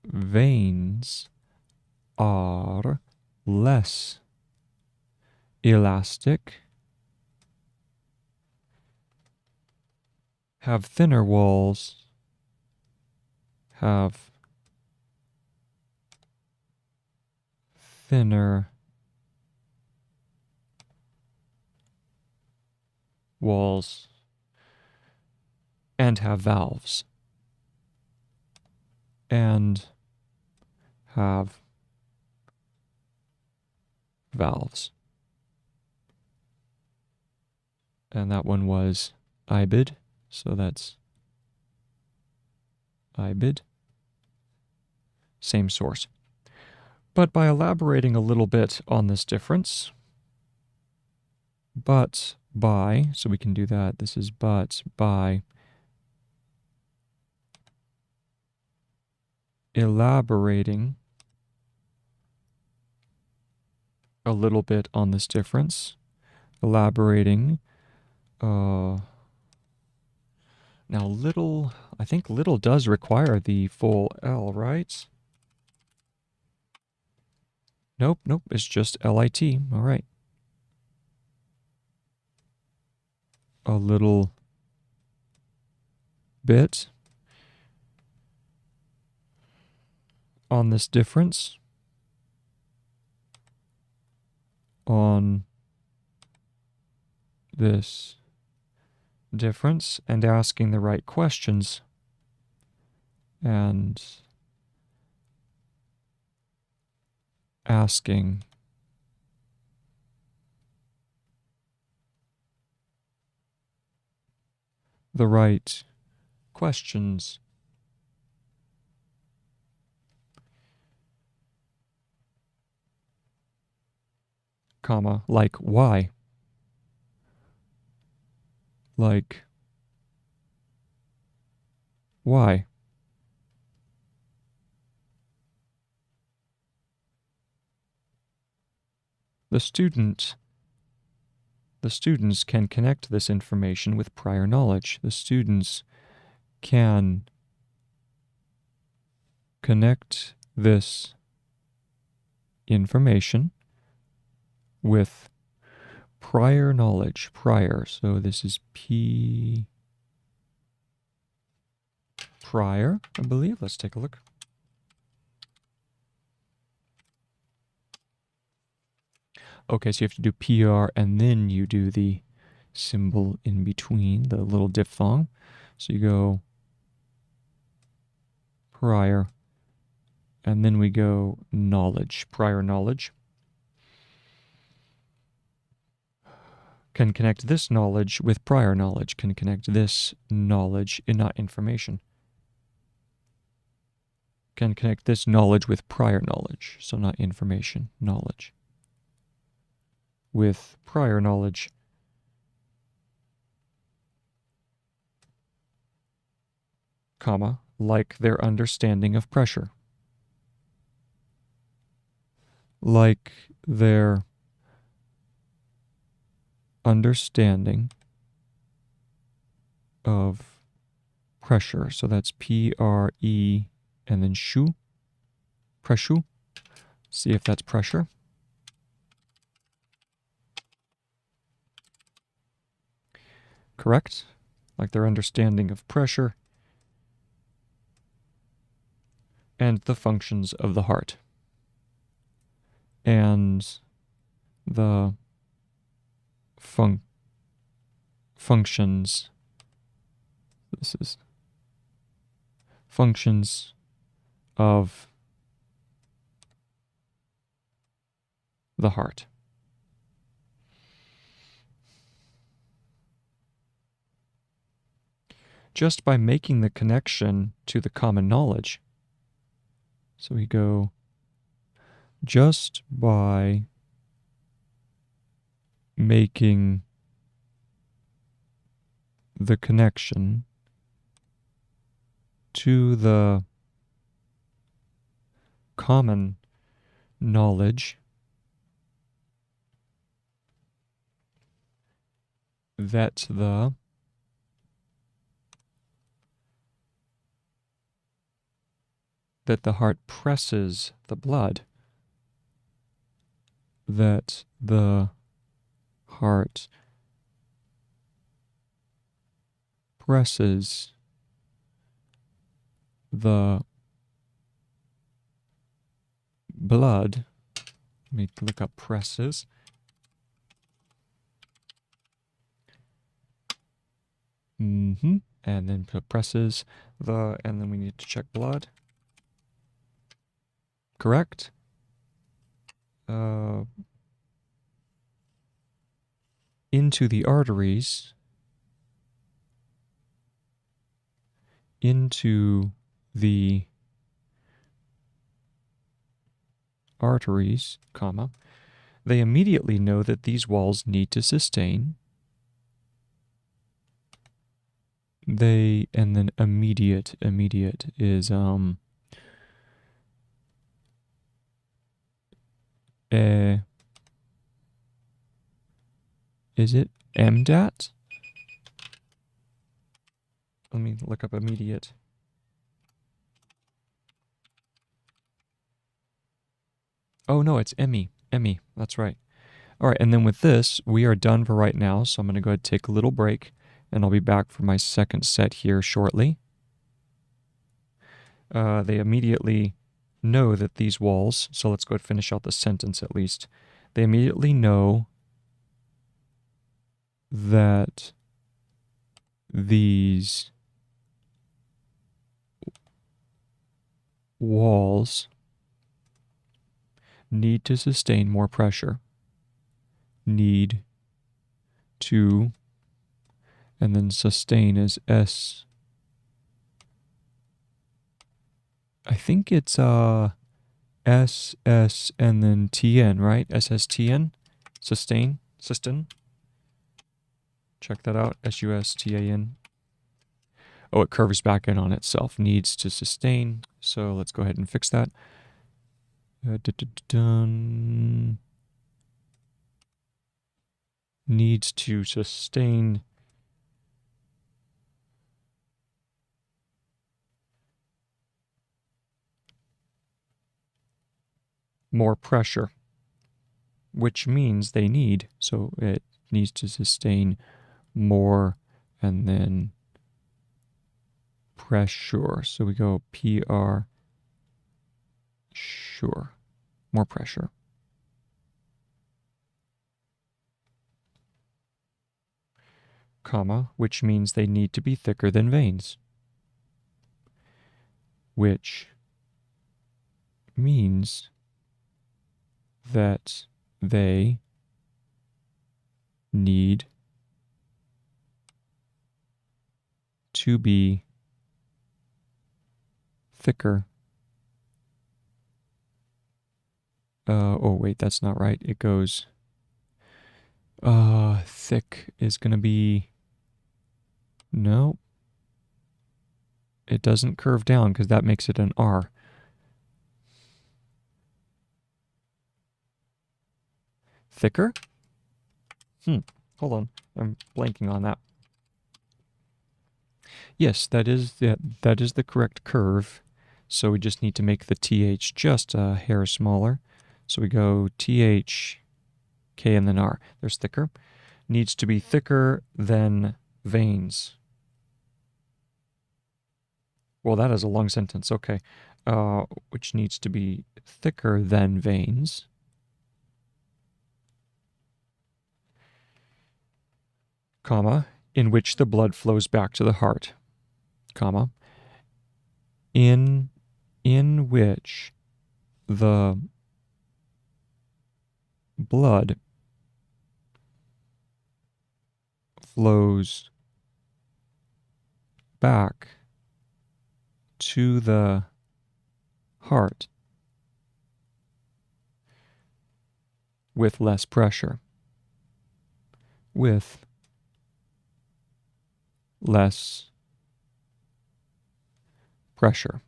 veins are less elastic, have thinner walls, have thinner walls, and have valves. And have valves. And that one was IBID, so that's IBID. Same source. But by elaborating a little bit on this difference, but by, so we can do that, this is but by elaborating a little bit on this difference, elaborating, now little, I think little does require the full L, right? Nope, it's just LIT, all right. A little bit on this difference, on this difference, and asking the right questions, and asking the right questions. Comma, like why? Like why? The students can connect this information with prior knowledge. The students can connect this information with prior knowledge. Prior, so this is P prior, I believe. Let's take a look. Okay, so you have to do PR and then you do the symbol in between, the little diphthong. So you go prior, and then we go knowledge, prior knowledge. Can connect this knowledge with prior knowledge, can connect this knowledge, and not information. Can connect this knowledge with prior knowledge, so not information, knowledge. With prior knowledge, comma, like their understanding of pressure. Like their understanding of pressure. So that's P-R-E and then shu, pressure. See if that's pressure. Correct. Like their understanding of pressure and the functions of the heart. And the functions, this is functions of the heart. Just by making the connection to the common knowledge. So we go just by making the connection to the common knowledge that the heart presses the blood, that the heart presses the blood. Let me look up presses. And then presses and then we need to check blood. Correct. Into the arteries, comma, they immediately know that these walls need to sustain. And then immediate is is it MDAT? Let me look up immediate. Oh no, it's Emmy. That's right. All right, and then with this, we are done for right now, so I'm going to go ahead and take a little break, and I'll be back for my second set here shortly. They immediately know that these walls, so let's go ahead and finish out the sentence at least. They immediately know that these walls need to sustain more pressure. Need to, and then sustain is S. I think it's S, S, and then TN, right? SSTN? Sustain? Check that out. SUSTAN. Oh, it curves back in on itself. Needs to sustain. So let's go ahead and fix that. Needs to sustain more pressure, which means they need, so it needs to sustain more and then pressure. So we go PR, sure, more pressure. Comma, which means they need to be thicker than veins, which means that they need to be thicker. Oh wait, that's not right. It goes, thick is gonna be, no, it doesn't curve down because that makes it an R. Thicker? Hold on, I'm blanking on that. Yes, that is the correct curve. So we just need to make the TH just a hair smaller. So we go TH, K, and then R. There's thicker. Needs to be thicker than veins. Well, that is a long sentence. Okay. Which needs to be thicker than veins. Comma, in which the blood flows back to the heart. Comma, in which the blood flows back to the heart with less pressure. With less pressure.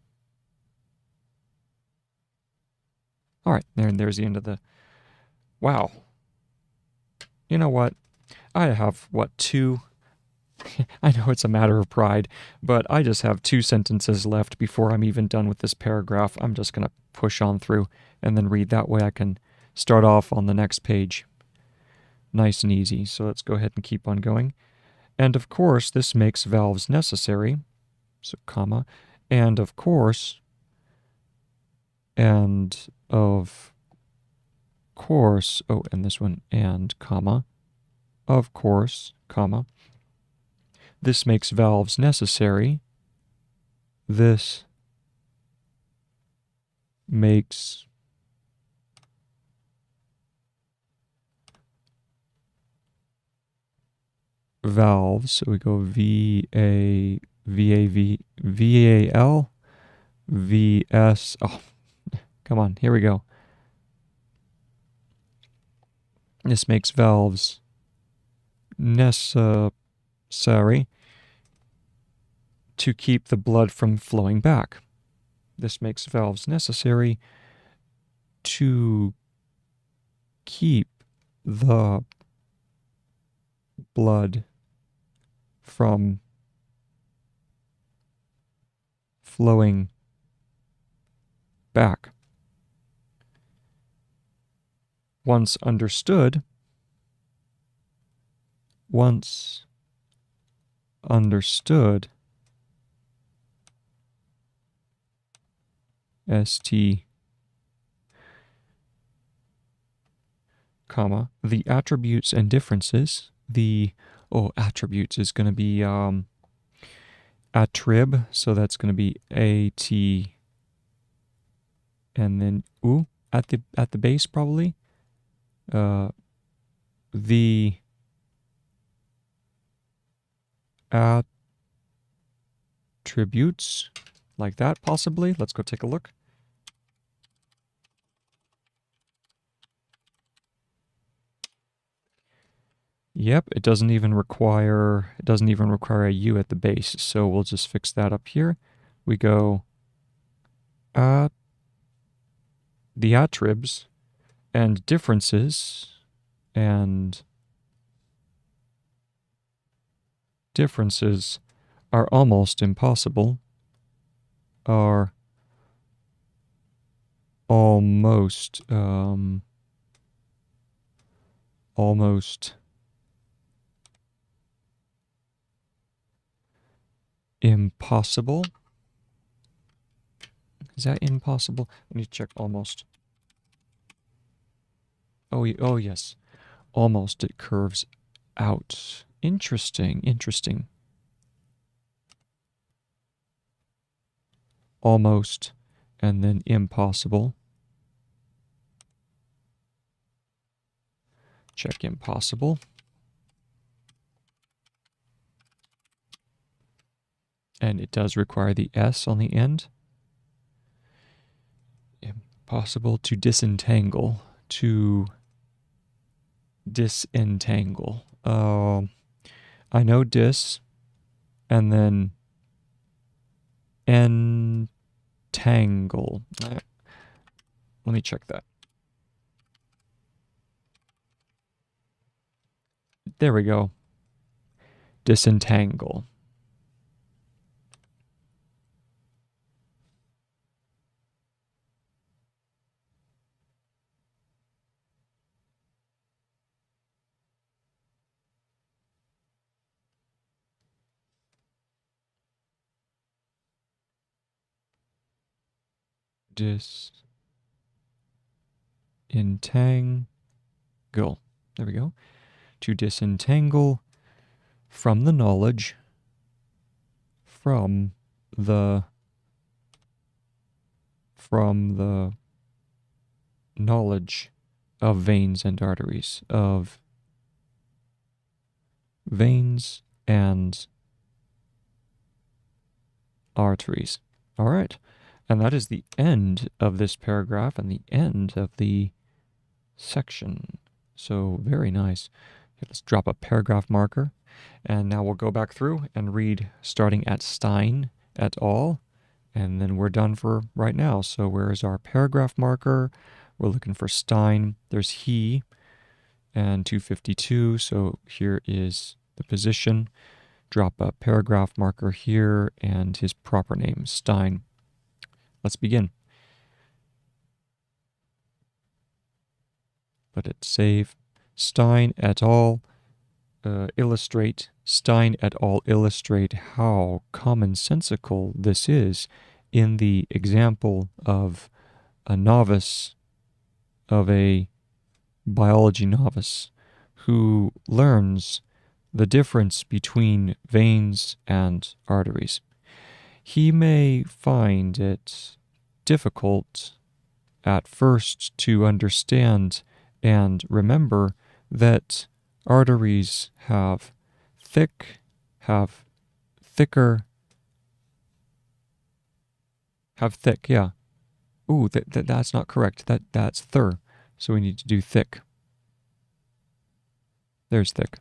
All right, there's the end of the... Wow. You know what? I have, two... I know it's a matter of pride, but I just have 2 sentences left before I'm even done with this paragraph. I'm just going to push on through and then read. That way I can start off on the next page. Nice and easy. So let's go ahead and keep on going. And of course, this makes valves necessary. So, comma. And of course, and of course, oh, and this one, and, comma, of course, comma. This makes valves necessary. This makes valves. So we go V-A-V-A-V-V-A-L, V-S. Oh, come on. Here we go. This makes valves necessary to keep the blood from flowing back. This makes valves necessary to keep the blood from flowing back. Once understood, ST, comma, the attributes and differences, attributes is going to be attrib, so that's going to be AT, and then at the base probably, the attributes, like that possibly. Let's go take a look. Yep, it doesn't even require a U at the base, so we'll just fix that up here. We go at the attributes and differences, and differences are almost impossible, are almost impossible. Is that impossible? I need to check almost. Oh yes. Almost it curves out. Interesting. Almost, and then impossible. Check impossible. And it does require the S on the end. Impossible to disentangle. To disentangle. I know dis, and then entangle. Let me check that. There we go. Disentangle. Disentangle. There we go. To disentangle from the knowledge, from the knowledge of veins and arteries, of veins and arteries. All right. And that is the end of this paragraph and the end of the section. So very nice. Okay, let's drop a paragraph marker. And now we'll go back through and read starting at Stein et al. And then we're done for right now. So where is our paragraph marker? We're looking for Stein. There's he and 252. So here is the position. Drop a paragraph marker here and his proper name, Stein. Let's begin. Let it save. Stein et al. Illustrate. Stein et al. Illustrate how commonsensical this is in the example of a novice, of a biology novice, who learns the difference between veins and arteries. He may find it difficult at first to understand and remember that arteries have thicker, yeah. Ooh, that's not correct. That's thir. So we need to do thick. There's thick.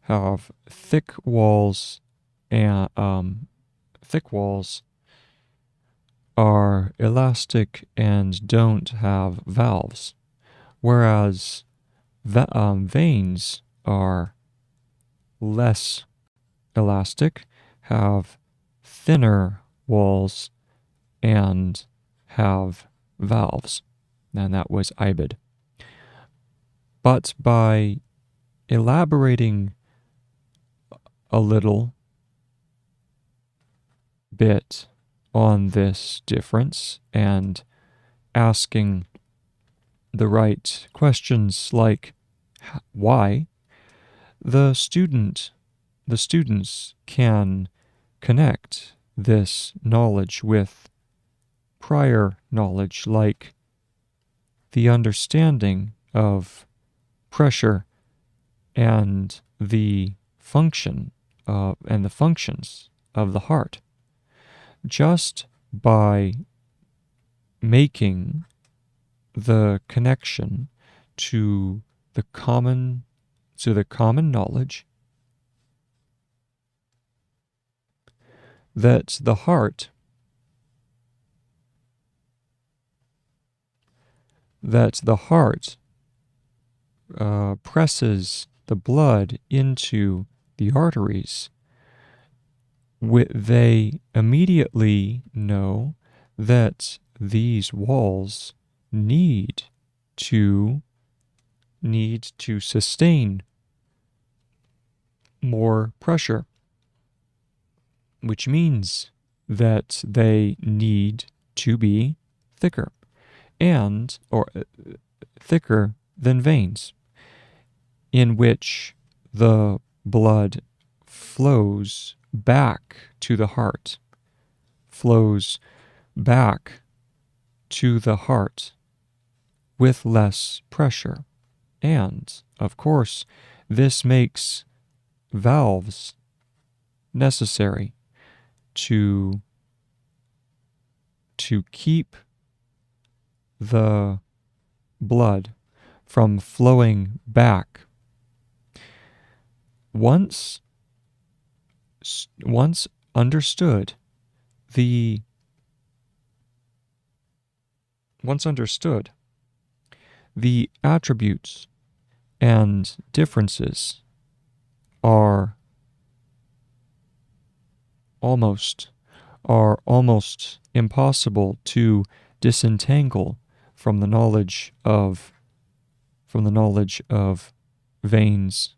Have thick walls, and thick walls are elastic and don't have valves, whereas veins are less elastic, have thinner walls, and have valves. And that was Ibid. But by elaborating a little bit on this difference and asking the right questions like why, the students can connect this knowledge with prior knowledge, like the understanding of pressure and the function and the functions of the heart. Just by making the connection to the common knowledge that the heart presses the blood into the arteries, they immediately know that these walls need to sustain more pressure, which means that they need to be thicker or thicker than veins, in which the blood flows back to the heart, with less pressure. And, of course, this makes valves necessary to keep the blood from flowing back. Once understood the attributes and differences are almost impossible to disentangle from the knowledge of veins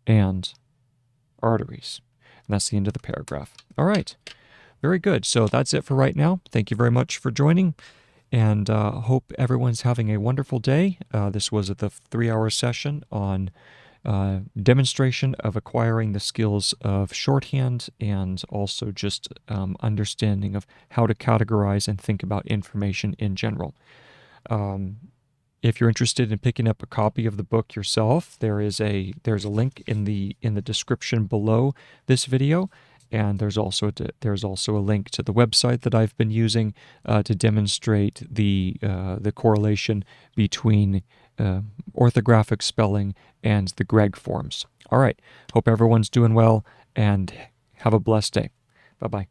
and arteries. And that's the end of the paragraph. All right. Very good. So that's it for right now. Thank you very much for joining, and hope everyone's having a wonderful day. This was the 3-hour session on demonstration of acquiring the skills of shorthand, and also just understanding of how to categorize and think about information in general. If you're interested in picking up a copy of the book yourself, there's a link in the description below this video, and there's also a link to the website that I've been using to demonstrate the correlation between orthographic spelling and the Gregg forms. All right, hope everyone's doing well, and have a blessed day. Bye-bye.